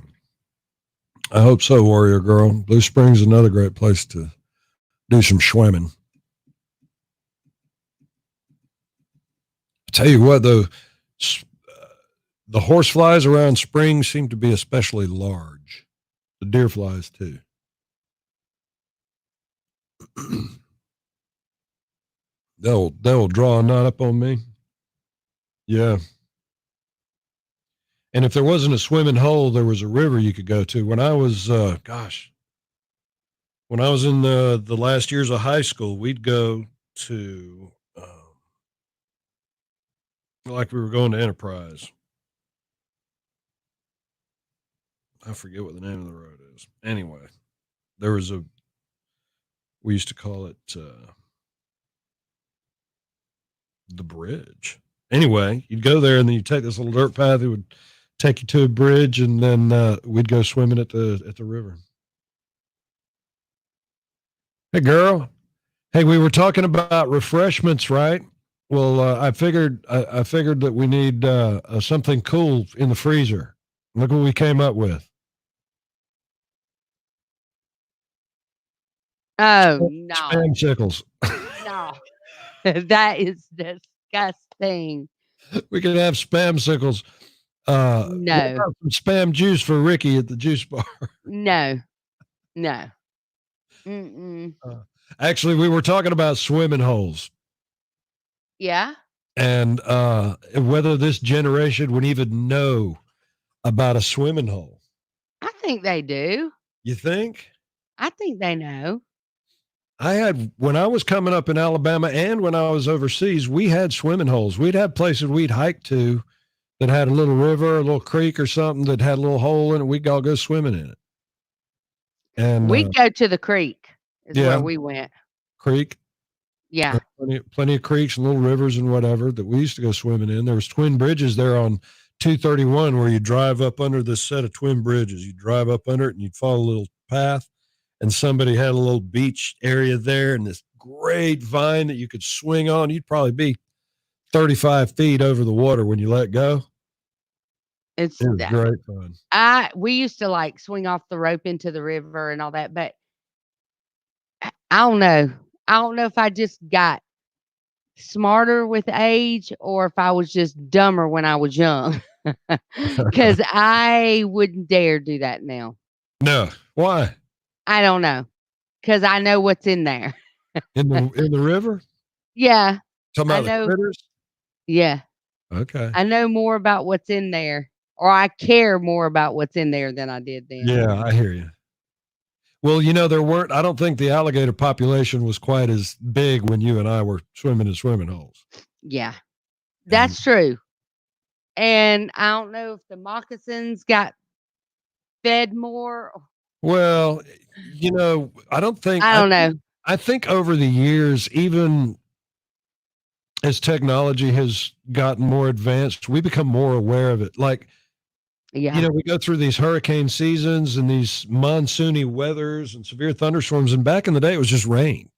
I hope so, Warrior Girl. Blue Springs is another great place to do some swimming. I tell you what, though, the horse flies around springs seem to be especially large. The deer flies too. they'll draw a knot up on me. Yeah. And if there wasn't a swimming hole, there was a river you could go to. When I was, when I was in the last years of high school, we'd go to, like we were going to Enterprise. I forget what the name of the road is. Anyway, there was we used to call it the bridge. Anyway, you'd go there and then you take this little dirt path. It would take you to a bridge, and then we'd go swimming at the river. Hey, girl. Hey, we were talking about refreshments, right? Well, I figured that we need something cool in the freezer. Look what we came up with. Oh, no. Spamsicles. No. That is disgusting. We could have spamsicles. No. Some spam juice for Ricky at the juice bar. No. No. Mm-mm. Actually, we were talking about swimming holes. Yeah? And whether this generation would even know about a swimming hole. I think they do. You think? I think they know. When I was coming up in Alabama and when I was overseas, we had swimming holes. We'd have places we'd hike to that had a little river, a little creek or something that had a little hole in it. We'd all go swimming in it. And we'd go to the creek is where we went. Creek? Yeah. Plenty of creeks and little rivers and whatever that we used to go swimming in. There was twin bridges there on 231 where you drive up under this set of twin bridges. You drive up under it and you'd follow a little path, and somebody had a little beach area there and this great vine that you could swing on. You'd probably be 35 feet over the water when you let go. It was great fun. We used to like swing off the rope into the river and all that, but I don't know. I don't know if I just got smarter with age or if I was just dumber when I was young. Because I wouldn't dare do that now. No. Why? I don't know. Because I know what's in there. In the river? Yeah, Talking I about the know. critters? Yeah, Okay. I know more about what's in there, or I care more about what's in there than I did then. Yeah, I hear you. Well, I don't think the alligator population was quite as big when you and I were swimming in swimming holes. Yeah, And, that's true. And I don't know if the moccasins got fed more. well, I don't think, I don't know. I think over the years, even as technology has gotten more advanced, we become more aware of it. Like, Yeah. we go through these hurricane seasons and these monsoony weathers and severe thunderstorms. And back in the day, it was just rain.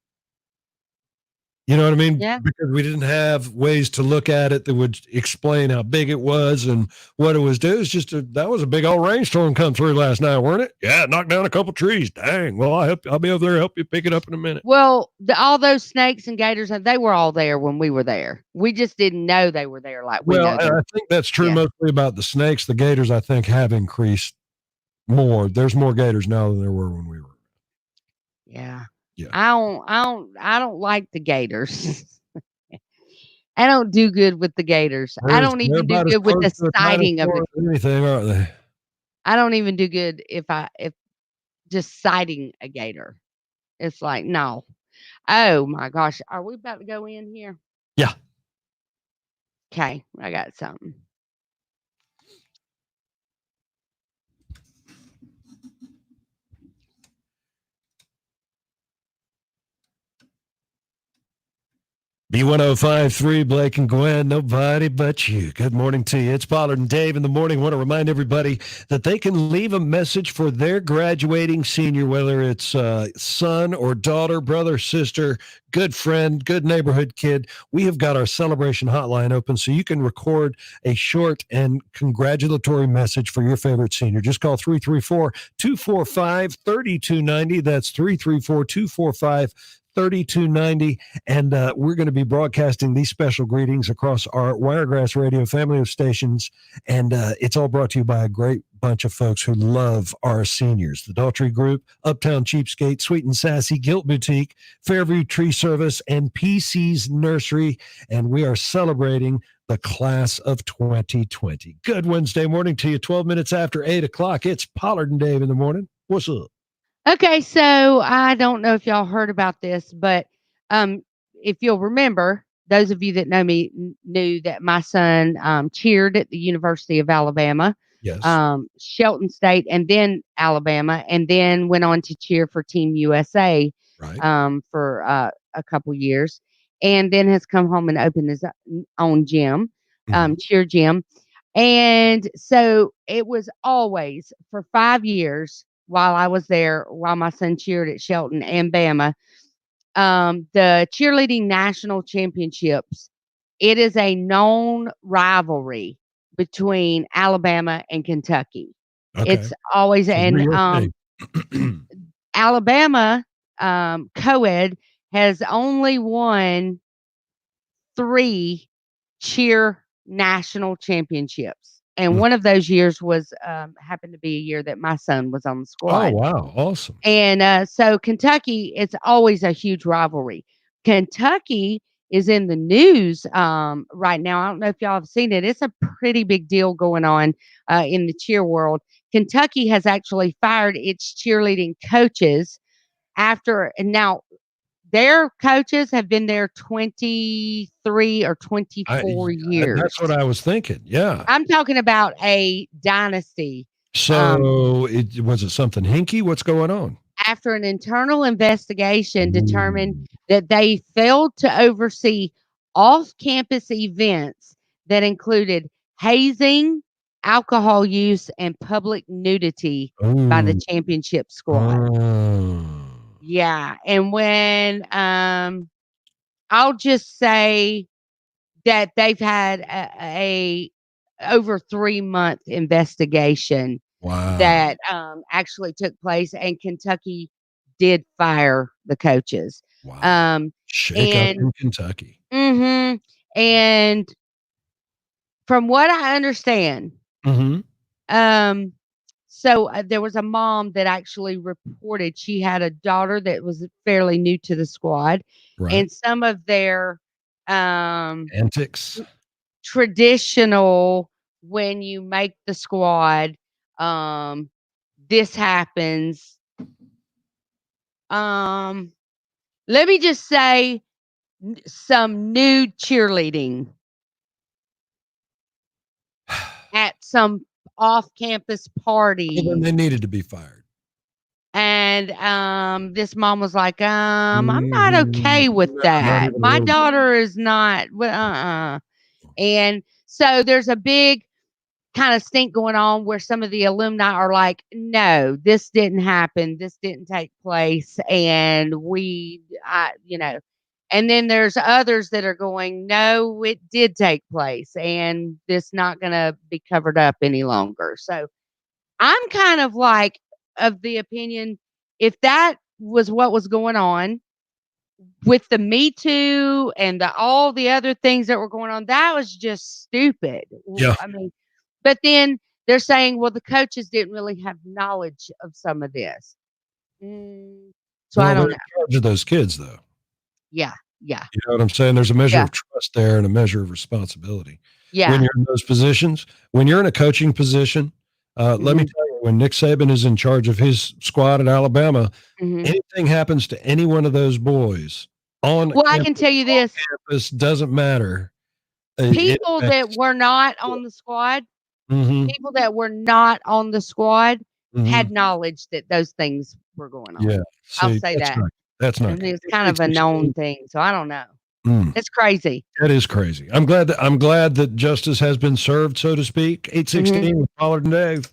You know what I mean? Yeah. Because we didn't have ways to look at it that would explain how big it was and what it was doing. It's just that was a big old rainstorm come through last night, weren't it? Yeah, it knocked down a couple trees. Dang. Well, I'll be over there, help you pick it up in a minute. Well, all those snakes and gators, they were all there when we were there. We just didn't know they were there like we know Well, and them. I think that's true Yeah. mostly about the snakes. The gators, I think, have increased more. There's more gators now than there were when we were. Yeah. Yeah. I don't like the gators. I don't do good with the gators. I don't They're even do about as good with close the to a sighting of dinosaur it. as anything, aren't they? I don't even do good if just sighting a gator. It's like, no. Oh my gosh. Are we about to go in here? Yeah. Okay, I got something. B1053, Blake and Gwen, nobody but you. Good morning to you. It's Pollard and Dave in the morning. I want to remind everybody that they can leave a message for their graduating senior, whether it's son or daughter, brother, sister, good friend, good neighborhood kid. We have got our celebration hotline open so you can record a short and congratulatory message for your favorite senior. Just call 334-245-3290. That's 334-245-3290. And we're going to be broadcasting these special greetings across our Wiregrass Radio family of stations. And it's all brought to you by a great bunch of folks who love our seniors. The Daltrey Group, Uptown Cheapskate, Sweet and Sassy, Gilt Boutique, Fairview Tree Service, and PC's Nursery. And we are celebrating the class of 2020. Good Wednesday morning to you, 12 minutes after 8 o'clock. It's Pollard and Dave in the morning. What's up? Okay, so I don't know if y'all heard about this, but if you'll remember, those of you that know me knew that my son cheered at the University of Alabama, Yes. Shelton State, and then Alabama, and then went on to cheer for Team USA Right. for a couple years, and then has come home and opened his own gym, cheer gym. And so it was always for 5 years while I was there, while my son cheered at Shelton and Bama, the cheerleading national championships, it is a known rivalry between Alabama and Kentucky. Okay. It's always So and real thing. Alabama co-ed has only won 3 cheer national championships. And one of those years was happened to be a year that my son was on the squad. Oh, wow. Awesome. And so Kentucky, it's always a huge rivalry. Kentucky is in the news right now. I don't know if y'all have seen it. It's a pretty big deal going on in the cheer world. Kentucky has actually fired its cheerleading coaches and now their coaches have been there 23 or 24 years. That's what I was thinking. Yeah. I'm talking about a dynasty. So was it something hinky? What's going on? After an internal investigation determined that they failed to oversee off-campus events that included hazing, alcohol use, and public nudity by the championship squad. Yeah, and when I'll just say that they've had a over 3-month investigation that actually took place, and Kentucky did fire the coaches. Shake up in Kentucky. And from what I understand, Mm-hmm. So there was a mom that actually reported she had a daughter that was fairly new to the squad, Right. and some of their Antics. traditional when you make the squad, this happens. Let me just say some nude cheerleading at some off-campus Well, then party. they needed to be fired. And this mom was like, I'm not Mhm. okay with No, not that. even a My little bit. daughter is not, And so there's a big kind of stink going on where some of the alumni are like, no, this didn't happen. This didn't take place. And and then there's others that are going, no, it did take place. And this not going to be covered up any longer. So I'm kind of like of the opinion, if that was what was going on with the Me Too and all the other things that were going on, that was just stupid. Yeah. I mean, but then they're saying, well, the coaches didn't really have knowledge of some of this. So I Well, they're don't in know. charge of those kids, though. Yeah, yeah, You know what I'm saying? There's a measure yeah, of trust there and a measure of responsibility. When yeah. you're in those positions, when you're in a coaching position, let me Mhm, tell you, when Nick Saban is in charge of his squad at Alabama, mhm. anything happens to any one of those boys on Well, I can campus, tell you off this: campus, doesn't matter. It people that affects. were not on the squad Mm-hmm. people that were not on the squad Mm-hmm. had knowledge that those things were going on. Yeah. I'll See, say that's that. not. That's not And good. it's kind of It's a known extreme. thing, so I don't know. Mm. It's crazy. That is crazy. I'm glad that justice has been served, so to speak. Mhm. 816 with Pollard and Dave.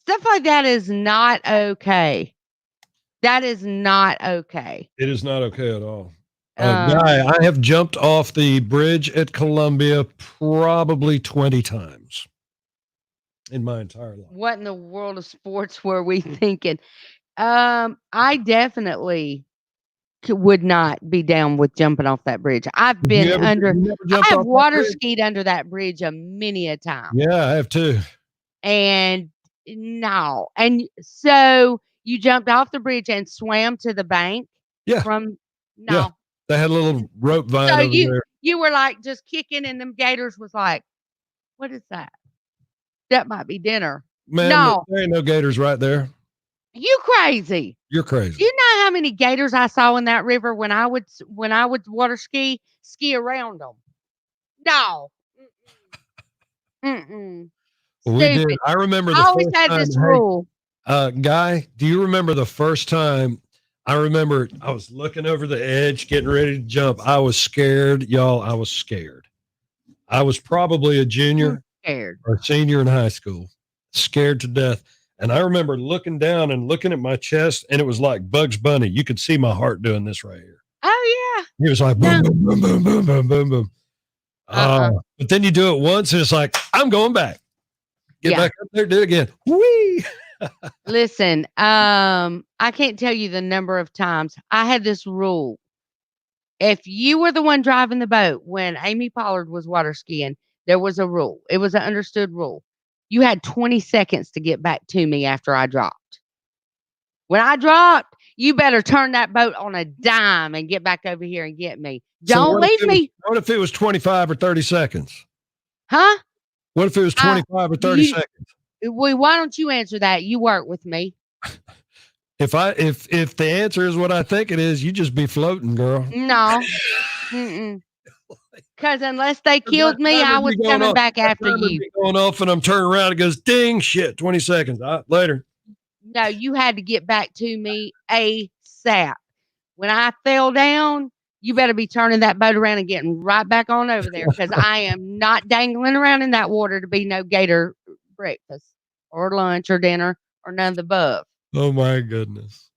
Stuff like that is not okay. That is not okay. It is not okay at all. Guy, Um, I have jumped off the bridge at Columbia probably 20 times in my entire life. what in the world of sports were we thinking? I definitely would not be down with jumping off that bridge. You never I jumped have off that water bridge? skied under that bridge a many a time. Yeah, I have too. And no. And so you jumped off the bridge and swam to the bank Yeah, from yeah. no. They had a little rope vine So over there. you were like just kicking and them gators was like, "What is that? That might be dinner." Man, No, there ain't no gators right there. you crazy. You're Do crazy. you know how many gators I saw in that river when I would water ski around them? No. Mm-mm. Well, we did. Stupid. I remember I the always first had time. this Hey, rule. Guy, do you remember the first time? I remember I was looking over the edge, getting ready to jump. I was scared, y'all. I was scared. I was probably a junior Scared. or senior in high school, scared to death. And I remember looking down and looking at my chest, and it was like Bugs Bunny. You could see my heart doing this right here. Oh It was like yeah. boom, No. boom, boom, boom, boom, boom, boom, boom. Uh-uh. But then you do it once, and it's like, I'm going back. Get Yeah. back up there, do it again. Whee! Listen, I can't tell you the number of times I had this rule. If you were the one driving the boat when Amy Pollard was water skiing, there was a rule. It was an understood rule. You had 20 seconds to get back to me after I dropped. When I dropped, you better turn that boat on a dime and get back over here and get me. So Don't leave me. what if it was 25 or 30 seconds? Huh? What if it was 25 or 30 You, seconds? why don't you answer that? You work with me. If the answer is what I think it is, you just be floating, girl. No. Because unless they killed me, I was coming back after you. Going off and I'm turning around. It goes ding, shit, 20 seconds. Later. No, you had to get back to me ASAP. When I fell down, you better be turning that boat around and getting right back on over there because I am not dangling around in that water to be no gator breakfast or lunch or dinner or none of the above. Oh my goodness.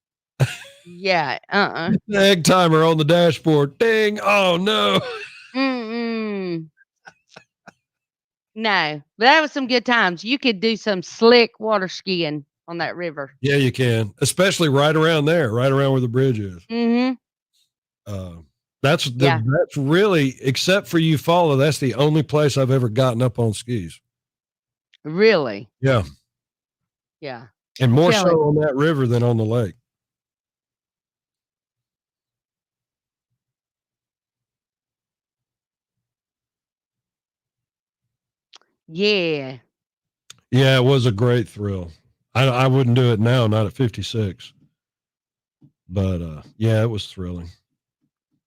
Yeah, The egg timer on the dashboard. Ding. Oh no. Mm-mm. No, but that was some good times. You could do some slick water skiing on that river. Yeah, you can. Especially right around there, right around where the bridge is. Mm-hmm. That's really, except for Eufaula, that's the only place I've ever gotten up on skis. Really? Yeah. Yeah. And more so Telling- on that river than on the lake. Yeah. Yeah, it was a great thrill. I wouldn't do it now, not at 56. But yeah, it was thrilling.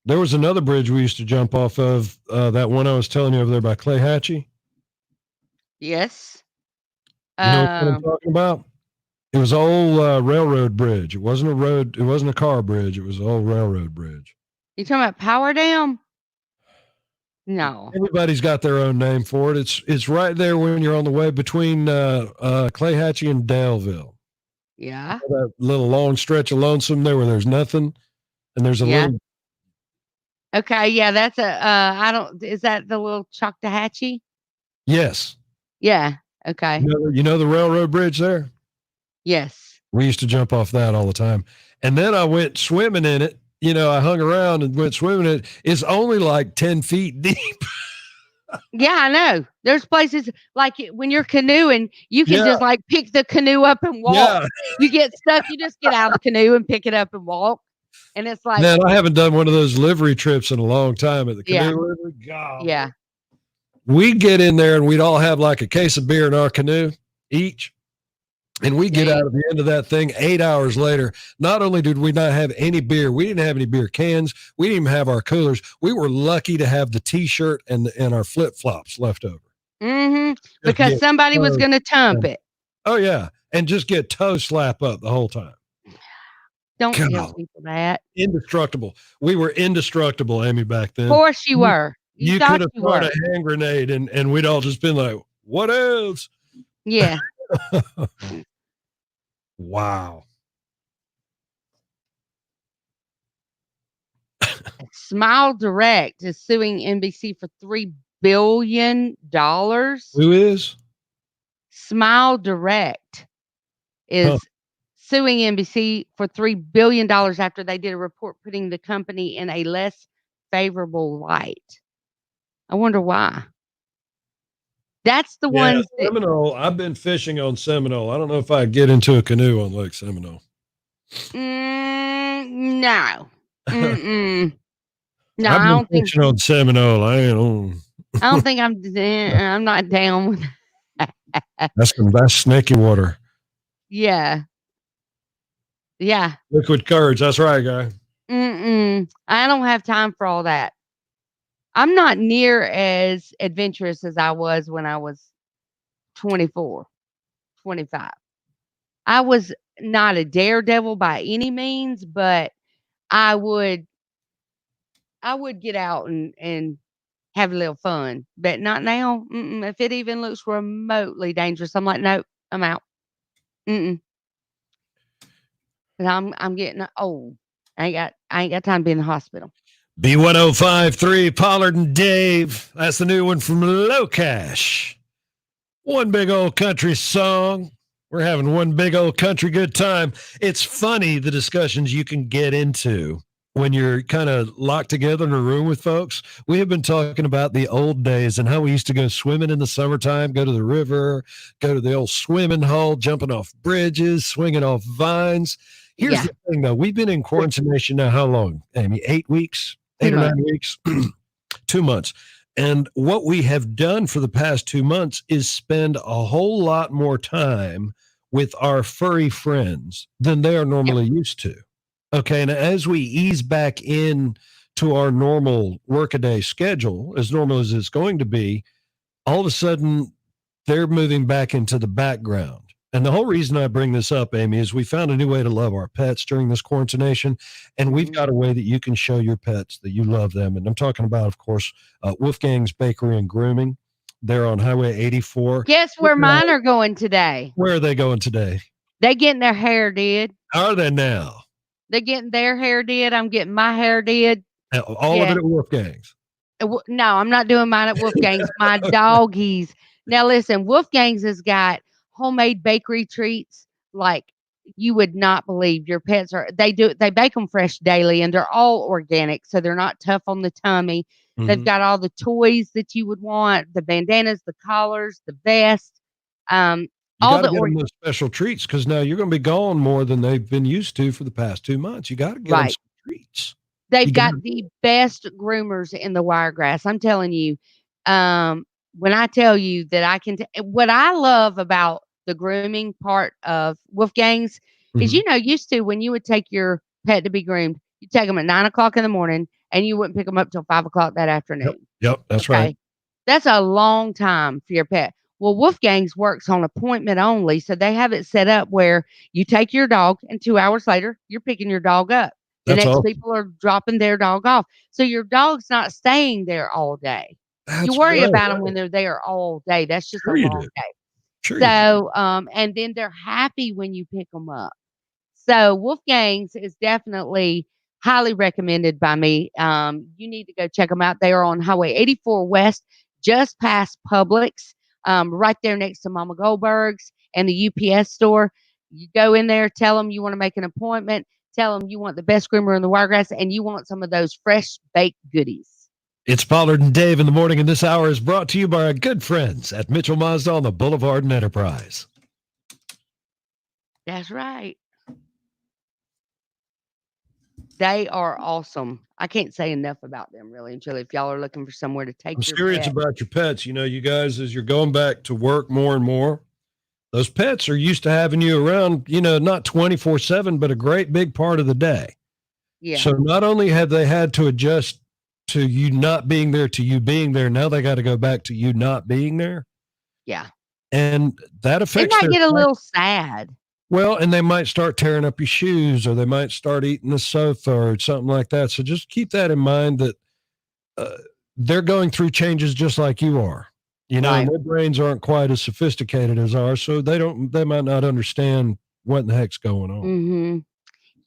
There was another bridge we used to jump off of, that one I was telling you over there by Clay Hatchie. Yes. You know what I'm talking about? It was an old railroad bridge. It wasn't a road. It wasn't a car bridge. It was an old railroad bridge. You talking about Power Dam? No. Everybody's got their own name for it. It's right there when you're on the way between Clay Hatchie and Daleville. Yeah. That little long stretch of lonesome there where there's nothing, and there's a little. Okay. Yeah, that's I don't. Is that the little Choctawhatchee? Yes. Yeah. Okay. You know the railroad bridge there? Yes. We used to jump off that all the time. And then I went swimming in it. I hung around and went swimming in it. It's only like 10 feet deep. Yeah, I know. There's places like when you're canoeing, you can just like pick the canoe up and walk. Yeah. You get stuck, you just get out of the canoe and pick it up and walk. And it's like, man, I haven't done one of those livery trips in a long time at the canoe river. God. Yeah. We'd get in there and we'd all have like a case of beer in our canoe each. And we get out of the end of that thing 8 hours later. Not only did we not have any beer, we didn't have any beer cans. We didn't even have our coolers. We were lucky to have the T-shirt and our flip-flops left over. Mm-hmm. Because somebody was going to tump it. Oh, yeah. And just get toe slap up the whole time. Don't tell people that. Indestructible. We were indestructible, Amy, back then. Of course you were. You could have thrown a hand grenade and we'd all just been like, what else? Yeah. Wow. Smile Direct is suing NBC for $3 billion. Who is? Smile Direct is suing NBC for $3 billion after they did a report putting the company in a less favorable light. I wonder why. That's the one. Seminole. I've been fishing on Seminole. I don't know if I get into a canoe on Lake Seminole. No. No, I don't think fishing on Seminole. I don't think I'm not down with that. That's snaky water. Yeah. Yeah. Liquid courage. That's right, guy. I don't have time for all that. I'm not near as adventurous as I was when I was 24, 25. I was not a daredevil by any means, but I would get out and have a little fun, but not now. If it even looks remotely dangerous, I'm like, nope, I'm out. And I'm getting old. I ain't got time to be in the hospital. B1053, Pollard and Dave. That's the new one from Low Cash. One big old country song. We're having one big old country good time. It's funny the discussions you can get into when you're kind of locked together in a room with folks. We have been talking about the old days and how we used to go swimming in the summertime, go to the river, go to the old swimming hole, jumping off bridges, swinging off vines. Here's the thing, though. We've been in quarantine now how long, Amy? 8 weeks? 8 or 9 weeks? 2 months. And what we have done for the past 2 months is spend a whole lot more time with our furry friends than they are normally used to. Okay, and as we ease back in to our normal workaday schedule, as normal as it's going to be, all of a sudden they're moving back into the background. And the whole reason I bring this up, Amy, is we found a new way to love our pets during this quarantination, and we've got a way that you can show your pets that you love them. And I'm talking about, of course, Wolfgang's Bakery and Grooming. They're on Highway 84. Guess where mine are going today? Where are they going today? They getting their hair did. Are they now? They're getting their hair did. I'm getting my hair did. All of it at Wolfgang's? No, I'm not doing mine at Wolfgang's. My doggies. Now listen, Wolfgang's has got homemade bakery treats like you would not believe your pets they bake them fresh daily, and they're all organic, so they're not tough on the tummy. They've Mhm. got all the toys that you would want, the bandanas, the collars, the vest, um, You all got to the get or them those special treats because now you're going to be gone more than they've been used to for the past 2 months. You got to get them right. some treats. They've You got got the best groomers in the Wiregrass. I'm telling you, when I tell you that what I love about the grooming part of Wolfgang's is, Mhm. used to when you would take your pet to be groomed, you take them at 9 o'clock in the morning and you wouldn't pick them up till 5 o'clock that Yep. afternoon. Yep. That's right. Okay. That's a long time for your pet. Well, Wolfgang's works on appointment only, so they have it set up where you take your dog and 2 hours later, you're picking your dog up. The That's next awesome. people are dropping their dog off. So your dog's not staying there all day. You That's worry right. about them when they're there all day. That's just a Sure you long do. day. Sure you do. So, and then they're happy when you pick them up. So Wolfgang's is definitely highly recommended by me. You need to go check them out. They are on Highway 84 West, just past Publix, right there next to Mama Goldberg's and the UPS store. You go in there, tell them you want to make an appointment, tell them you want the best groomer in the Wiregrass, and you want some of those fresh baked goodies. It's Pollard and Dave in the morning, and this hour is brought to you by our good friends at Mitchell Mazda on the Boulevard and Enterprise. That's right. They are awesome. I can't say enough about them, really and truly. If y'all are looking for somewhere to I'm take your serious pet. about your pets. You guys, as you're going back to work more and more, those pets are used to having you around, not 24/7, but a great big part of the day. Yeah. So not only have they had to adjust to you not being there to you being there, now they got to go back to you not being there. Yeah. And that They affects might their get a little sad. well, and they might start tearing up your shoes or they might start eating the sofa or something like that. So just keep that in mind that uh, they're going through changes just like you are. And Right. their brains aren't quite as sophisticated as ours, so they might not understand what in the heck's going on. Mhm.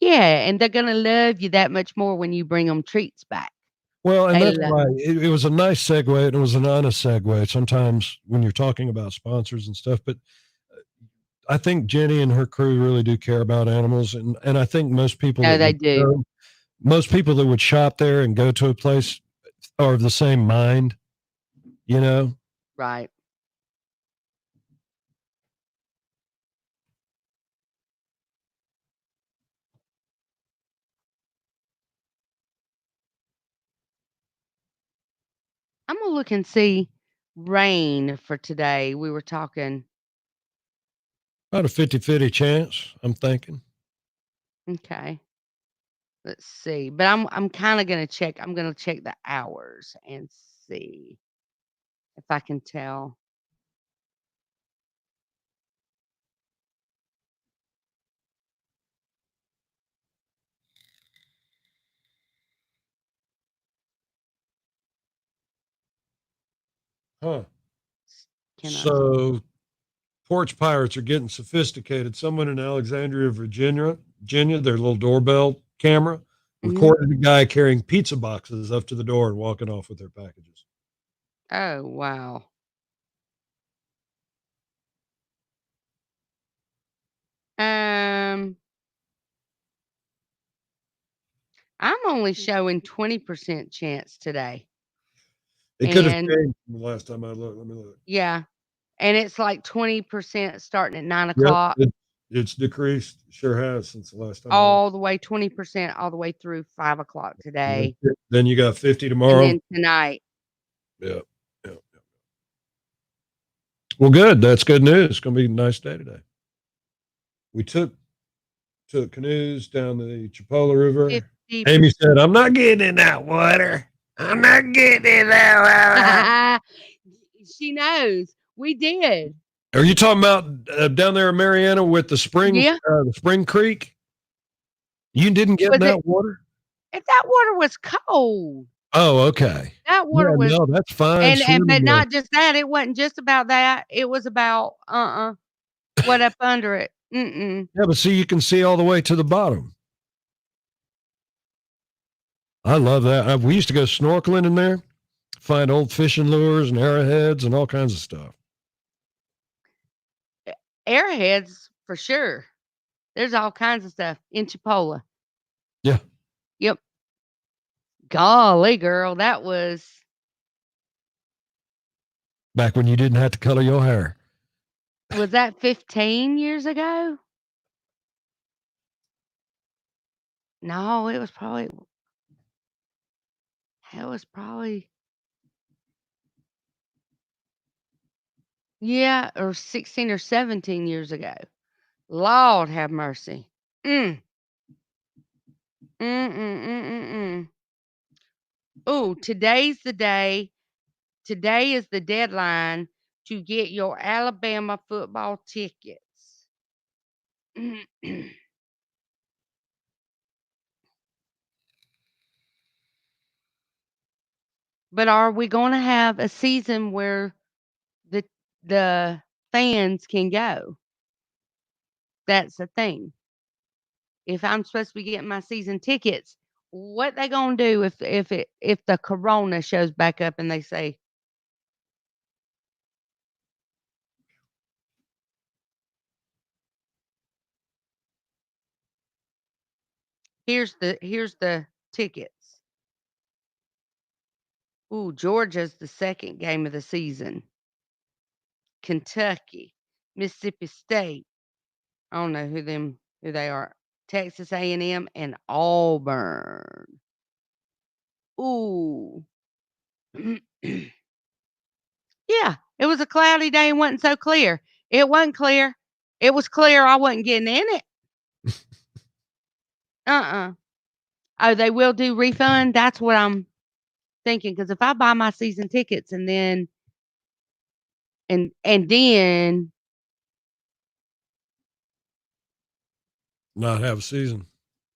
Yeah, and they're gonna love you that much more when you bring them treats back. Well, and They that's love why it was a nice segue and it was an honest segue sometimes when you're talking about sponsors and stuff. But I think Jenny and her crew really do care about animals. And I think No, they do. most people that would shop there and go to a place are of the same mind, you know? Right. I'm gonna look and see rain for today. We were talking. About a 50-50 chance, I'm thinking. Okay. Let's see. But I'm kinda gonna check. I'm gonna check the hours and see if I can tell. Huh. Can I So porch pirates are getting sophisticated. Someone in Alexandria, Virginia, their little doorbell camera Mhm. recorded a guy carrying pizza boxes up to the door and walking off with their packages. Oh, wow. Um, I'm only showing 20% chance today. It could have And changed from the last time I looked. Let me look. yeah, and it's like 20% starting at 9 Yep, o'clock, it's decreased. Sure has since the last time I looked. all the way 20% all the way through 5 o'clock today, Then you got 50 and tomorrow. then tonight. Yeah. Yeah. Well, good. That's good news. It's going to be a nice day today. We took canoes down the Chipola River. 50%. Amy said, "I'm not getting in that water. I'm not getting in that water." She knows. We did. Are you talking about down there in Mariana with Yeah. the spring creek? You didn't get in Was it that water? if that water was cold. Oh, okay. That Yeah, water was no, that's fine. and Swimming but there. not just that, it wasn't just about that. It was about, what up under it. Mm-mm. Yeah, but see, you can see all the way to the bottom. I love that. We used to go snorkeling in there, find old fishing lures and arrowheads and all kinds of stuff. Arrowheads for sure. There's all kinds of stuff in Chipola. Yeah. Yep. Golly, girl, that was Back when you didn't have to color your hair. that 15 years ago? No, it was probably yeah, or 16 or 17 years ago. Lord have mercy. Mm. Oh, today's the day. Today is the deadline to get your Alabama football tickets. But are we going to have a season where the fans can go? That's the thing. If I'm supposed to be getting my season tickets, what they going to do if the corona shows back up and they say here's the tickets. Ooh, Georgia's the second game of the season. Kentucky, Mississippi State. I don't know who they are. Texas A&M and Auburn. Ooh. Yeah, it was a cloudy day and wasn't so clear. It wasn't clear. It was clear I wasn't getting in it. Oh, they will do refund? That's what I'm thinking. Because if I buy my season tickets and then Not have a season.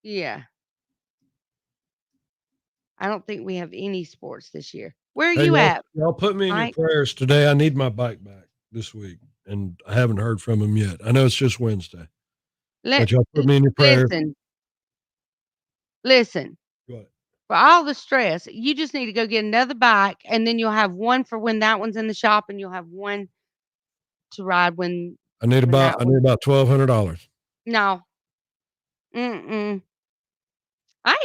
yeah. I don't think we have any sports this year. Where are Hey, you at? y'all put me in Mike? your prayers today. I need my bike back this week, and I haven't heard from him yet. I know it's just Wednesday, but y'all put me in your prayers. Listen. Go ahead. For all the stress, you just need to go get another bike, and then you'll have one for when that one's in the shop, and you'll have one to ride when I need about $1,200. No. I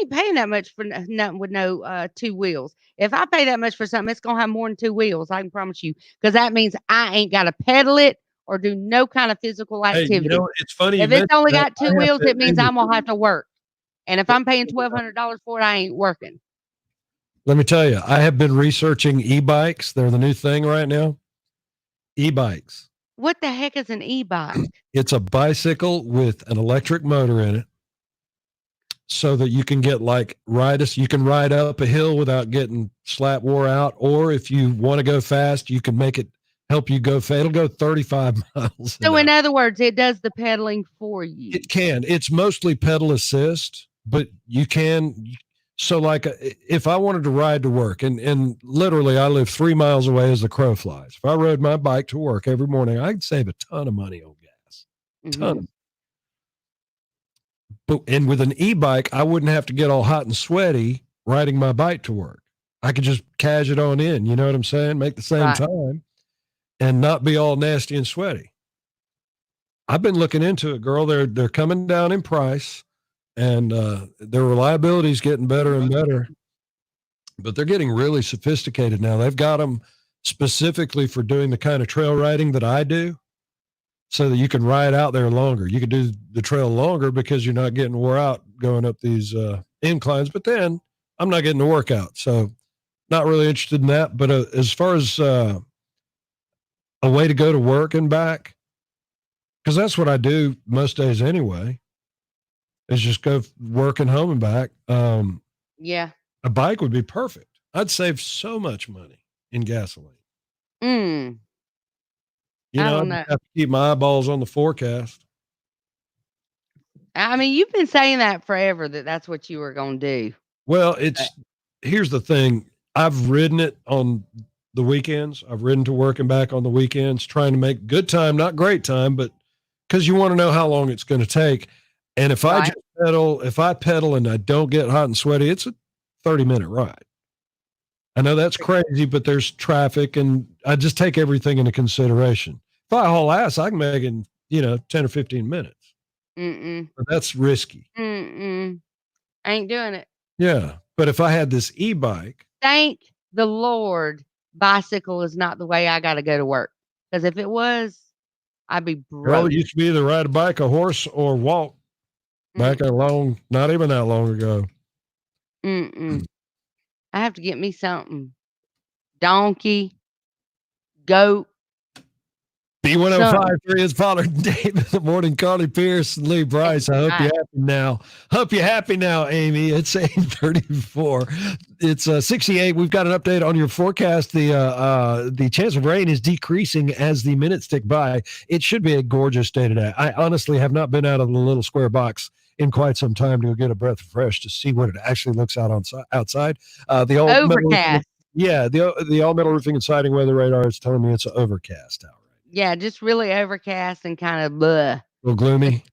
ain't paying that much for nothing with no 2 wheels. If I pay that much for something, it's gonna have more than 2 wheels, I can promise you, because that means I ain't gotta pedal it or do no kind of physical Hey, activity. you know, it's funny. If you it's only mentioned got 2 that. wheels, it means I'm gonna have to work. And if I'm paying $1,200 for it, I ain't working. Let me tell you, I have been researching e-bikes. They're the new thing right now. E-bikes. What the heck is an e-bike? It's a bicycle with an electric motor in it, so that you can get you can ride up a hill without getting wore out. Or if you want to go fast, you can make it help you go fast. It'll go 35 miles. So in other words, it does the pedaling for you. It can. It's mostly pedal assist, but you can. So if I wanted to ride to work, and literally I live 3 miles away as the crow flies. If I rode my bike to work every morning, I'd save a ton of money on gas. Ton. And with an e-bike, I wouldn't have to get all hot and sweaty riding my bike to work. I could just cash it on in, you know what I'm saying? Make the same time and not be all nasty and sweaty. I've been looking into it, girl. They're coming down in price, and their reliability is getting better and better. But they're getting really sophisticated now. They've got them specifically for doing the kind of trail riding that I do, so that you can ride out there longer. You can do the trail longer because you're not getting wore out going up these inclines. But then I'm not getting the workout, so not really interested in that. But as far as a way to go to work and back, because that's what I do most days anyway, is just go work and home and back. Yeah. A bike would be perfect. I'd save so much money in gasoline. You know, I have to keep my eyeballs on the forecast. I mean, you've been saying that forever, that's what you were going to do. Well, here's the thing. I've ridden it on the weekends. I've ridden to work and back on the weekends, trying to make good time, not great time, but because you want to know how long it's going to take. And if I pedal and I don't get hot and sweaty, it's a 30-minute ride. I know that's crazy, but there's traffic, and I just take everything into consideration. If I haul ass, I can make it in, 10 or 15 minutes. Mm-mm. But that's risky. Mm-mm. Ain't doing it. Yeah. But if I had this e-bike, Thank the Lord, bicycle is not the way I got to go to work. Because if it was, I'd be girl, broke. it used to be either ride a bike, a horse, or walk back not even that long ago. Mm-mm. I have to get me something. Donkey, goat, something. B1053 is Pollard and Dave in the morning. Carly Pierce and Lee Bryce. I hope you're happy now. Hope you're happy now, Amy. It's 8:34. It's 68. We've got an update on your forecast. The chance of rain is decreasing as the minutes tick by. It should be a gorgeous day today. I honestly have not been out of the little square box in quite some time to go get a breath of fresh to see what it actually looks out outside. The old Overcast. the all metal roofing and siding weather radar is telling me it's overcast out. Yeah, just really overcast and kind of blah. A little gloomy.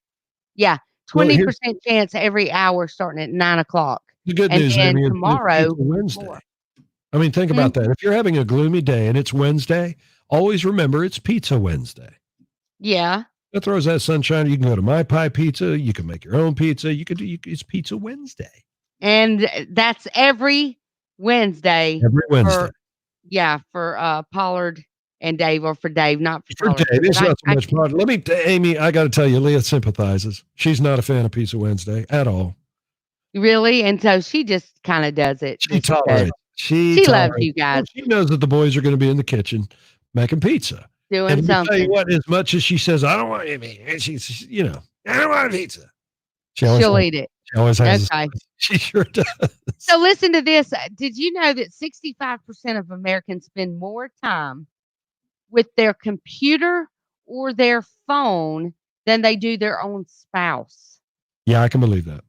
Yeah, Well, 20% chance every hour starting at 9:00. The good And news, then Amy, is tomorrow, it's Wednesday. more. I mean, think about that. If you're having a gloomy day and it's Wednesday, always remember it's Pizza Wednesday. Yeah. That throws that sunshine. You can go to My Pie Pizza. You can make your own pizza. It's Pizza Wednesday. And that's every Wednesday. Every Wednesday. For Pollard and Dave, or for Dave, not for For Pollard. Dave, it's not so much Pollard. Amy, I got to tell you, Leah sympathizes. She's not a fan of Pizza Wednesday at all. Really? And so she just kind of does it. She tolerates. She loves you guys. She knows that the boys are going to be in the kitchen making pizza. Doing and something. Tell you what, as much as she says, I don't want any, and she's, I don't want a pizza. She'll eat it. She always has. Okay. She sure does. So listen to this. Did you know that 65% of Americans spend more time with their computer or their phone than they do their own spouse? Yeah, I can believe that.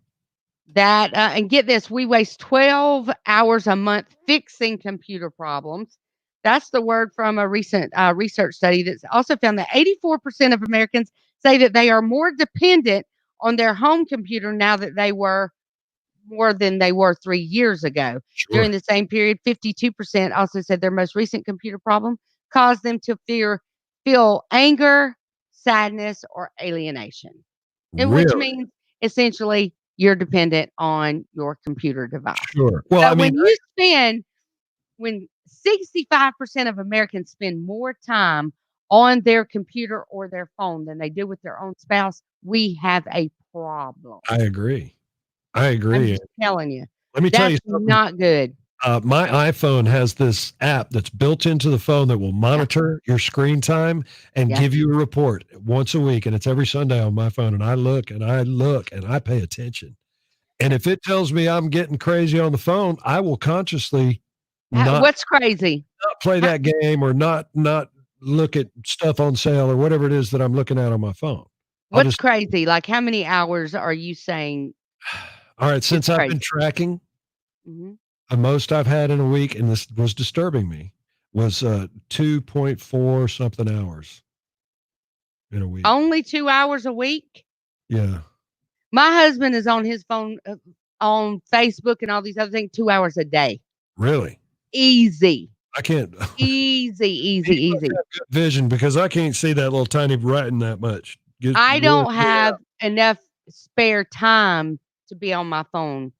And get this, we waste 12 hours a month fixing computer problems. That's the word from a recent research study that's also found that 84% of Americans say that they are more dependent on their home computer now that they were more than they were 3 years ago. Sure. During the same period, 52% also said their most recent computer problem caused them to feel anger, sadness, or alienation, which means essentially you're dependent on your computer device. Sure. Well, When 65% of Americans spend more time on their computer or their phone than they do with their own spouse, we have a problem. I agree. I'm just telling you. Let me tell you That's something. not good. My iPhone has this app that's built into the phone that will monitor your screen time and give you a report once a week. And it's every Sunday on my phone. And I look and I pay attention. And if it tells me I'm getting crazy on the phone, I will consciously What's crazy? Not play that game or not look at stuff on sale or whatever it is that I'm looking at on my phone. What's crazy? Like, how many hours are you saying? All right, since I've been tracking, the most I've had in a week, and this was disturbing me, was 2.4 something hours in a week. Only 2 hours a week? Yeah. My husband is on his phone, on Facebook and all these other things, 2 hours a day. Really? Easy. I can't. Easy. Good vision, because I can't see that little tiny writing that much. I don't have enough spare time to be on my phone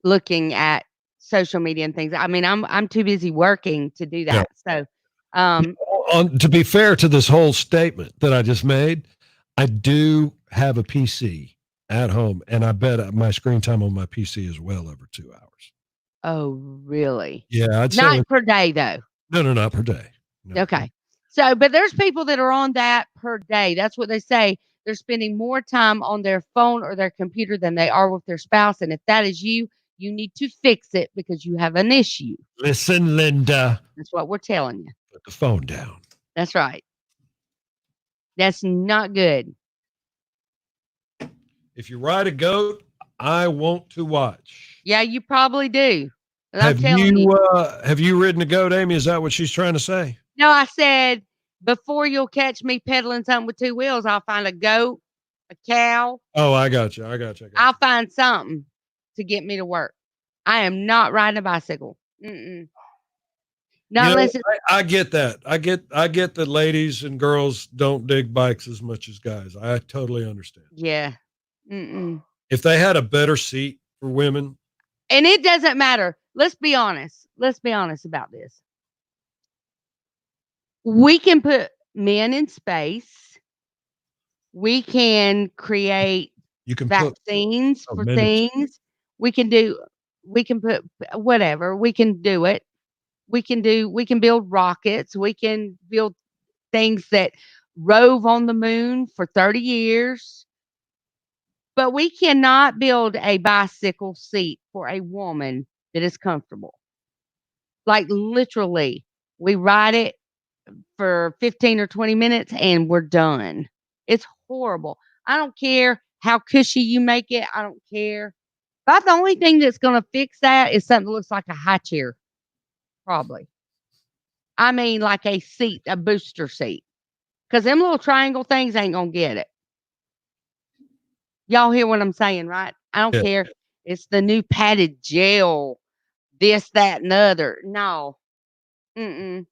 looking at social media and things. I mean, I'm too busy working to do that. Yeah. So, to be fair to this whole statement that I just made, I do have a PC at home, and I bet my screen time on my PC is well over 2 hours. Oh, really? Yeah, I'd say not per day though. No, not per day. No. Okay. So, but there's people that are on that per day. That's what they say. They're spending more time on their phone or their computer than they are with their spouse. And if that is you, you need to fix it because you have an issue. Listen, Linda. That's what we're telling you. Put the phone down. That's right. That's not good. If you ride a goat, I want to watch. Yeah, you probably do. Have you ridden a goat, Amy? Is that what she's trying to say? No, I said, before you'll catch me pedaling something with two wheels, I'll find a goat, a cow. Oh, I got you. I'll find something to get me to work. I am not riding a bicycle. Not unless I get that. I get that ladies and girls don't dig bikes as much as guys. I totally understand. Yeah. Mm-mm. If they had a better seat for women, And it doesn't matter. Let's be honest. Let's be honest about this. We can put men in space. We can create you can put vaccines for men in. things. We can put whatever. We can do it. We can build rockets. We can build things that rove on the moon for 30 years. But we cannot build a bicycle seat for a woman that is comfortable. Like literally, we ride it for 15 or 20 minutes and we're done. It's horrible. I don't care how cushy you make it. I don't care. About the only thing that's going to fix that is something that looks like a high chair, probably. I mean, like a seat, a booster seat. Because them little triangle things ain't going to get it. Y'all hear what I'm saying, right? I don't Yeah. care. It's the new padded gel, this, that, and the other. No. Mm-mm.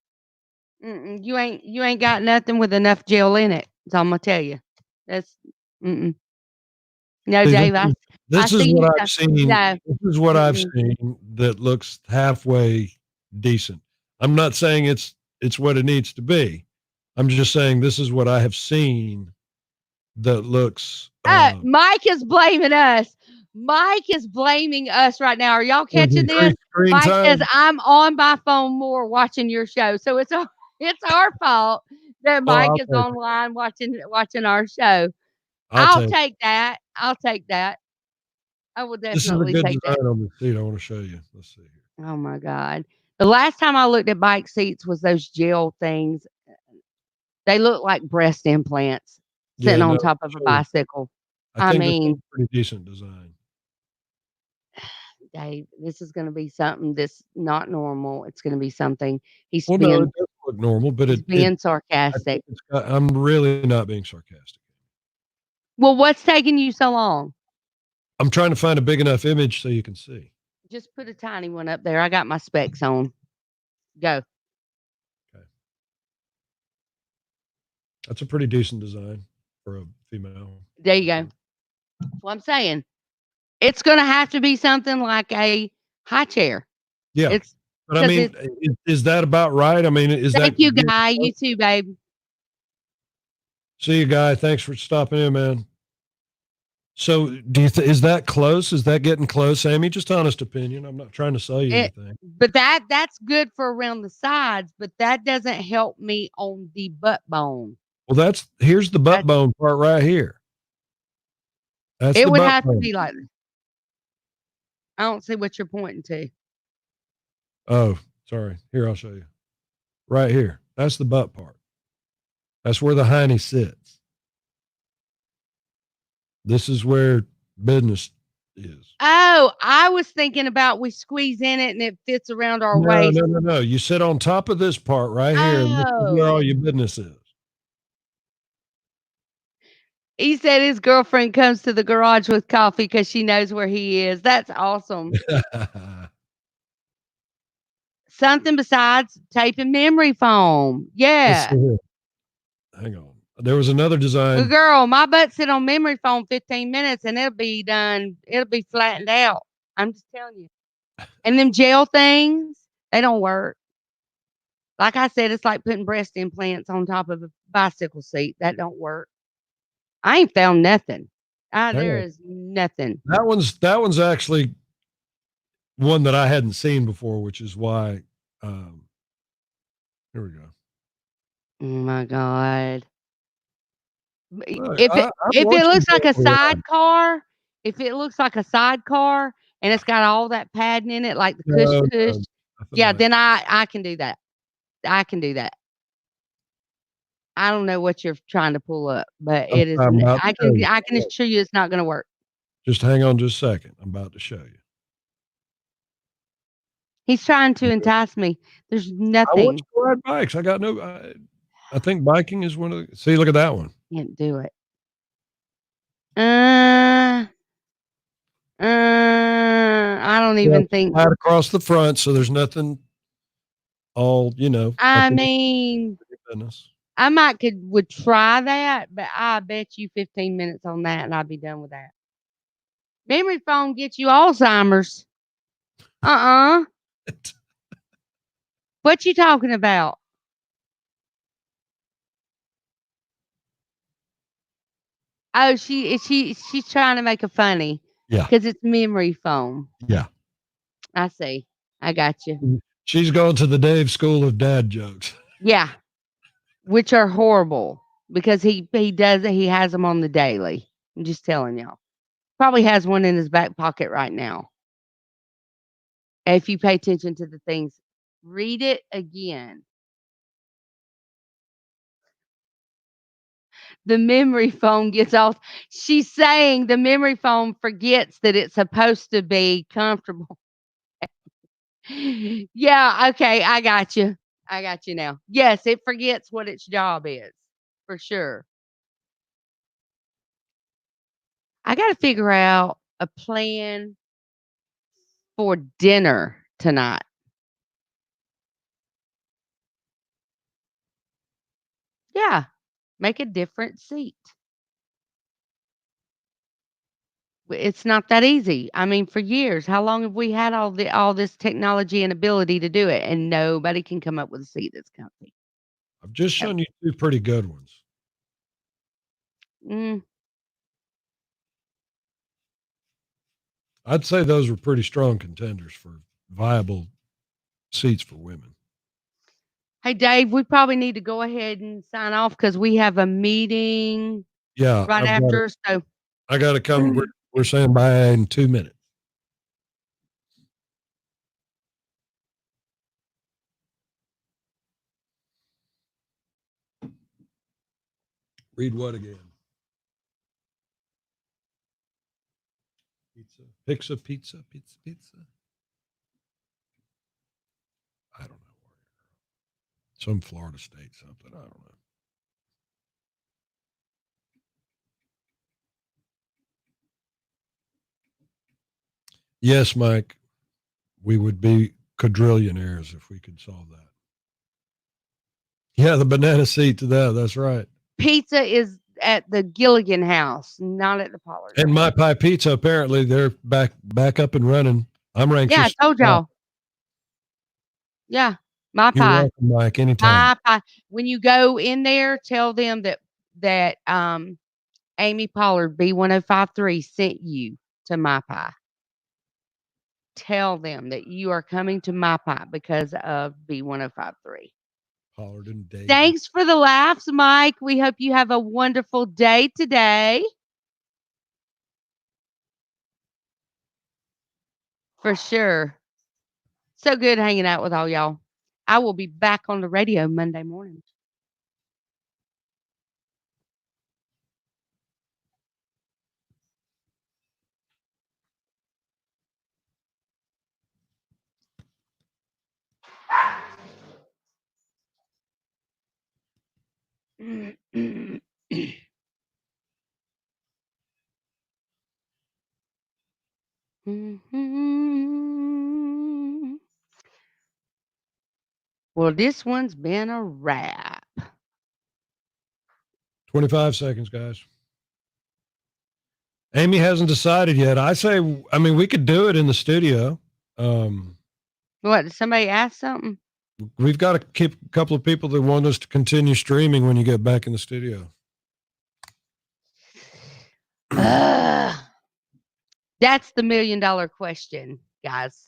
Mm-mm. You ain't got nothing with enough gel in it. So I'm gonna tell you. That's mm-mm. No, See, Dave, I this is see you. what I've seen. No. This is what I've Mm-mm. seen that looks halfway decent. I'm not saying it's what it needs to be. I'm just saying this is what I have seen that looks. Mike is blaming us. Mike is blaming us right now. Are y'all catching this? Screen Mike says time. I'm on my phone more watching your show, so it's our fault that Mike is online watching our show. I'll take that. I'll take that. I will This is a definitely good take that. design on the seat. I want to show you. Let's see here. Oh my God. The last time I looked at bike seats was those gel things. They look like breast implants sitting on top of a bicycle. I think that's mean, a pretty decent design. Dave, this is going to be something that's not normal. It's going to be something. He's Well, no, it doesn't look normal, but he's being sarcastic. I'm really not being sarcastic. Well, what's taking you so long? I'm trying to find a big enough image so you can see. Just put a tiny one up there. I got my specs on. Go. Okay. That's a pretty decent design for a female. There you go. That's what I'm saying. It's going to have to be something like a high chair. Yeah. But I mean, is that about right? I mean, Thank you, Guy. You too, babe. See you, Guy. Thanks for stopping in, man. So, is that close? Is that getting close, Amy? Just honest opinion. I'm not trying to sell you anything. But that's good for around the sides, but that doesn't help me on the butt bone. Well, here's the butt bone part right here. It would have to be like this. I don't see what you're pointing to. Oh, sorry. Here, I'll show you. Right here. That's the butt part. That's where the hiney sits. This is where business is. Oh, I was thinking about we squeeze in it and it fits around our waist. No. You sit on top of this part right here, and this is where all your business is. He said his girlfriend comes to the garage with coffee because she knows where he is. That's awesome. Something besides tape and memory foam. Yeah. Hang on. There was another design. Girl, my butt sit on memory foam 15 minutes and it'll be done. It'll be flattened out. I'm just telling you. And them gel things, they don't work. Like I said, it's like putting breast implants on top of a bicycle seat. That don't work. I ain't found nothing. There is nothing. That one's actually one that I hadn't seen before, which is why. Here we go. Oh my God. If it looks like a sidecar, and it's got all that padding in it, like the cush, yeah, then I can do that. I can do that. I don't know what you're trying to pull up, but it is. I can assure you it's not going to work. Just hang on just a second. I'm about to show you. He's trying to entice me. There's nothing. I want to ride bikes. I got no. I think biking is one of the. See, look at that one. Can't do it. I don't even think. Right across the front, so there's nothing. All I mean, I would try that, but I bet you 15 minutes on that, and I'd be done with that. Memory foam gets you Alzheimer's. Uh-uh. What you talking about? Oh, she's trying to make a funny. Yeah. Because it's memory foam. Yeah. I see. I got you. She's going to the Dave School of Dad jokes. Yeah. Which are horrible because he has them on the daily. I'm just telling y'all. Probably has one in his back pocket right now. If you pay attention to the things, read it again. The memory foam gets off. She's saying the memory foam forgets that it's supposed to be comfortable. Yeah, okay, I got you. I got you now. Yes, it forgets what its job is, for sure. I got to figure out a plan for dinner tonight. Yeah, make a different seat. It's not that easy. I mean, for years, how long have we had all this technology and ability to do it, and nobody can come up with a seat that's comfy? I've just shown you two pretty good ones. Mm. I'd say those were pretty strong contenders for viable seats for women. Hey, Dave, we probably need to go ahead and sign off because we have a meeting Yeah. right after. So I got to come. We're saying bye in 2 minutes. Read what again? Pizza. Pizza. I don't know. Some Florida state something. I don't know. Yes, Mike. We would be quadrillionaires if we could solve that. Yeah, the banana seat to that. That's right. pizza is at the Gilligan house, not at the Pollard. And My Pie Pizza, apparently they're back up and running. I'm anxious. Yeah, I told y'all. Yeah, My You're Pie. welcome, Mike. Anytime. My Pie. When you go in there, tell them that Amy Pollard B1053 sent you to My Pie. Tell them that you are coming to My Pie because of B1053. Pollard and Dave. Thanks for the laughs, Mike. We hope you have a wonderful day today. For sure. So good hanging out with all y'all. I will be back on the radio Monday morning. Well, this one's been a wrap. 25 seconds, guys. Amy hasn't decided yet. I mean, we could do it in the studio. What, did somebody ask something? We've got to keep a couple of people that want us to continue streaming when you get back in the studio. That's the $1 million question, guys.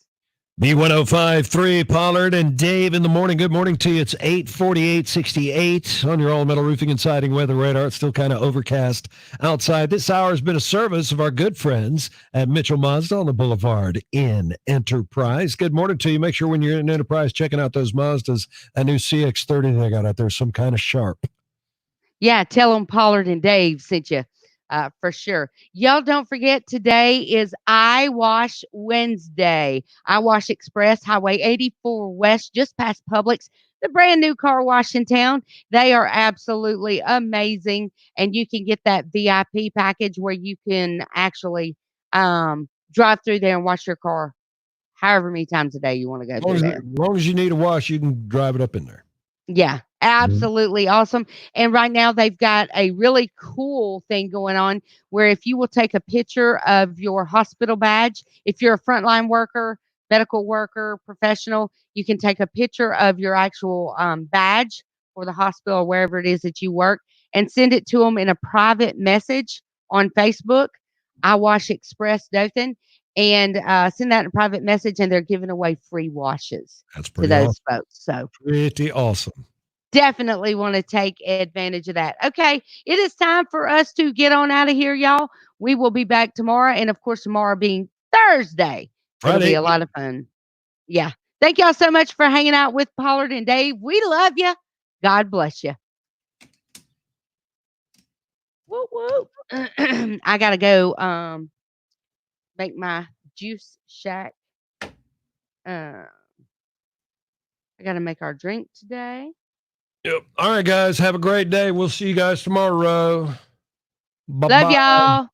B1053, Pollard and Dave in the morning. Good morning to you. It's 8:48:68 on your All Metal Roofing and Siding weather radar. It's still kind of overcast outside. This hour has been a service of our good friends at Mitchell Mazda on the Boulevard in Enterprise. Good morning to you. Make sure when you're in Enterprise checking out those Mazdas, that new CX-30 they got out there, some kind of sharp. Yeah, tell them Pollard and Dave sent you. For sure. Y'all don't forget today is I Wash Wednesday. I Wash Express, Highway 84 West, just past Publix, the brand new car wash in town. They are absolutely amazing. And you can get that VIP package where you can actually drive through there and wash your car however many times a day you want to go through there. As long as you need a wash, you can drive it up in there. Yeah, Absolutely awesome. And right now they've got a really cool thing going on where if you will take a picture of your hospital badge, if you're a frontline worker, medical worker, professional, you can take a picture of your actual badge for the hospital or wherever it is that you work and send it to them in a private message on Facebook. I Wash Express Dothan and send that in a private message, and they're giving away free washes That's to pretty those awesome. folks. So Pretty awesome. definitely want to take advantage of that. Okay, it is time for us to get on out of here, y'all. We will be back tomorrow, and of course, tomorrow being Thursday, it'll be Friday. a lot of fun. Yeah. Thank y'all so much for hanging out with Pollard and Dave. We love you. God bless you. Whoop whoop. I gotta go make my juice shack. I gotta make our drink today. Yep. All right, guys. Have a great day. We'll see you guys tomorrow. Bye Love bye. y'all.